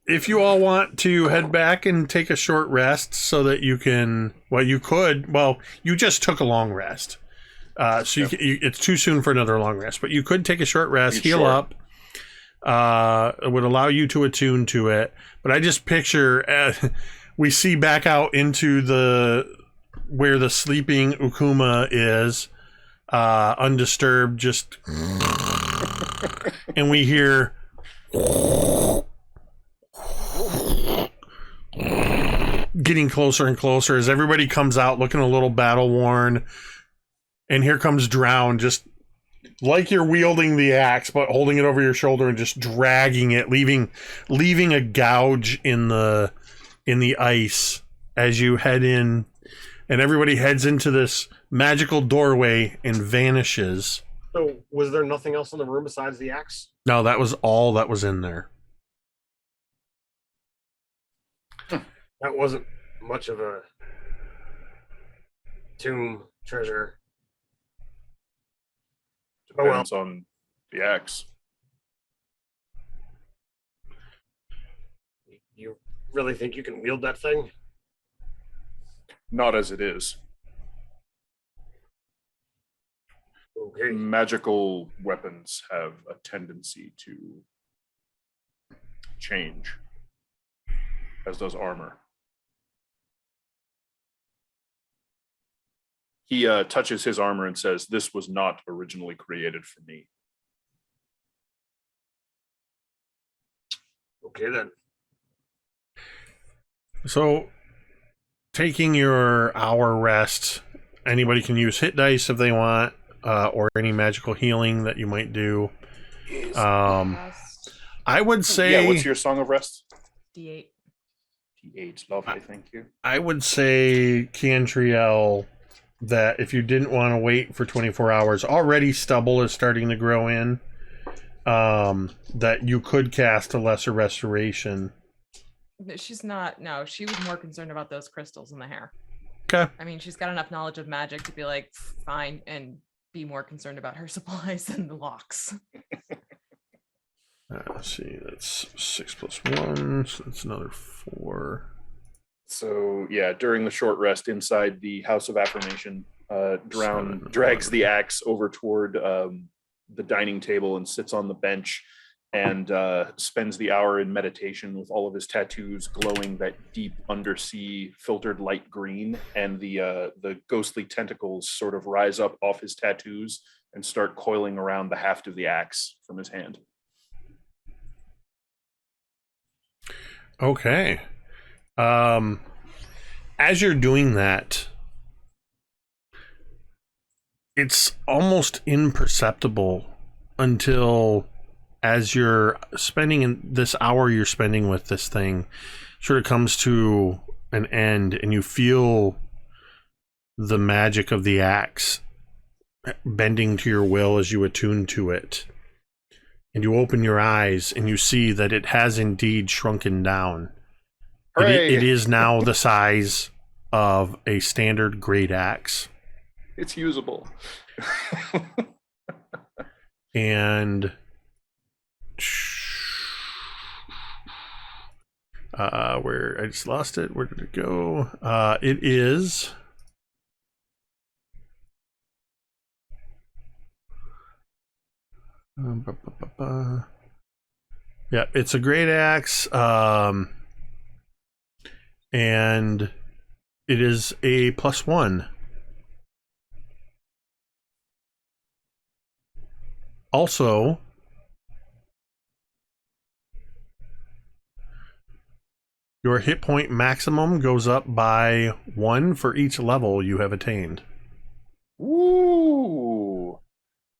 if you all want to head back and take a short rest so that you can, you just took a long rest. So it's too soon for another long rest, but you could take a short rest, heal up. It would allow you to attune to it. But I just picture we see back out into where the sleeping Ukuma is, undisturbed, just, and we hear getting closer and closer as everybody comes out looking a little battle worn. And here comes Drown, just like you're wielding the axe, but holding it over your shoulder and just dragging it, leaving a gouge in the ice as you head in, and everybody heads into this magical doorway and vanishes. So, was there nothing else in the room besides the axe? No, that was all that was in there. That wasn't much of a tomb treasure. Depends on the axe. You really think you can wield that thing? Not as it is. Okay. Magical weapons have a tendency to change, as does armor. He touches his armor and says, "This was not originally created for me." Okay, then. So, taking your hour rest, anybody can use hit dice if they want, or any magical healing that you might do. I would say... Yeah, what's your Song of Rest? D8. D8, lovely, thank you. I would say, Cantriel, that if you didn't want to wait for 24 hours, already stubble is starting to grow in, that you could cast a lesser restoration. She's not. No, she was more concerned about those crystals in the hair. Okay. I mean, she's got enough knowledge of magic to be like, fine, and be more concerned about her supplies than the locks. Let's see, that's 6 + 1, so that's another 4. So, yeah, during the short rest inside the House of Affirmation, Drown 7, drags 11. the axe over toward the dining table and sits on the bench and spends the hour in meditation with all of his tattoos glowing that deep undersea filtered light green, and the ghostly tentacles sort of rise up off his tattoos and start coiling around the haft of the axe from his hand. Okay. As you're doing that, it's almost imperceptible until, as you're spending in this hour you're spending with this thing, sort of comes to an end, and you feel the magic of the axe bending to your will as you attune to it. And you open your eyes and you see that it has indeed shrunken down. It is now the size of a standard great axe. It's usable. And where I just lost it. Where did it go? It is yeah, it's a great axe, and it is a +1. Also, your hit point maximum goes up by 1 for each level you have attained. Ooh.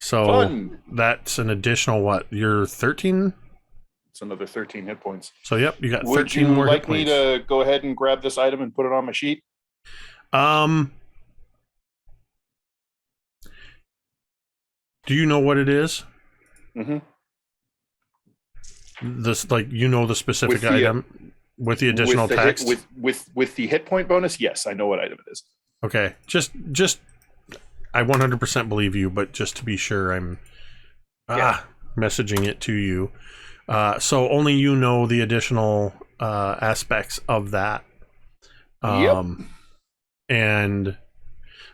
So Fun. that's an additional what? You're 13? It's another 13 hit points. So yep, you got 13 Would you more hit like me points. to go ahead and grab this item and put it on my sheet? Do you know what it is? Mm-hmm. This, like, you know, the specific With the, item with the additional text? With the hit point bonus, yes, I know what item it is. Okay, just I 100% believe you, but just to be sure, I'm messaging it to you. So only you know the additional aspects of that. Yep. And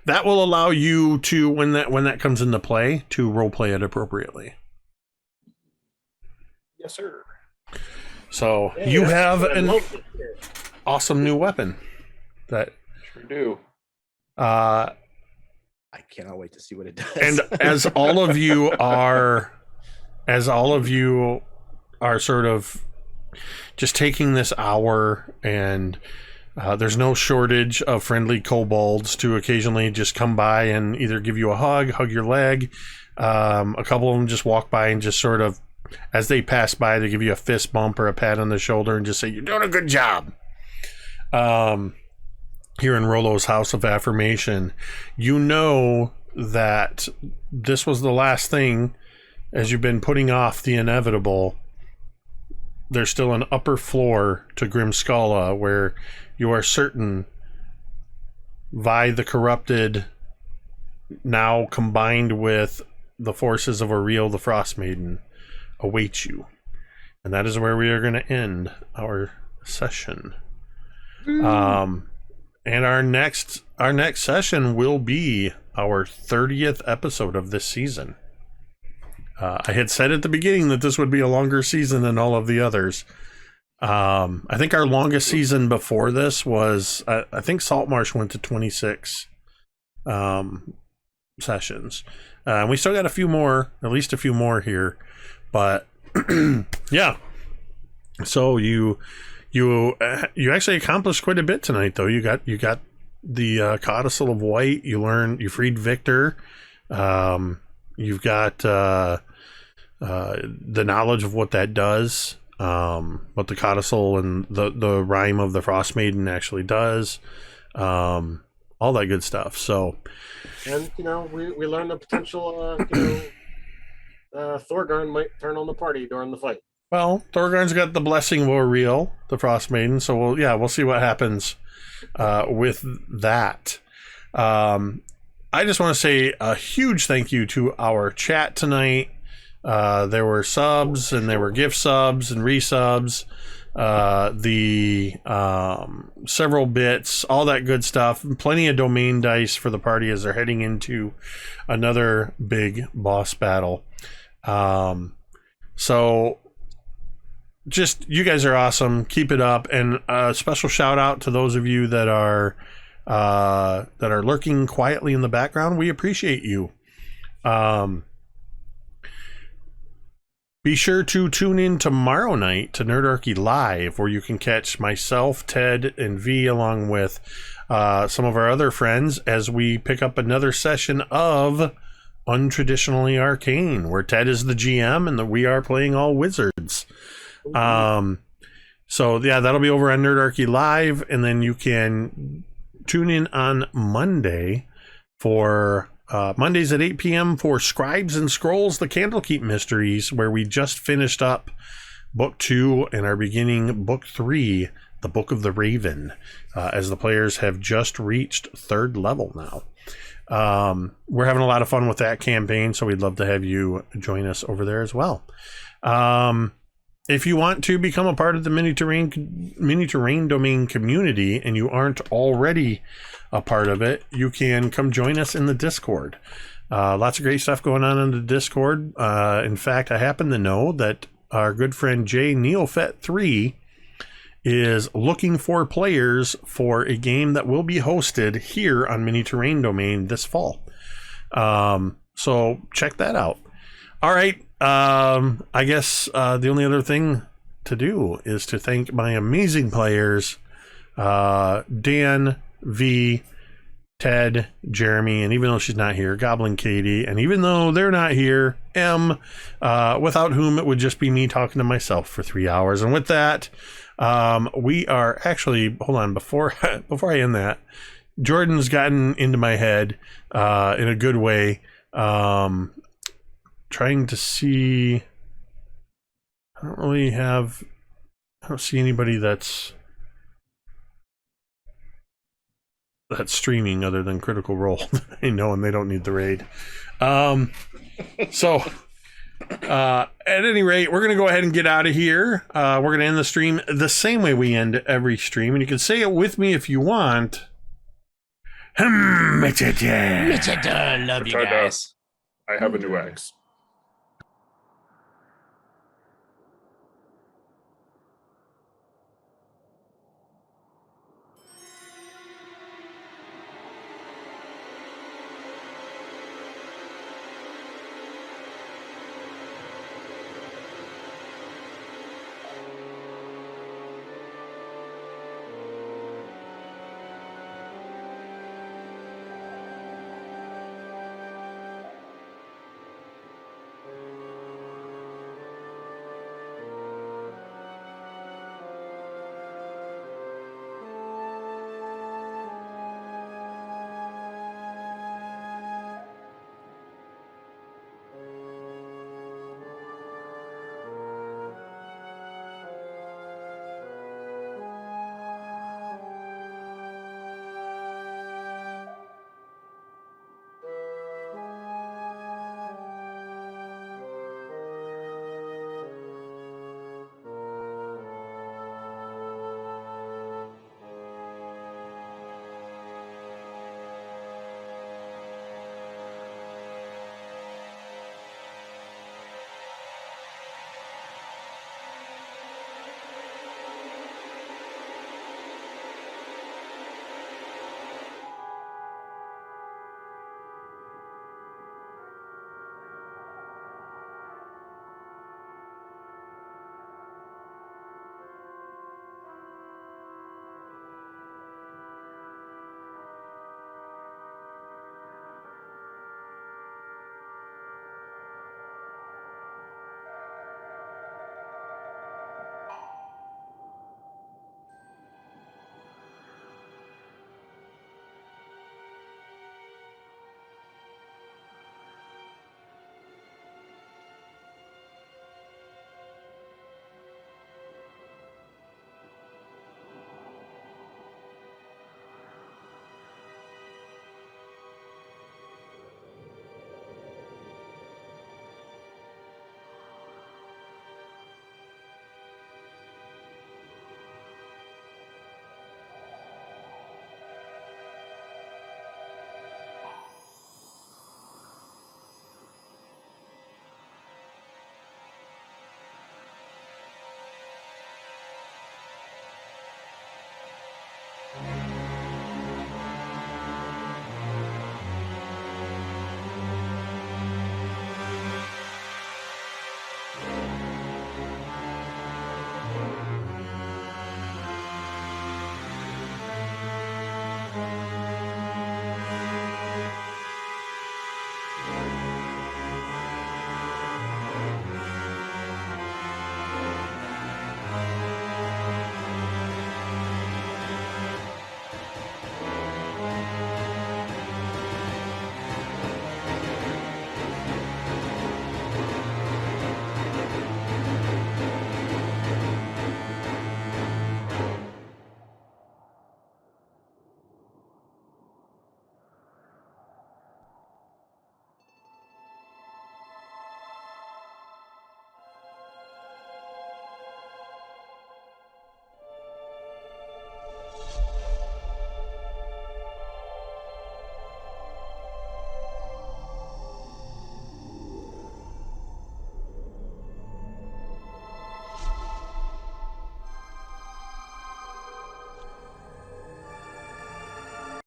that will allow you to, when that comes into play, to roleplay it appropriately. Yes, sir. So Yeah, you that's have what I an love. awesome new weapon that Sure do. I cannot wait to see what it does. and as all of you are sort of just taking this hour, and there's no shortage of friendly kobolds to occasionally just come by and either give you a hug your leg. A couple of them just walk by and just sort of, as they pass by, they give you a fist bump or a pat on the shoulder and just say, "You're doing a good job." Here in Rollo's House of Affirmation, you know that this was the last thing. As you've been putting off the inevitable, there's still an upper floor to Grimskala where you are certain Vi the Corrupted, now combined with the forces of Ariel the Frostmaiden, await you. And that is where we are going to end our session. And our next session will be our 30th episode of this season. I had said at the beginning that this would be a longer season than all of the others. I think our longest season before this was, I think Saltmarsh went to 26 sessions. We still got a few more, at least a few more here. But yeah. So you actually accomplished quite a bit tonight, though. You got the Codicil of White. You freed Victor. You've got the knowledge of what that does, what the Codicil and the Rime of the Frostmaiden actually does, all that good stuff. So, And we learned the potential. Thorgarn might turn on the party during the fight. well, Thorgarn's got the blessing of Oriel, the Frostmaiden. So we'll see what happens with that. I just want to say a huge thank you to our chat tonight. There were subs and there were gift subs and resubs, the several bits, all that good stuff. Plenty of domain dice for the party as they're heading into another big boss battle. So just, you guys are awesome. Keep it up. And a special shout out to those of you that are lurking quietly in the background. We appreciate you. Be sure to tune in tomorrow night to Nerdarchy Live, where you can catch myself, Ted, and V, along with some of our other friends, as we pick up another session of Untraditionally Arcane, where Ted is the GM and we are playing all wizards. So yeah, that'll be over on Nerdarchy Live, and then you can tune in on Monday for Mondays at 8 p.m. for Scribes and Scrolls, the Candlekeep Mysteries, where we just finished up Book 2 and are beginning Book 3, the Book of the Raven, as the players have just reached 3rd level now. We're having a lot of fun with that campaign, so we'd love to have you join us over there as well. If you want to become a part of the Mini Terrain Domain community and you aren't already a part of it, you can come join us in the Discord. Lots of great stuff going on in the Discord. In fact, I happen to know that our good friend Jay Neofet3 is looking for players for a game that will be hosted here on Mini Terrain Domain this fall. So check that out. All right. I guess the only other thing to do is to thank my amazing players, Dan, V, Ted, Jeremy, and even though she's not here, Goblin Katie, and even though they're not here, M, without whom it would just be me talking to myself for 3 hours. And with that, we are actually, hold on, before I end that, Jordan's gotten into my head in a good way. Trying to see, I don't see anybody that's streaming other than Critical Role. I know, and they don't need the raid. So at any rate, we're going to go ahead and get out of here. We're going to end the stream the same way we end every stream, and you can say it with me if you want. Love you guys. I have a new axe.